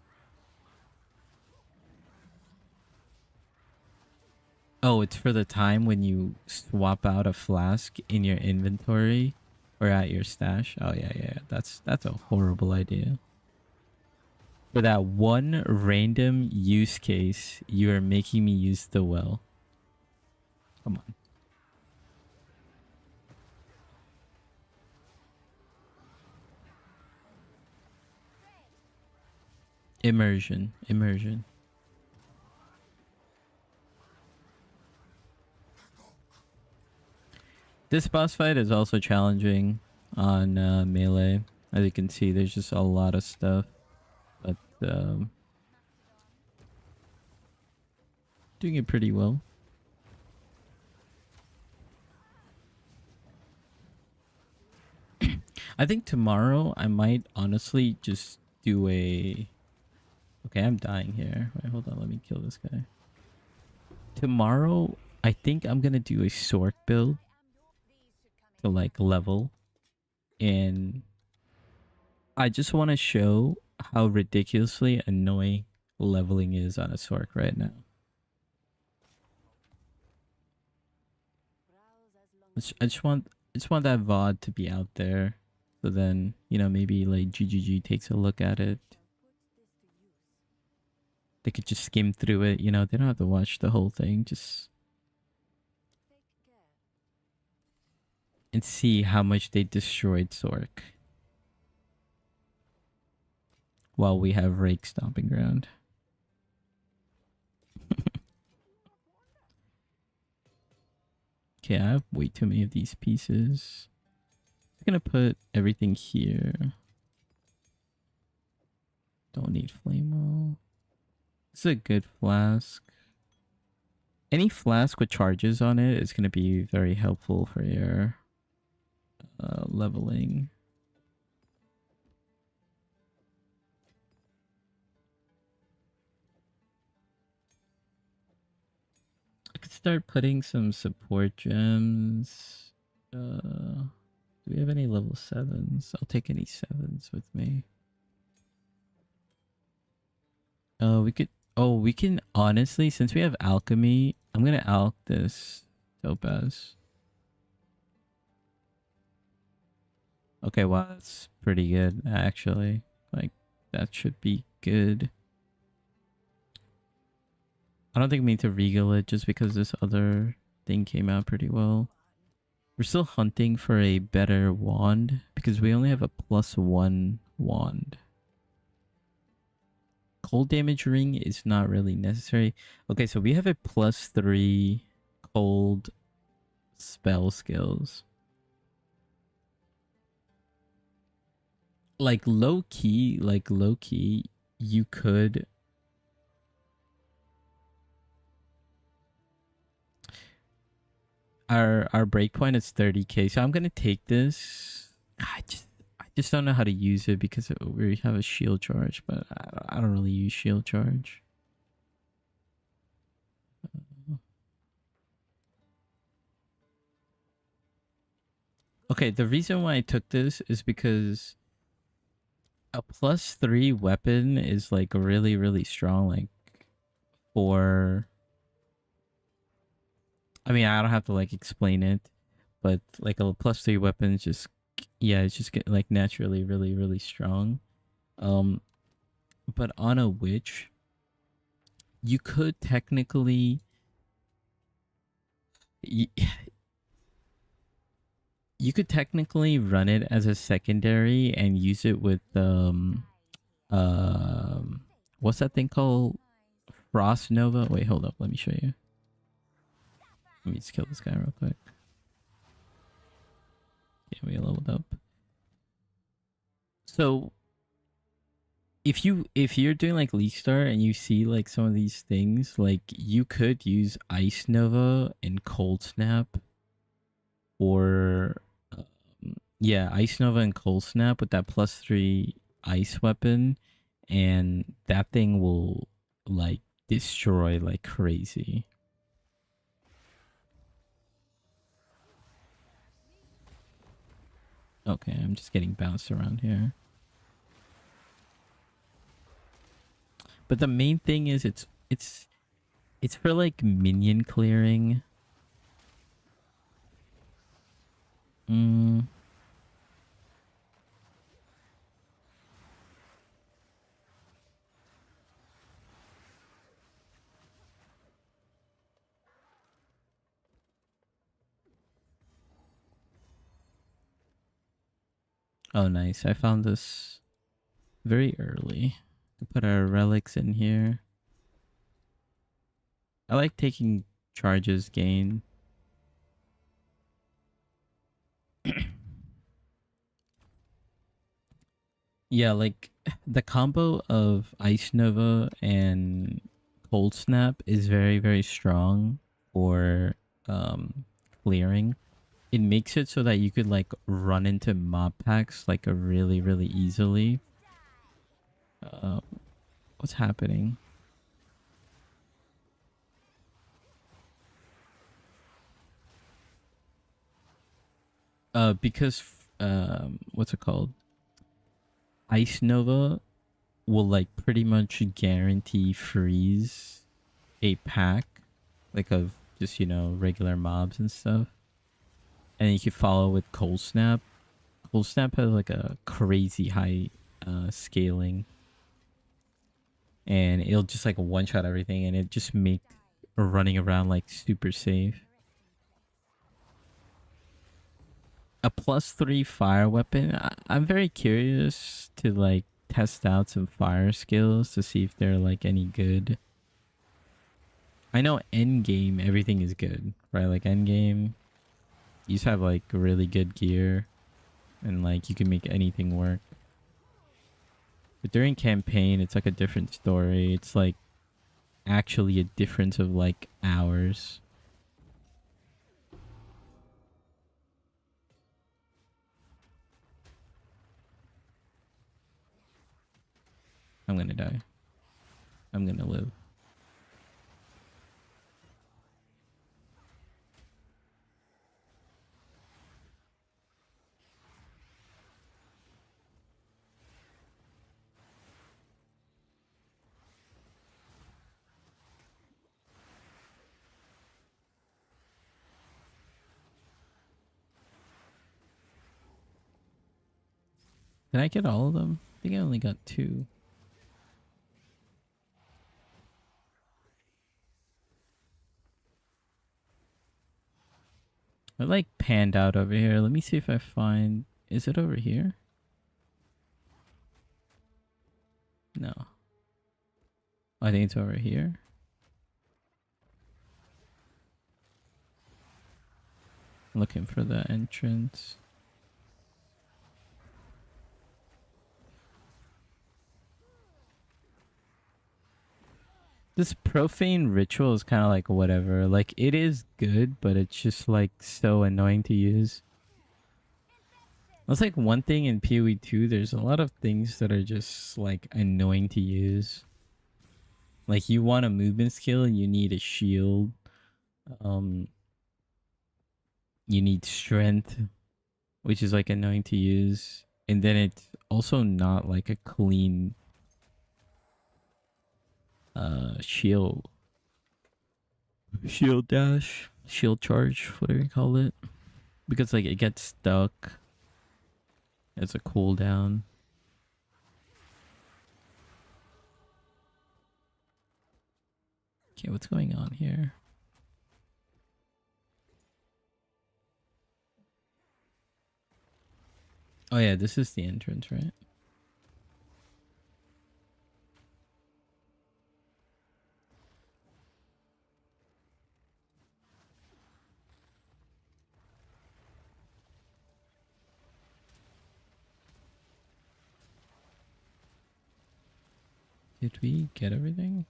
Oh, it's for the time when you swap out a flask in your inventory or at your stash. Oh yeah, yeah. That's a horrible idea. For that one random use case, you are making me use the well. Come on. Immersion. Immersion. This boss fight is also challenging on melee. As you can see, there's just a lot of stuff. But doing it pretty well. I think tomorrow I might honestly just do a... Okay, I'm dying here. Wait, hold on. Let me kill this guy. Tomorrow, I think I'm gonna do a Sork build to like level. And I just want to show how ridiculously annoying leveling is on a Sork right now. I just want that VOD to be out there. So then, you know, maybe like GGG takes a look at it. They could just skim through it, you know, they don't have to watch the whole thing, just and see how much they destroyed Sork while we have Rake stomping ground. Okay, I have way too many of these pieces. I'm gonna put everything here. Don't need flame roll. This is a good flask. Any flask with charges on it is gonna be very helpful for your leveling. I could start putting some support gems. Do we have any level 7s? I'll take any 7s with me. We could... Oh, we can honestly, since we have alchemy, I'm gonna alch this topaz. Okay, wow, that's pretty good, actually. Like, that should be good. I don't think we need to regal it just because this other thing came out pretty well. We're still hunting for a better wand because we only have a +1 wand. Cold damage ring is not really necessary. Okay, so we have a +3 cold spell skills. Like low key, you could our breakpoint is 30k, so I'm gonna take this. I just don't know how to use it because we have a shield charge, but I don't really use shield charge. Okay, the reason why I took this is because a +3 weapon is like really, really strong. Like for, I mean, I don't have to like explain it, but like a +3 weapon is just, yeah, it's just get like naturally really, really strong. Um, but on a witch, you could technically, y- you could technically run it as a secondary and use it with um what's that thing called? Frost Nova. Wait, hold up, let me show you. Let me just kill this guy real quick. Yeah, we leveled up. So if you're doing like League Star and you see like some of these things, like you could use Ice Nova and Cold Snap, or yeah, Ice Nova and Cold Snap with that +3 ice weapon, and that thing will like destroy like crazy. Okay, I'm just getting bounced around here. But the main thing is it's for like minion clearing. Mm. Oh, nice. I found this very early. Put our relics in here. I like taking charges gain. Yeah, like the combo of Ice Nova and Cold Snap is very, very strong for clearing. It makes it so that you could like run into mob packs like a really, really easily. Uh, what's happening? Because what's it called? Ice Nova will like pretty much guarantee freeze a pack, like of just regular mobs and stuff, and you can follow with Cold Snap. Cold Snap has like a crazy high scaling, and it'll just like one shot everything, and it just make running around like super safe. A +3 fire weapon. I'm very curious to like test out some fire skills to see if they're like any good. I know end game everything is good, right? Like end game, you just have like really good gear, and like you can make anything work. But during campaign, it's like a different story. It's like actually a difference of like hours. I'm gonna die. I'm gonna live. Did I get all of them? I think I only got 2. I like panned out over here. Let me see if I find. Is it over here? No. I think it's over here. Looking for the entrance. This profane ritual is kind of like whatever. Like, it is good, but it's just like so annoying to use. That's like one thing in PoE 2. There's a lot of things that are just like annoying to use. Like, you want a movement skill, you need a shield. Um, you need strength, which is like annoying to use. And then it's also not like a clean shield dash, shield charge, whatever you call it, because like it gets stuck as a cooldown. Okay, what's going on here? Oh yeah, this is the entrance, right? Did we get everything?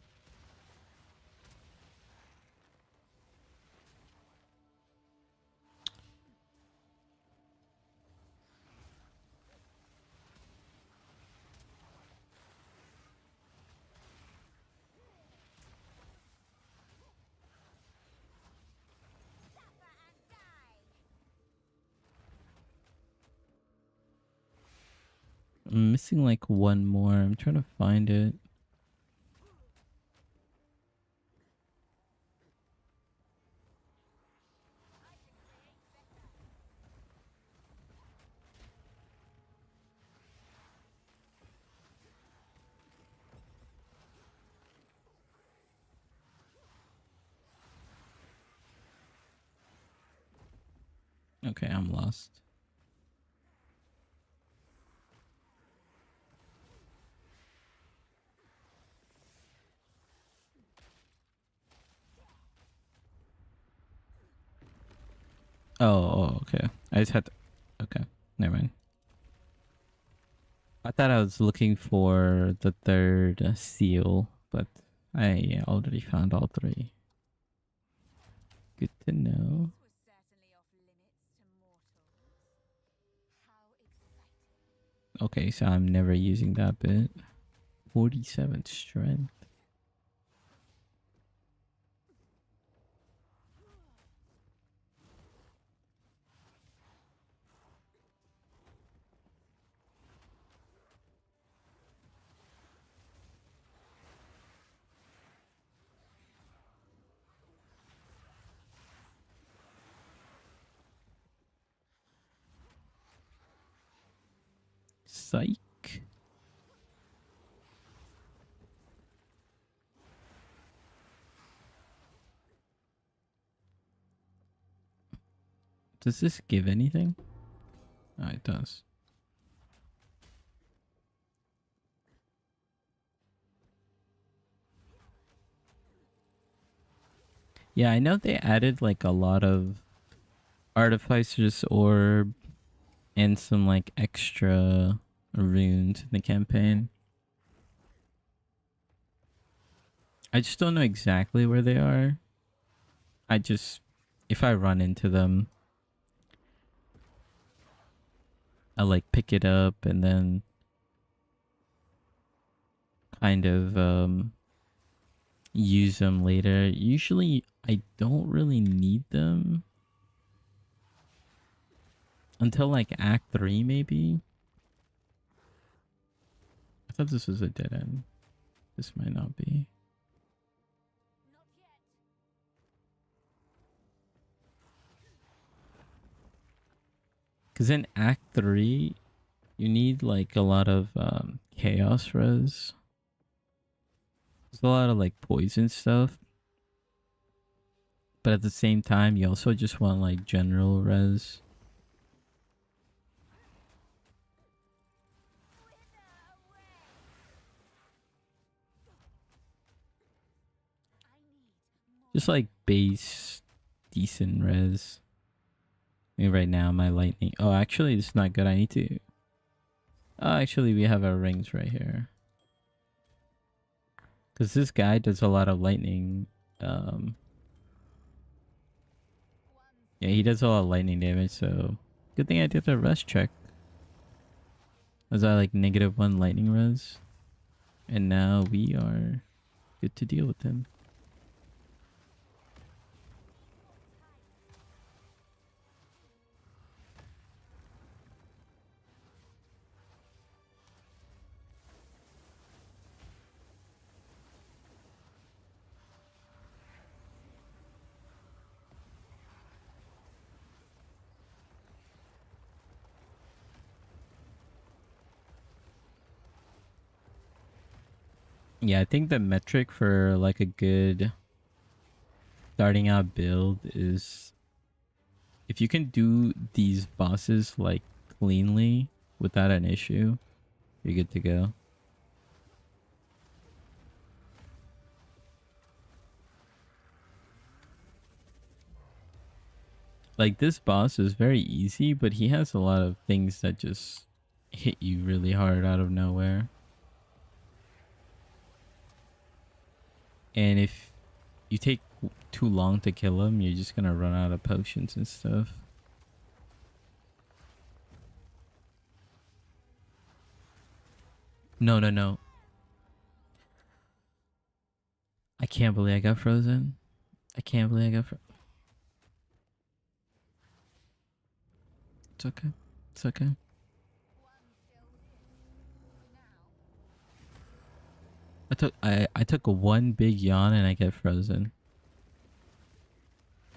I'm missing like one more. I'm trying to find it. Okay, I'm lost. Oh, okay. I just had to... Okay, never mind. I thought I was looking for the third seal, but I already found all three. Good to know. Okay, so I'm never using that bit. 47 strength. Psych. Does this give anything? Oh, it does. Yeah, I know they added like a lot of Artificer's Orb and some like extra runes in the campaign. I just don't know exactly where they are. I just, if I run into them, I like pick it up and then kind of use them later. Usually I don't really need them until like Act 3 maybe. I thought this was a dead end. This might not be. Because in Act 3, you need like a lot of chaos res. There's a lot of like poison stuff. But at the same time, you also just want like general res. Just like base decent res. I mean, right now my lightning. Oh, actually, it's not good. I need to. Oh, actually, we have our rings right here. Because this guy does a lot of lightning. Um, yeah, he does a lot of lightning damage, so good thing I did a rest check. Was I like -1 lightning res? And now we are good to deal with him. Yeah, I think the metric for like a good starting out build is if you can do these bosses like cleanly without an issue, you're good to go. Like this boss is very easy, but he has a lot of things that just hit you really hard out of nowhere. And if you take too long to kill him, you're just gonna run out of potions and stuff. No, no, no. I can't believe I got frozen. I can't believe I got frozen. It's okay. It's okay. I took one big yawn and I get frozen.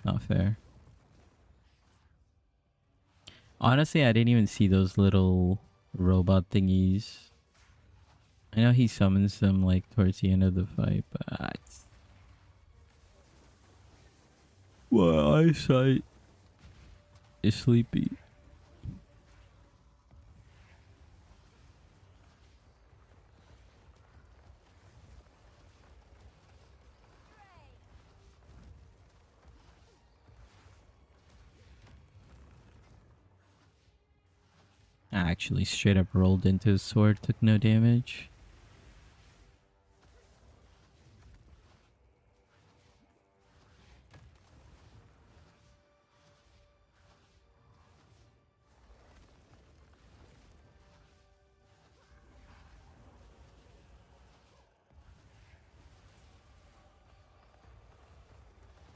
Not fair. Honestly, I didn't even see those little robot thingies. I know he summons them like towards the end of the fight, but my eyesight is sleepy. I actually straight up rolled into his sword, took no damage.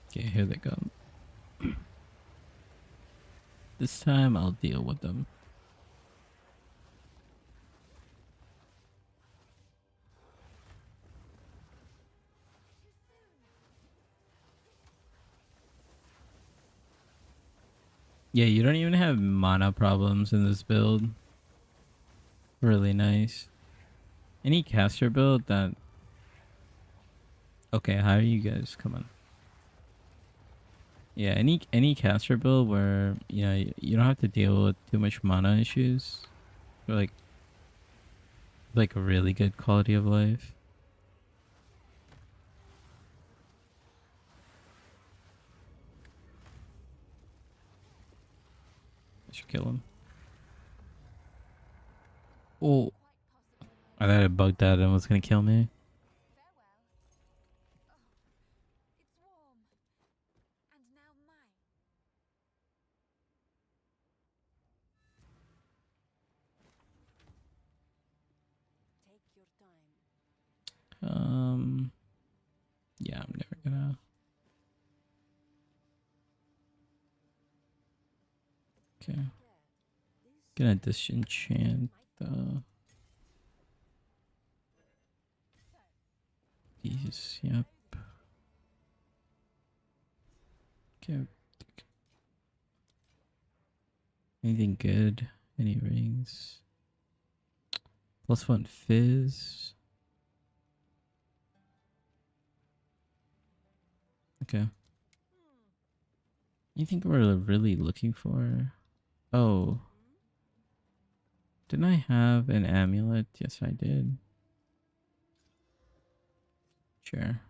Okay, here they come. This time I'll deal with them. Yeah, you don't even have mana problems in this build. Really nice. Any caster build that... Okay, how are you guys? Come on. Yeah, any caster build where, you know, you don't have to deal with too much mana issues. Or like a really good quality of life. I should kill him. Oh, I thought it bugged out and was gonna kill me. Yeah, I'm never gonna. Okay, gonna disenchant these. Yep. Okay. Anything good? Any rings? +1 fizz. Okay. Anything we're really looking for? Oh. Didn't I have an amulet? Yes, I did. Sure.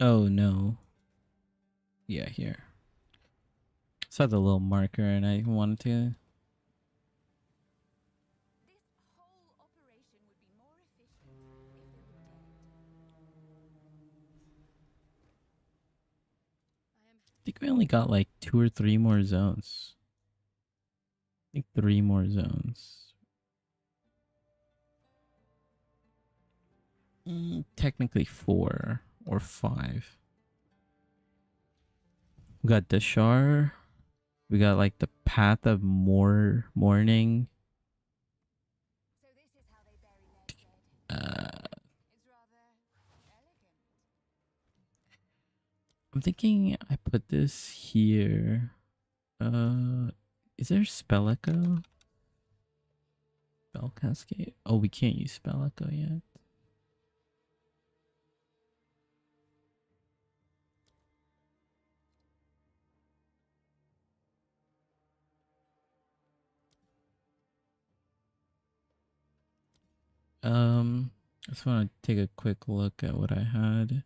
Oh no. Yeah, here. Saw the little marker and I wanted to. I think we only got like 2 or 3 more zones. I think 3 more zones. Technically 4 or 5. We got Dashar. We got like the Path of Mourning. I'm thinking I put this here. Is there Spell Echo? Spell Cascade? Oh, we can't use Spell Echo yet. I just want to take a quick look at what I had.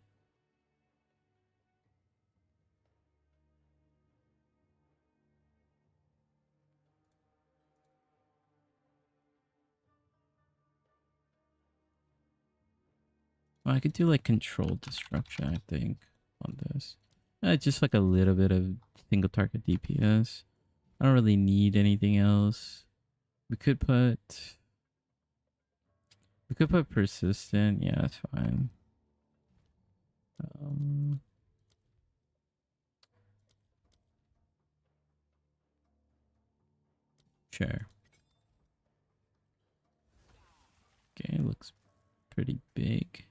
Well, I could do like controlled destruction, I think, on this. Just like a little bit of single target DPS. I don't really need anything else. We could put persistent. Yeah, that's fine. Sure. Okay, looks pretty big.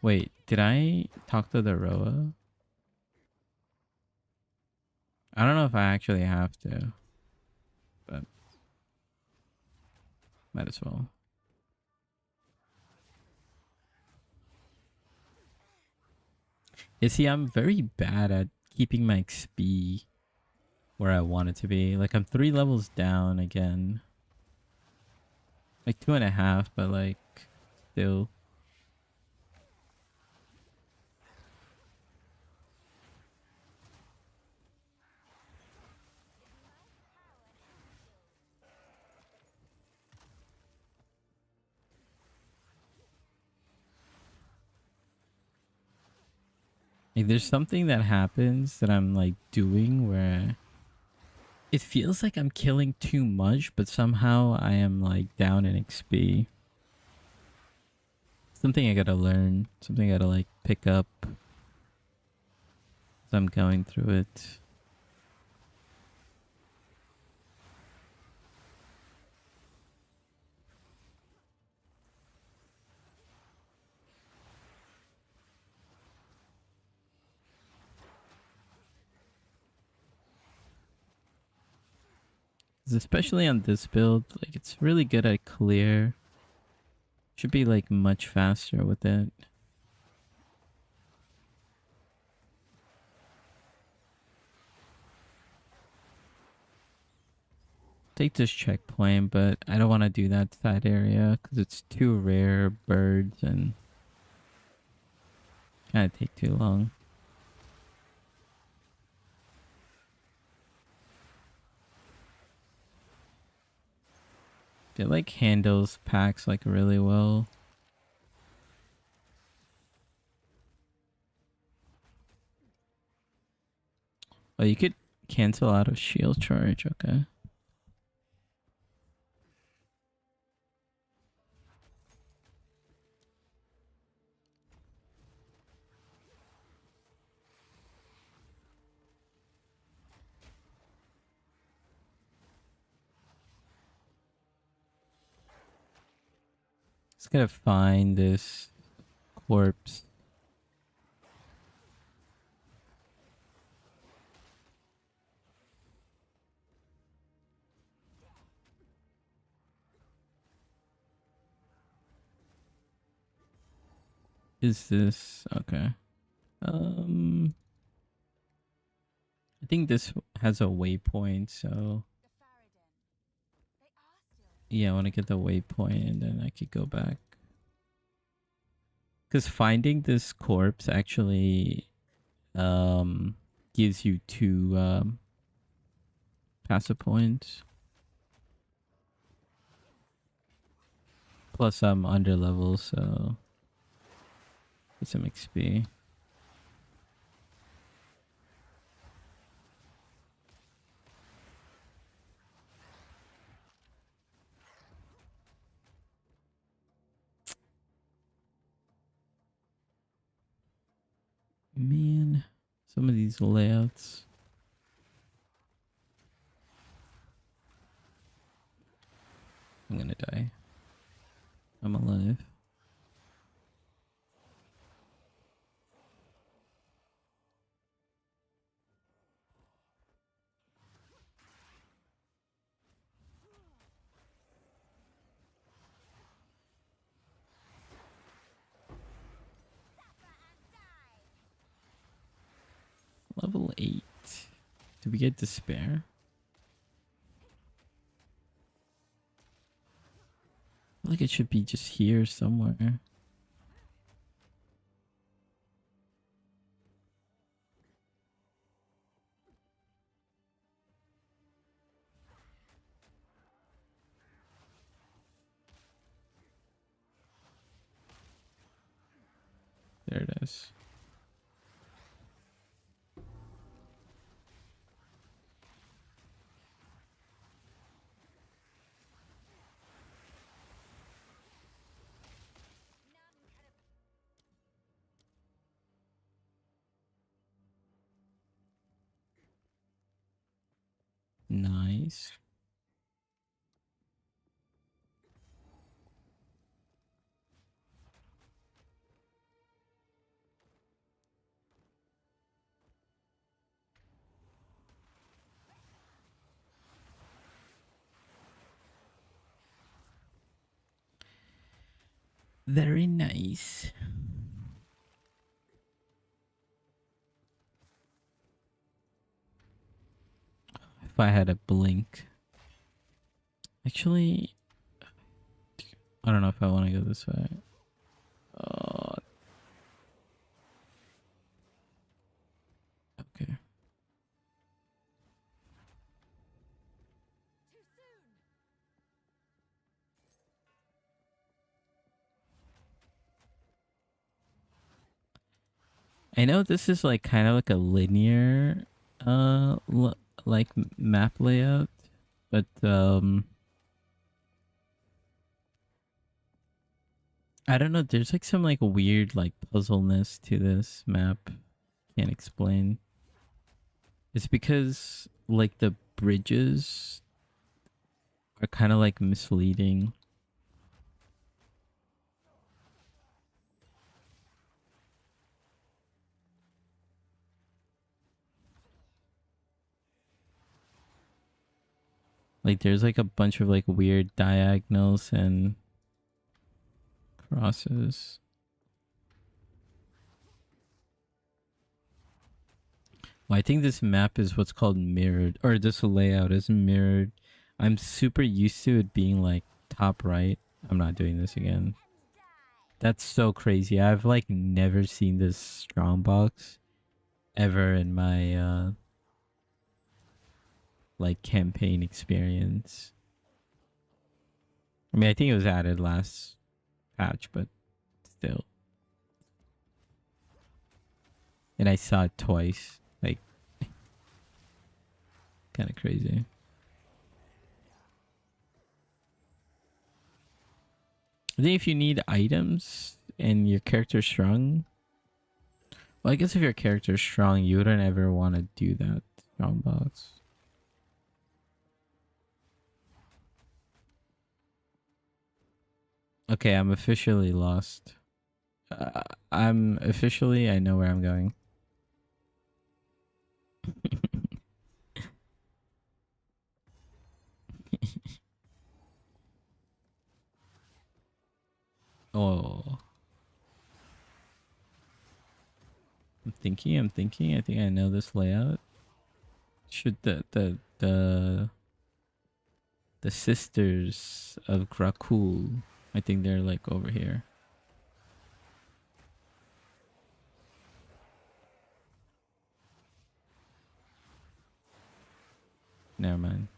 Wait, did I talk to the Roa? I don't know if I actually have to, but might as well. You see, I'm very bad at keeping my XP where I want it to be. Like, I'm 3 levels down again. Like 2.5, but like, still. Like, there's something that happens that I'm like doing where it feels like I'm killing too much, but somehow I am like down in XP. Something I gotta learn. Something I gotta like pick up as I'm going through it. Especially on this build, like it's really good at clear. Should be like much faster with it. Take this checkpoint, but I don't want to do that side area because it's too rare birds and kind of take too long. It like handles packs like really well. Oh, you could cancel out of shield charge. Okay. Just gotta find this corpse. Is this okay? I think this has a waypoint, so yeah, I want to get the waypoint and then I could go back. Because finding this corpse actually gives you 2 passive points. Plus I'm under level, so get some XP. Man, some of these layouts. I'm gonna die. I'm alive. Level 8. Did we get despair? I feel like it should be just here somewhere. There it is. Nice. Very nice. If I had a blink. Actually, I don't know if I want to go this way. Okay. I know this is like kind of like a linear like map layout, but I don't know, there's like some like weird like puzzleness to this map. Can't explain. It's because like the bridges are kind of like misleading. Like there's like a bunch of like weird diagonals and crosses. Well, I think this map is what's called mirrored, or this layout is mirrored. I'm super used to it being like top right. I'm not doing this again. That's so crazy. I've like never seen this strongbox ever in my like campaign experience. I mean, I think it was added last patch, but still. And I saw it twice. Like, kind of crazy. I think if you need items and your character's strong, well, I guess if your character's strong, you wouldn't ever want to do that strong box. Okay, I'm officially lost. I know where I'm going. Oh. I'm thinking. I think I know this layout. Should the sisters of Grakul, I think they're like over here. Never mind.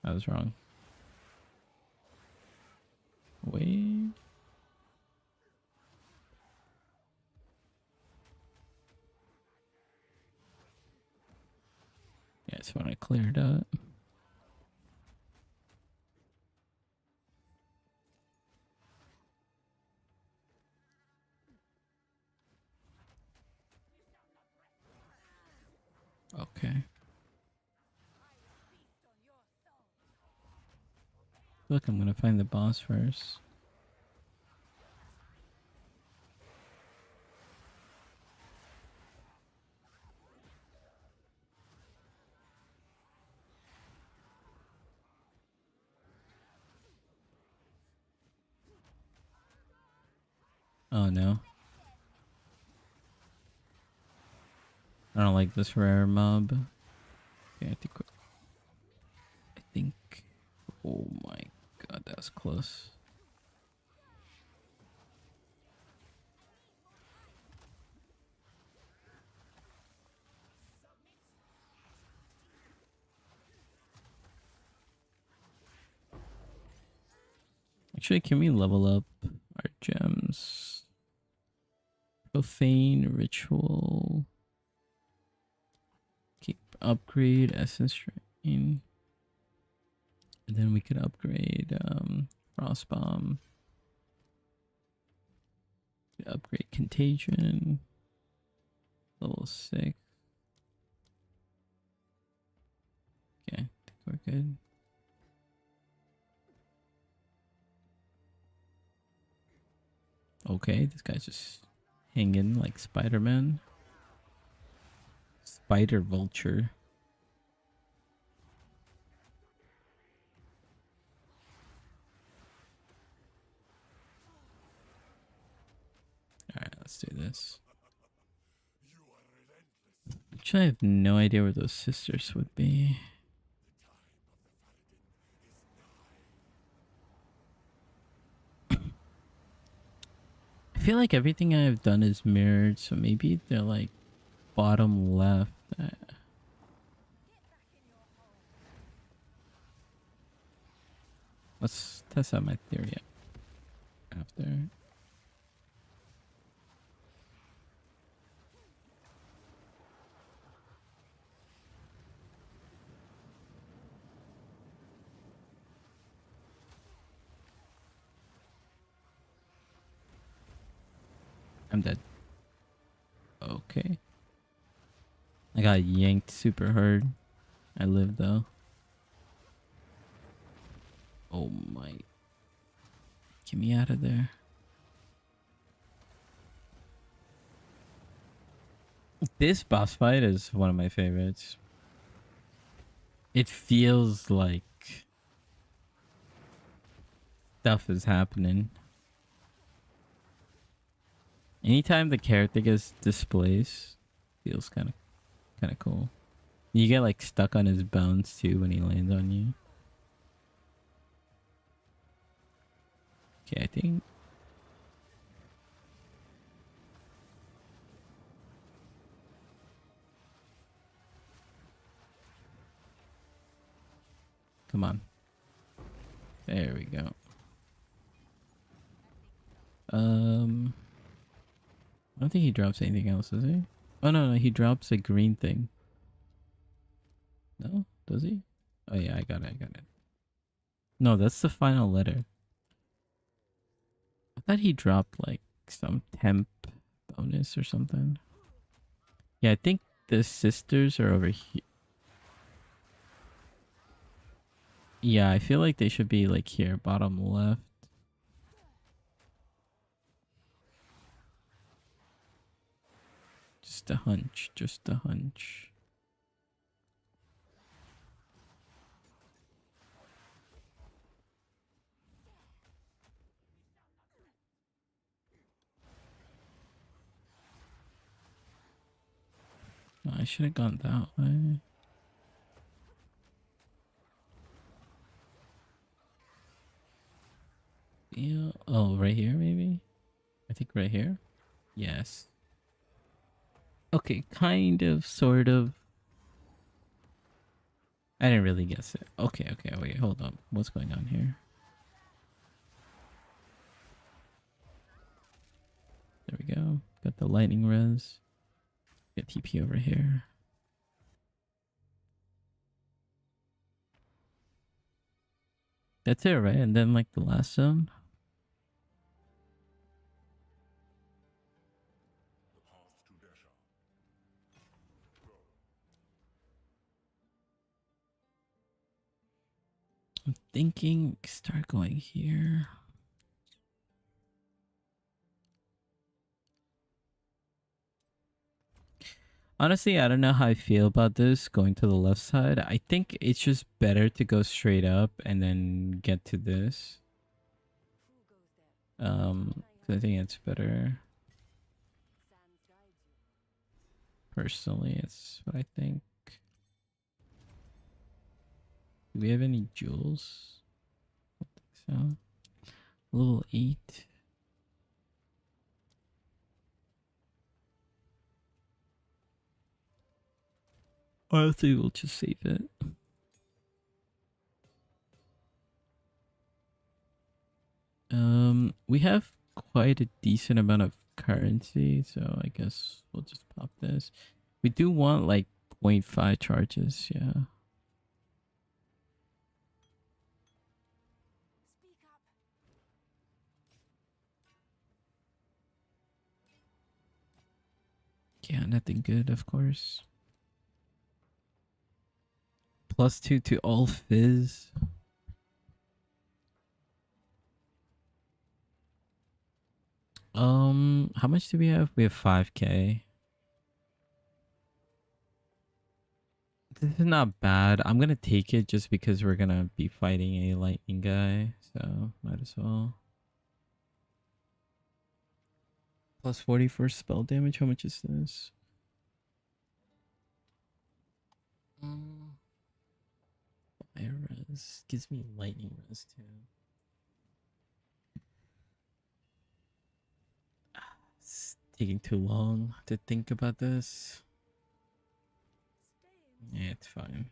I was wrong. Wait. Yeah, I just want to clear it up. Okay. Look, I'm gonna find the boss first. Oh no. I don't like this rare mob. Okay, I think. Oh my god, that was close. Actually, can we level up our gems? Profane ritual. Keep upgrade essence strain. And then we could upgrade frost bomb. Upgrade contagion. Level 6. Okay, I think we're good. Okay, this guy's just hanging like Spider-Man. Spider vulture. Alright, let's do this. Actually, I have no idea where those sisters would be. I feel like everything I've done is mirrored, so maybe they're like bottom left. Let's test out my theory after. I'm dead. Okay. I got yanked super hard. I live though. Oh my. Get me out of there. This boss fight is one of my favorites. It feels like stuff is happening. Anytime the character gets displaced, feels kind of cool. You get like stuck on his bones too when he lands on you. Okay, I think. Come on. There we go. I don't think he drops anything else, does he? Oh no, he drops a green thing. No, does he? Oh yeah, I got it. No, that's the final letter. I thought he dropped like some temp bonus or something. Yeah, I think the sisters are over here. Yeah, I feel like they should be like here, bottom left. Just a hunch, just a hunch. No, I should have gone that way. Yeah. Oh, right here, maybe? I think right here? Yes. Okay, kind of, sort of. I didn't really guess it. Okay, okay, wait, hold up. What's going on here? There we go. Got the lightning res. Get TP over here. That's it, right? And then like the last zone. I'm thinking start going here. Honestly, I don't know how I feel about this going to the left side. I think it's just better to go straight up and then get to this. 'Cause I think it's better. Personally, it's what I think. Do we have any jewels? I don't think so. Level 8. Honestly, we'll just save it. We have quite a decent amount of currency, so I guess we'll just pop this. We do want like 0.5 charges, yeah. Yeah, nothing good, of course. +2 to all fizz. How much do we have? We have 5k. This is not bad. I'm gonna take it just because we're gonna be fighting a lightning guy, so might as well. +40 for spell damage. How much is this? Fire res gives me lightning res too. It's taking too long to think about this. Yeah, it's fine.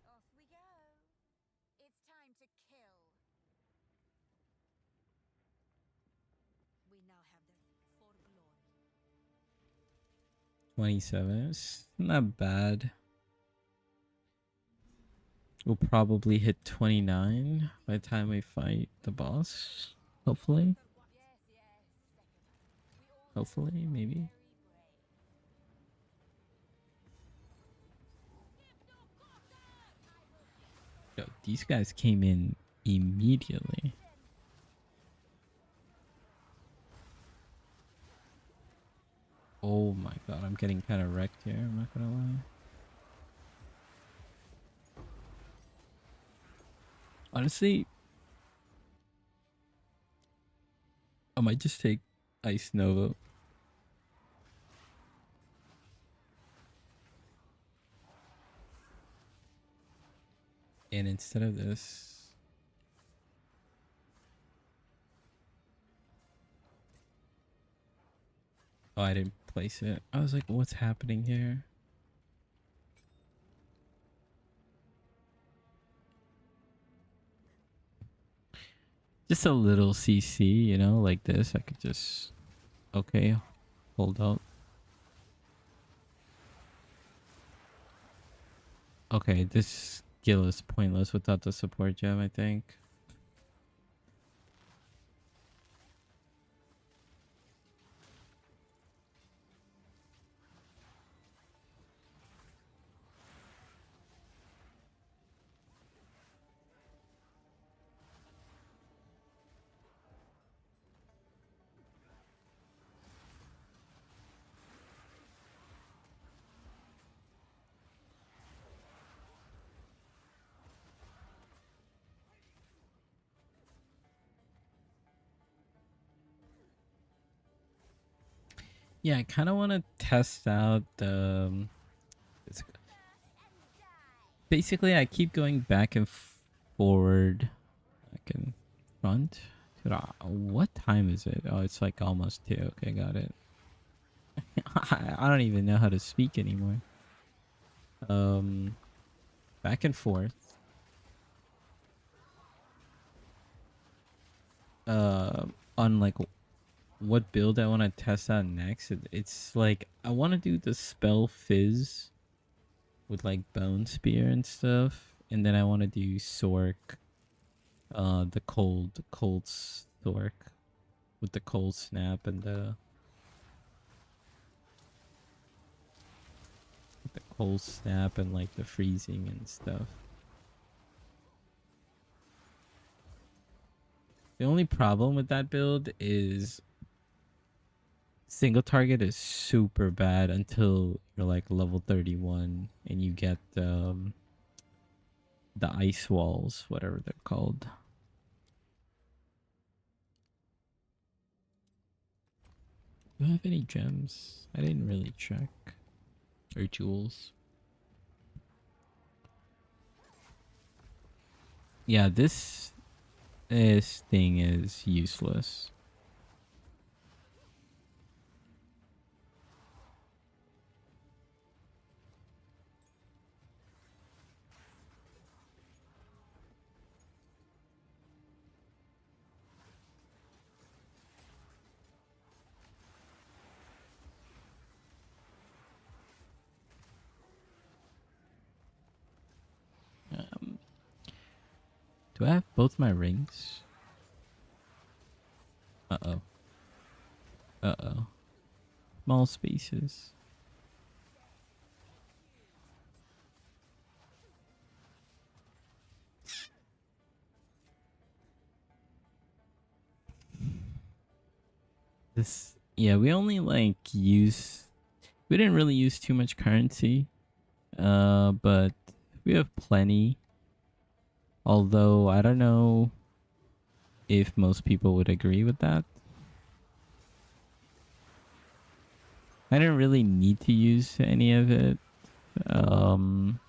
Off we go. It's time to kill. We now have the for glory. 27. It's not bad. We'll probably hit 29 by the time we fight the boss. Hopefully. Hopefully, maybe. Yo, these guys came in immediately. Oh my god, I'm getting kind of wrecked here, I'm not gonna lie. Honestly, I might just take Ice Nova. And instead of this... Oh, I didn't place it. I was like, what's happening here? Just a little CC, you know, like this. I could just... Okay, hold up. Okay, this skill is pointless without the support gem, I think. Yeah, I kind of want to test out the... Basically, I keep going back and forward. Back and front. Dude, what time is it? Oh, it's like almost 2. Okay, got it. I don't even know how to speak anymore. Um, back and forth. Uh, on like what build I want to test out next. It's like I want to do the spell fizz with like bone spear and stuff, and then I want to do Sork, the cold Sork with the cold snap and the cold snap and like the freezing and stuff. The only problem with that build is single target is super bad until you're like level 31 and you get the ice walls, whatever they're called. Do I have any gems? I didn't really check. Or jewels. Yeah, this thing is useless. Um, do I have both my rings? Uh-oh. Uh-oh. Small spaces. This, yeah, we only like we didn't really use too much currency. But we have plenty. Although I don't know if most people would agree with that. I didn't really need to use any of it. Um,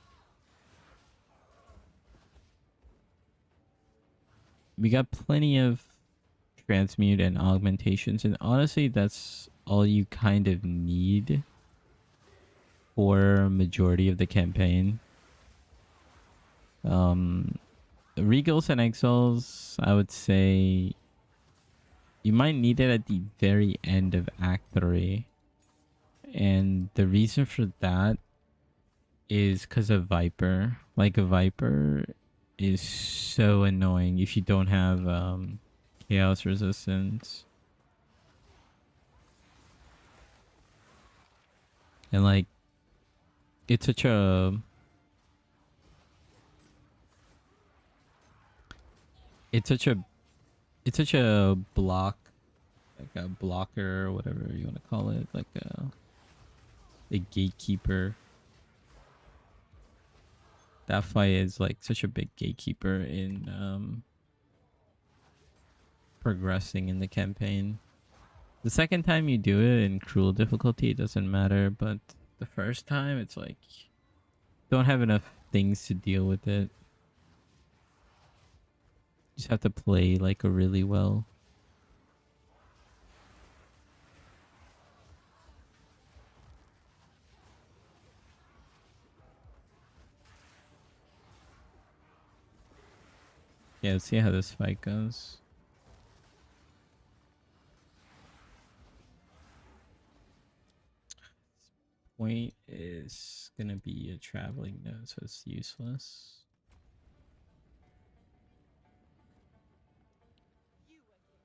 we got plenty of transmute and augmentations, and honestly, that's all you kind of need for majority of the campaign. Um, Regals and Exiles, I would say you might need it at the very end of Act 3. And the reason for that is because of Viper. Like, a Viper is so annoying if you don't have chaos resistance. And like, it's such a it's such a it's such a block, like a blocker or whatever you want to call it, like a gatekeeper. That fight is like such a big gatekeeper in progressing in the campaign. The second time you do it in cruel difficulty, it doesn't matter, but the first time, it's like don't have enough things to deal with it. You just have to play like a really well. Yeah, let's see how this fight goes. Point is gonna be a traveling node, so it's useless. You again.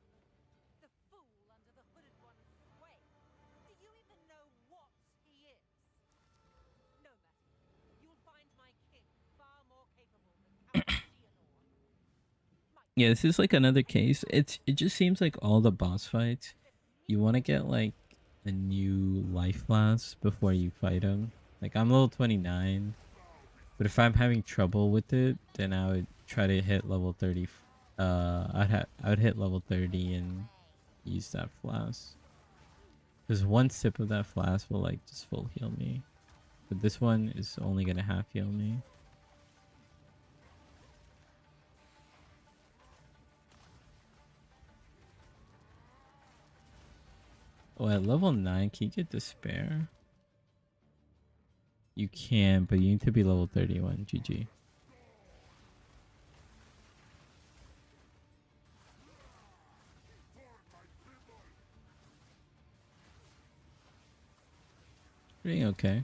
The fool under the hooded one's sway. Do you even know what he is? No matter. You'll find my king far more capable than Count Geonor. Yeah, this is like another case. It just seems like all the boss fights, you want to get like a new life flask before you fight them. Like, I'm level 29, but if I'm having trouble with it, then I would try to hit level 30. I would hit level 30 and use that flask. Because one sip of that flask will like just full heal me. But this one is only gonna half heal me. Oh, at level 9, can you get despair? You can, but you need to be level 31. GG. Doing okay.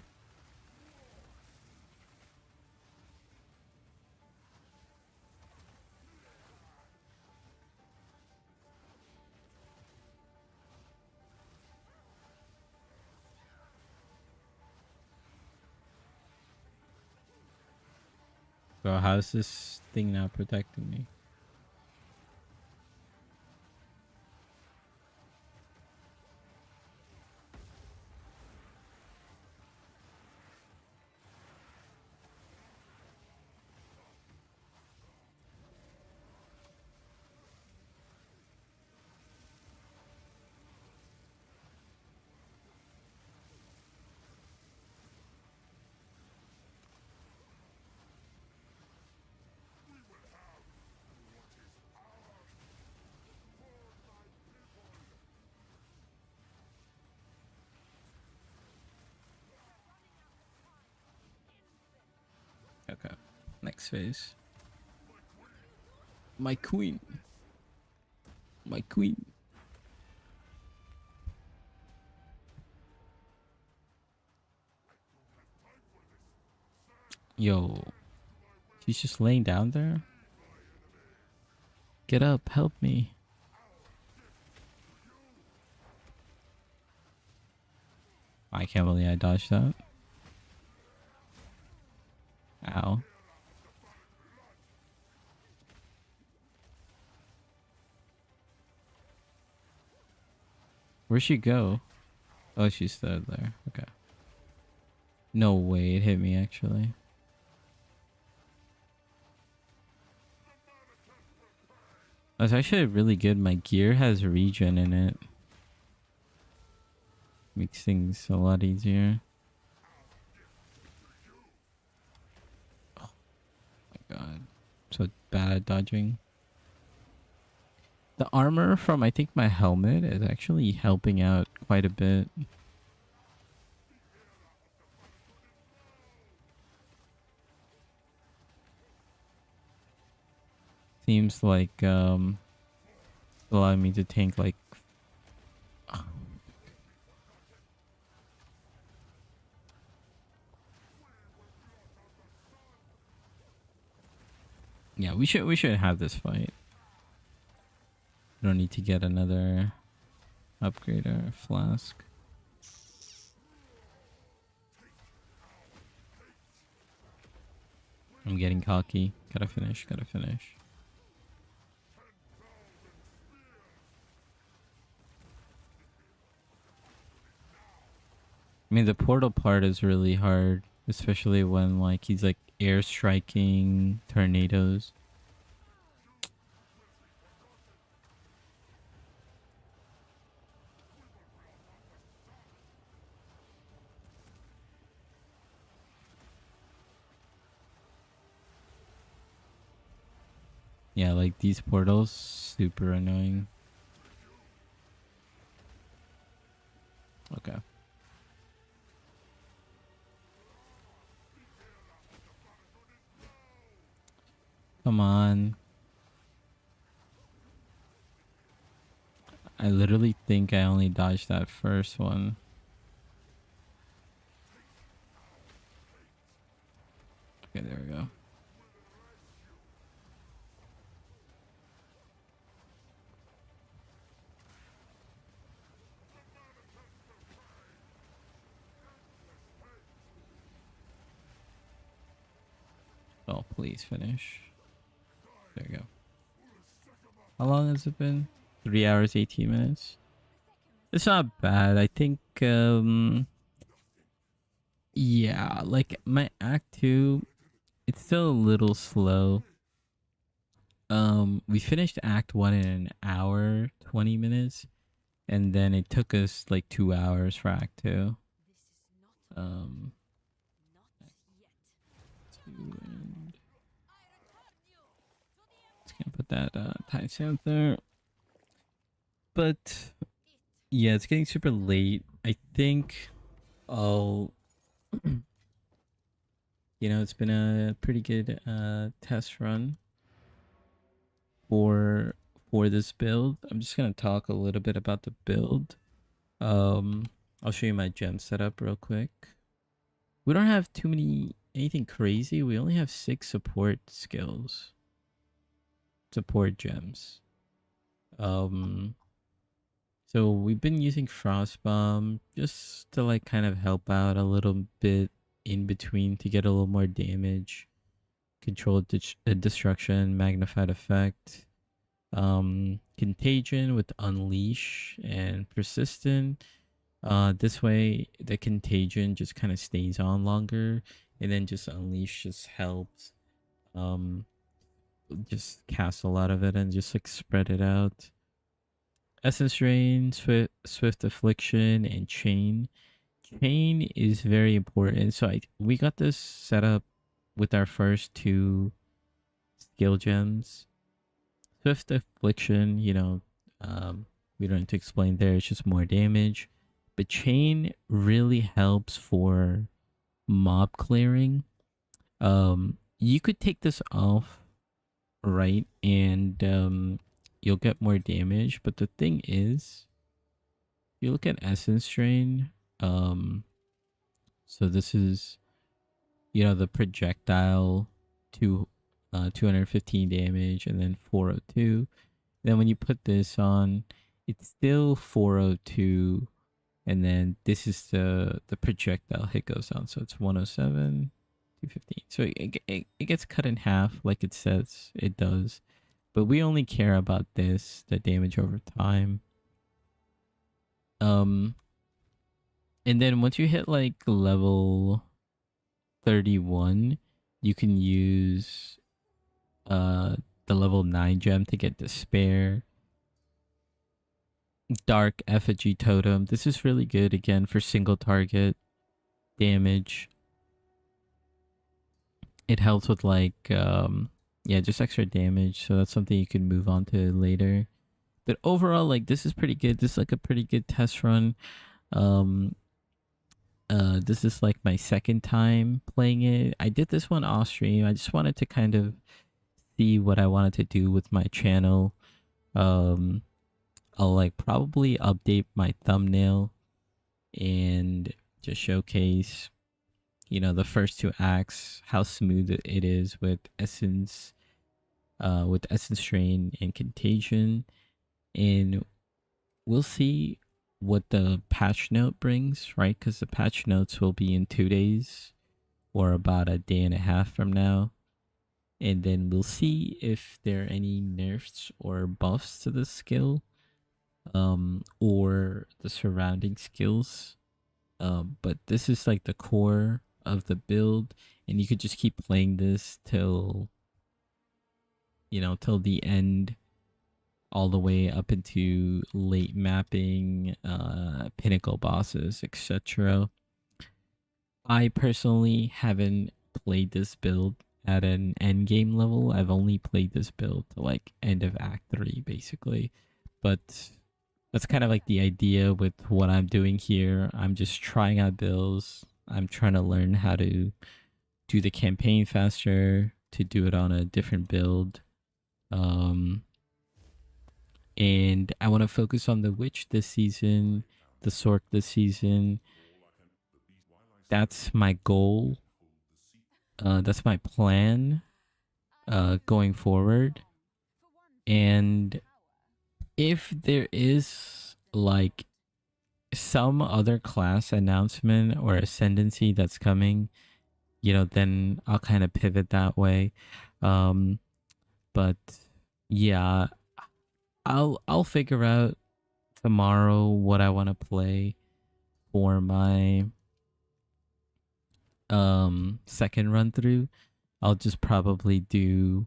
Bro, how's this thing not protecting me? Okay. Next phase. My queen. My queen. Yo. She's just laying down there? Get up. Help me. I can't believe I dodged that. Ow. Where'd she go? Oh, she stood there. Okay. No way, it hit me actually. That's actually really good. My gear has regen in it. Makes things a lot easier. Oh my god. So bad at dodging. The armor from I think my helmet is actually helping out quite a bit. Seems like allowing me to tank like yeah, we should have this fight. Don't need to get another upgrade or flask. I'm getting cocky. Gotta finish, gotta finish. I mean, the portal part is really hard, especially when like he's like air striking tornadoes. Yeah, like these portals, super annoying. Okay. Come on. I literally think I only dodged that first one. Okay, there we go. Oh, please finish. There you go. How long has it been? 3 hours, 18 minutes. It's not bad. I think, yeah, like my act 2, it's still a little slow. We finished act 1 in an hour, 20 minutes, and then it took us like 2 hours for act 2. Um, and just gonna put that timestamp there. But Yeah, it's getting super late. I think I'll it's been a pretty good test run for for this build. I'm just gonna talk a little bit about the build. Um, I'll show you my gem setup real quick. We don't have too many anything crazy. We only have 6 support skills, support gems. Um, so we've been using Frost Bomb just to like kind of help out a little bit in between to get a little more damage, control destruction, magnified effect, Contagion with Unleash and Persistent. This way the Contagion just kind of stays on longer, and then just Unleash just helps um just cast a lot of it and just like spread it out. Essence Drain, Swift Affliction, and Chain. Chain is very important. So we got this set up with our first 2 skill gems. Swift Affliction, we don't need to explain there. It's just more damage. But Chain really helps for mob clearing. You could take this off, right, and you'll get more damage. But the thing is, you look at Essence Drain. Um, so this is the projectile to 215 damage, and then 402. Then when you put this on, it's still 402, and then this is the projectile hit goes on, so it's 107, 215. So it gets cut in half, like it says it does. But we only care about this, the damage over time. Um, and then once you hit like level 31, you can use the level 9 gem to get Despair. Dark Effigy Totem. This is really good again for single target damage. It helps with like yeah, just extra damage, so that's something you can move on to later. But overall, like, this is pretty good. This is like a pretty good test run. Um this is like my second time playing it. I did this one off stream. I just wanted to kind of see what I wanted to do with my channel. Um I'll like probably update my thumbnail and just showcase the first 2 acts, how smooth it is with essence strain and contagion, and we'll see what the patch note brings, right? Because the patch notes will be in 2 days or about a day and a half from now, and then we'll see if there are any nerfs or buffs to the skill, or the surrounding skills. But this is like the core of the build, and you could just keep playing this till till the end, all the way up into late mapping, pinnacle bosses, etc. I personally haven't played this build at an end game level. I've only played this build to like end of Act 3, basically. But that's kind of like the idea with what I'm doing here. I'm just trying out builds. I'm trying to learn how to do the campaign faster, to do it on a different build. Um, and I want to focus on the witch this season, the sork this season. That's my goal. That's my plan going forward. And if there is like some other class announcement or ascendancy that's coming, then I'll kind of pivot that way. Um, but yeah, I'll figure out tomorrow what I want to play for my second run through. I'll just probably do,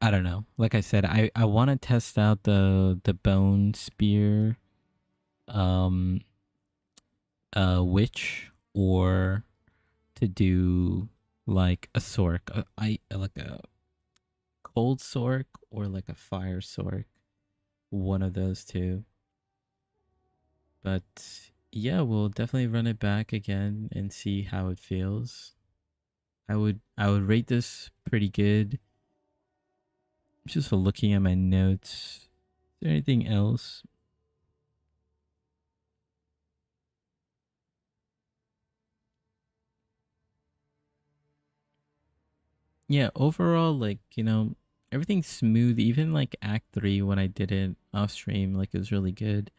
I don't know. Like I said, I want to test out the bone spear um witch, or to do like a sork. I like a cold sork or like a fire sork. one of those two. But yeah, we'll definitely run it back again and see how it feels. I would rate this pretty good. Just looking at my notes. Is there anything else? Yeah, overall, like, everything's smooth. Even like Act 3 when I did it off stream, like it was really good.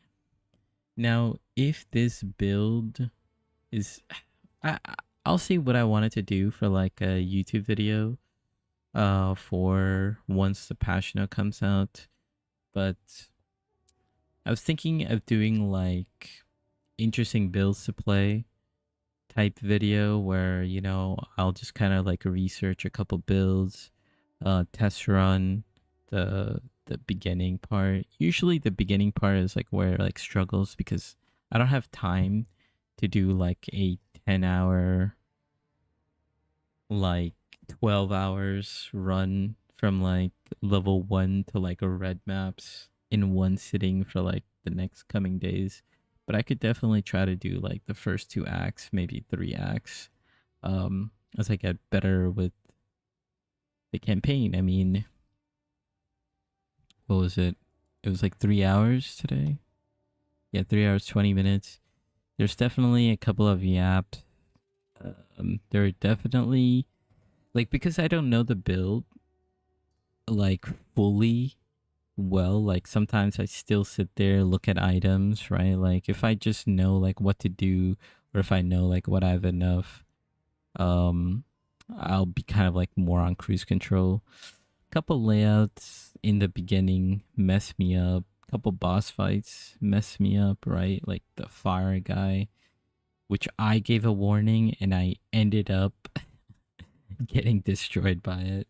Now, if this build is I I'll see what I wanted to do for like a YouTube video for once the Passionate comes out, but I was thinking of doing like interesting builds to play type video where, I'll just kind of like research a couple builds, test run the beginning part. Usually the beginning part is like where like struggles because I don't have time to do like a 10-hour, like 12 hours run from like level 1 to like a red maps in one sitting for like the next coming days. But I could definitely try to do like the first 2 acts, maybe 3 acts, as I get better with the campaign. I mean, what was it? It was like 3 hours today. Yeah, 3 hours, 20 minutes. There's definitely a couple of yaps. There are definitely, like, because I don't know the build like fully well, like sometimes I still sit there, look at items, right? Like if I just know like what to do, or if I know like what I have enough, um I'll be kind of like more on cruise control. Couple layouts in the beginning mess me up. Couple boss fights mess me up, right? Like the fire guy, which I gave a warning and I ended up getting destroyed by it.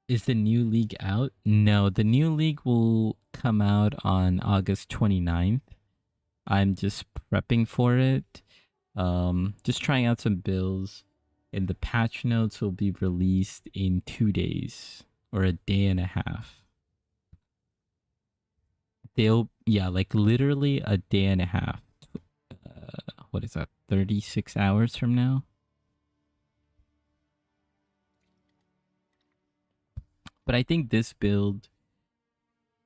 Is the new league out? No, the new league will come out on August 29th. I'm just prepping for it. Just trying out some builds. And the patch notes will be released in 2 days or a day and a half. Yeah, like literally a day and a half. What is that? 36 hours from now? But I think this build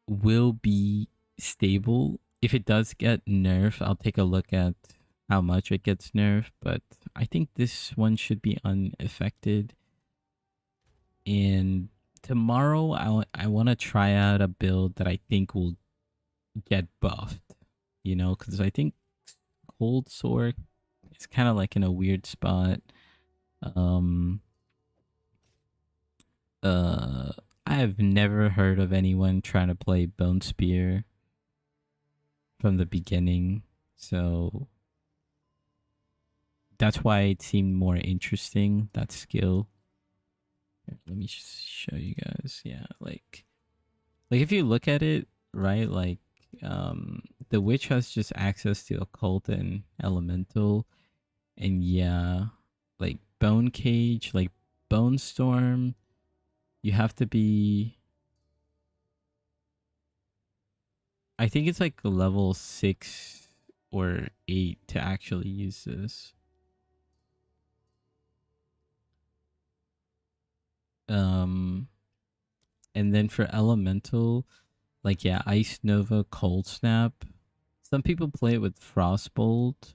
will be stable. If it does get nerfed, I'll take a look at how much it gets nerfed. But I think this one should be unaffected. And tomorrow, I want to try out a build that I think will get buffed. Because I think Cold Sword is kind of like in a weird spot. Um, uh, I have never heard of anyone trying to play Bone Spear from the beginning. So that's why it seemed more interesting, that skill. Here, let me just show you guys. Yeah, like if you look at it, right, like the witch has just access to occult and elemental, and yeah, like bone cage, like bone storm, you have to be, I think it's like level 6 or 8 to actually use this. Um, and then for elemental, like yeah, Ice Nova, Cold Snap. Some people play it with Frostbolt.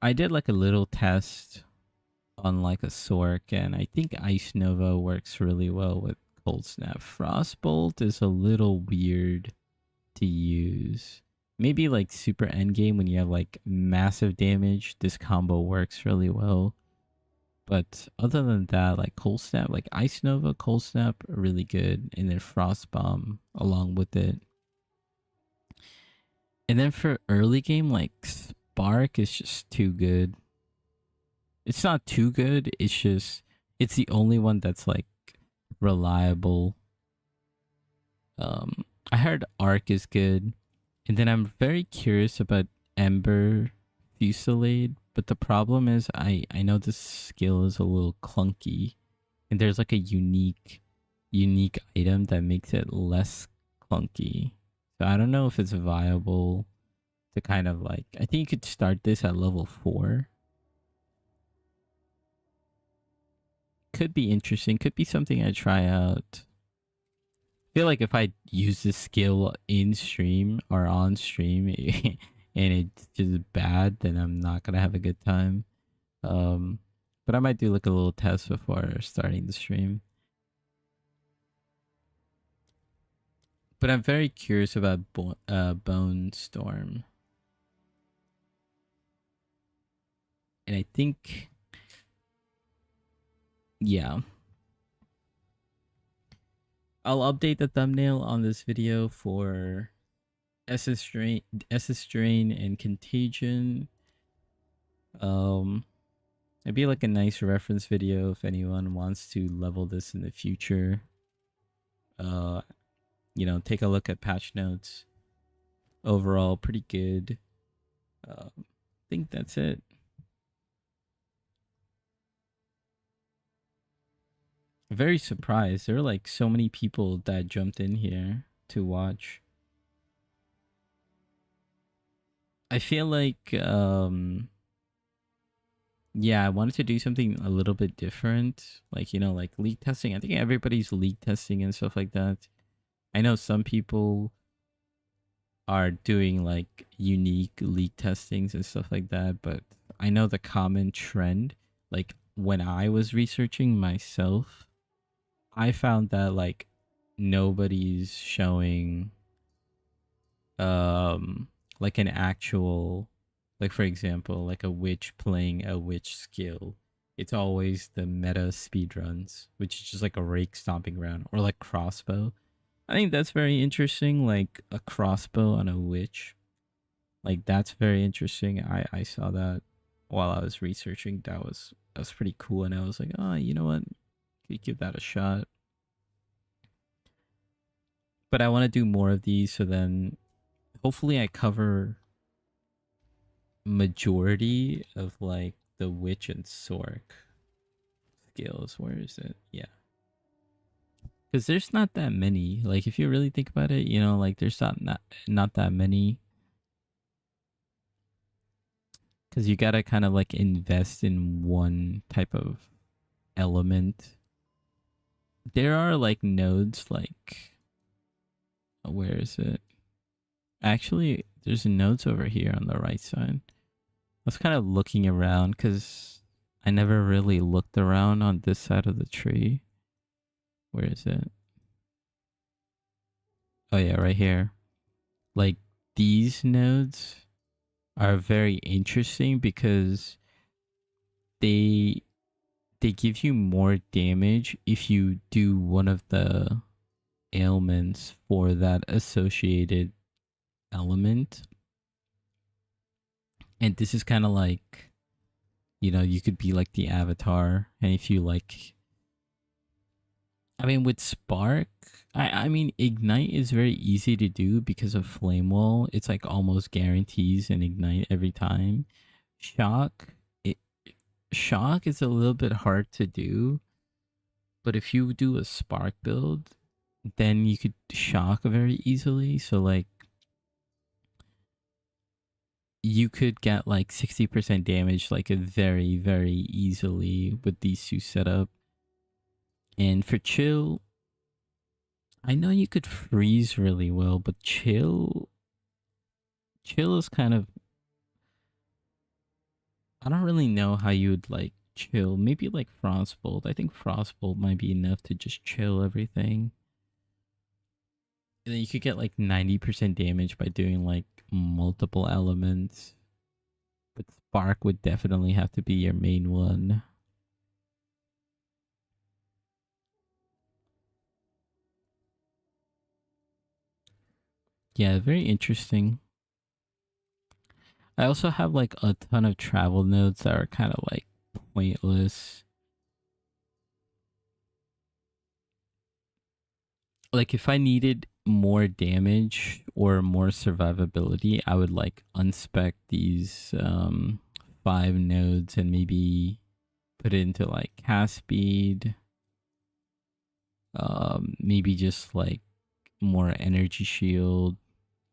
I did like a little test on like a Sork, and I think Ice Nova works really well with Cold Snap. Frostbolt is a little weird to use. Maybe like super endgame when you have like massive damage, this combo works really well. But other than that, like Cold Snap, like Ice Nova, Cold Snap, are really good, and then Frost Bomb along with it. And then for early game, like Spark is just too good. It's not too good. It's the only one that's like reliable. I heard Arc is good, and then I'm very curious about Ember Fusillade. But the problem is, I know this skill is a little clunky, and there's like a unique item that makes it less clunky. So I don't know if it's viable to kind of like, I think you could start this at level 4. Could be interesting, could be something I try out. I feel like if I use this skill in stream or on stream and it's just bad, then I'm not gonna have a good time. Um, but I might do like a little test before starting the stream. But I'm very curious about Bone Storm, and I think, yeah, I'll update the thumbnail on this video for SS Drain, and Contagion. Um, It'd be like a nice reference video if anyone wants to level this in the future. Uh, take a look at patch notes. Overall, pretty good. I think that's it. Very surprised. There are like so many people that jumped in here to watch. I feel like yeah, I wanted to do something a little bit different. Like, like leak testing. I think everybody's leak testing and stuff like that. I know some people are doing like unique leak testings and stuff like that, but I know the common trend, like when I was researching myself, I found that like nobody's showing like an actual, like for example, like a witch playing a witch skill. It's always the meta speedruns, which is just like a rake stomping around, or like crossbow. I think that's very interesting, like a crossbow on a witch. Like that's very interesting. I saw that while I was researching. That was pretty cool, and I was like, oh, you know what? Could give that a shot. But I want to do more of these, so then hopefully I cover majority of like the witch and sork skills. Where is it? Yeah, because there's not that many. Like if you really think about it, like there's not that many. Because you gotta kind of like invest in one type of element. There are like nodes like, where is it? Actually, there's nodes over here on the right side. I was kind of looking around because I never really looked around on this side of the tree. Where is it? Oh yeah, right here. Like these nodes are very interesting because they they give you more damage if you do one of the ailments for that associated element. And this is kind of like, you could be like the avatar. And if you like, I mean, with Spark, I mean, Ignite is very easy to do because of Flame Wall. It's like almost guarantees an Ignite every time. Shock, it, Shock is a little bit hard to do. But if you do a Spark build, then you could Shock very easily. So, like, you could get like 60% damage like very, very easily with these two setup. And for chill, I know you could freeze really well, but chill is kind of, I don't really know how you would like chill. Maybe like Frostbolt. I think Frostbolt might be enough to just chill everything. And then you could get like 90% damage by doing like multiple elements. But Spark would definitely have to be your main one. Yeah, very interesting. I also have like a ton of travel nodes that are kind of like pointless. Like if I needed more damage or more survivability, I would like unspec these 5 nodes and maybe put it into like cast speed. Maybe just like more energy shield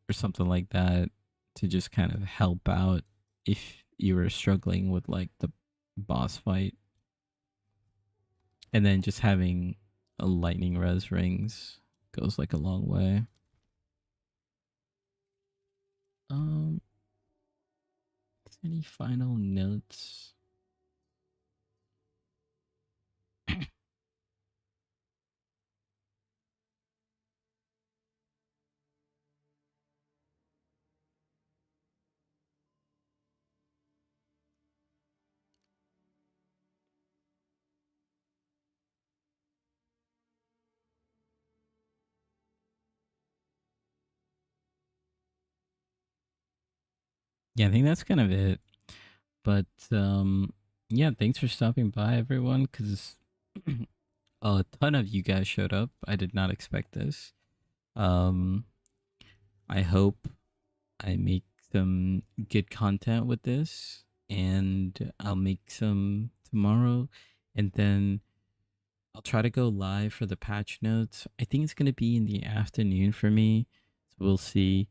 or something like that to just kind of help out if you were struggling with like the boss fight. And then just having a lightning res rings goes like a long way. Um, any final notes? Yeah, I think that's kind of it. But yeah, thanks for stopping by, everyone, because a ton of you guys showed up. I did not expect this. Um, I hope I make some good content with this, and I'll make some tomorrow, and then I'll try to go live for the patch notes. I think it's gonna be in the afternoon for me, so we'll see.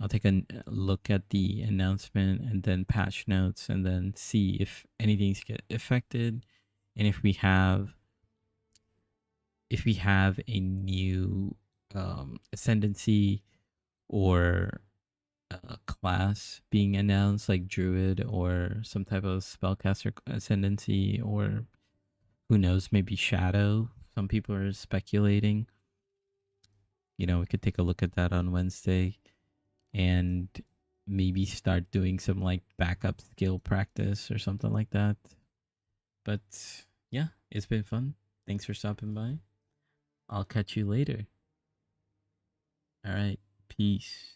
I'll take a look at the announcement and then patch notes, and then see if anything's get affected, and if we have a new ascendancy or a class being announced, like druid or some type of spellcaster ascendancy, or who knows, maybe shadow. Some people are speculating. We could take a look at that on Wednesday and maybe start doing some like backup skill practice or something like that. But yeah, it's been fun. Thanks for stopping by. I'll catch you later. All right. Peace.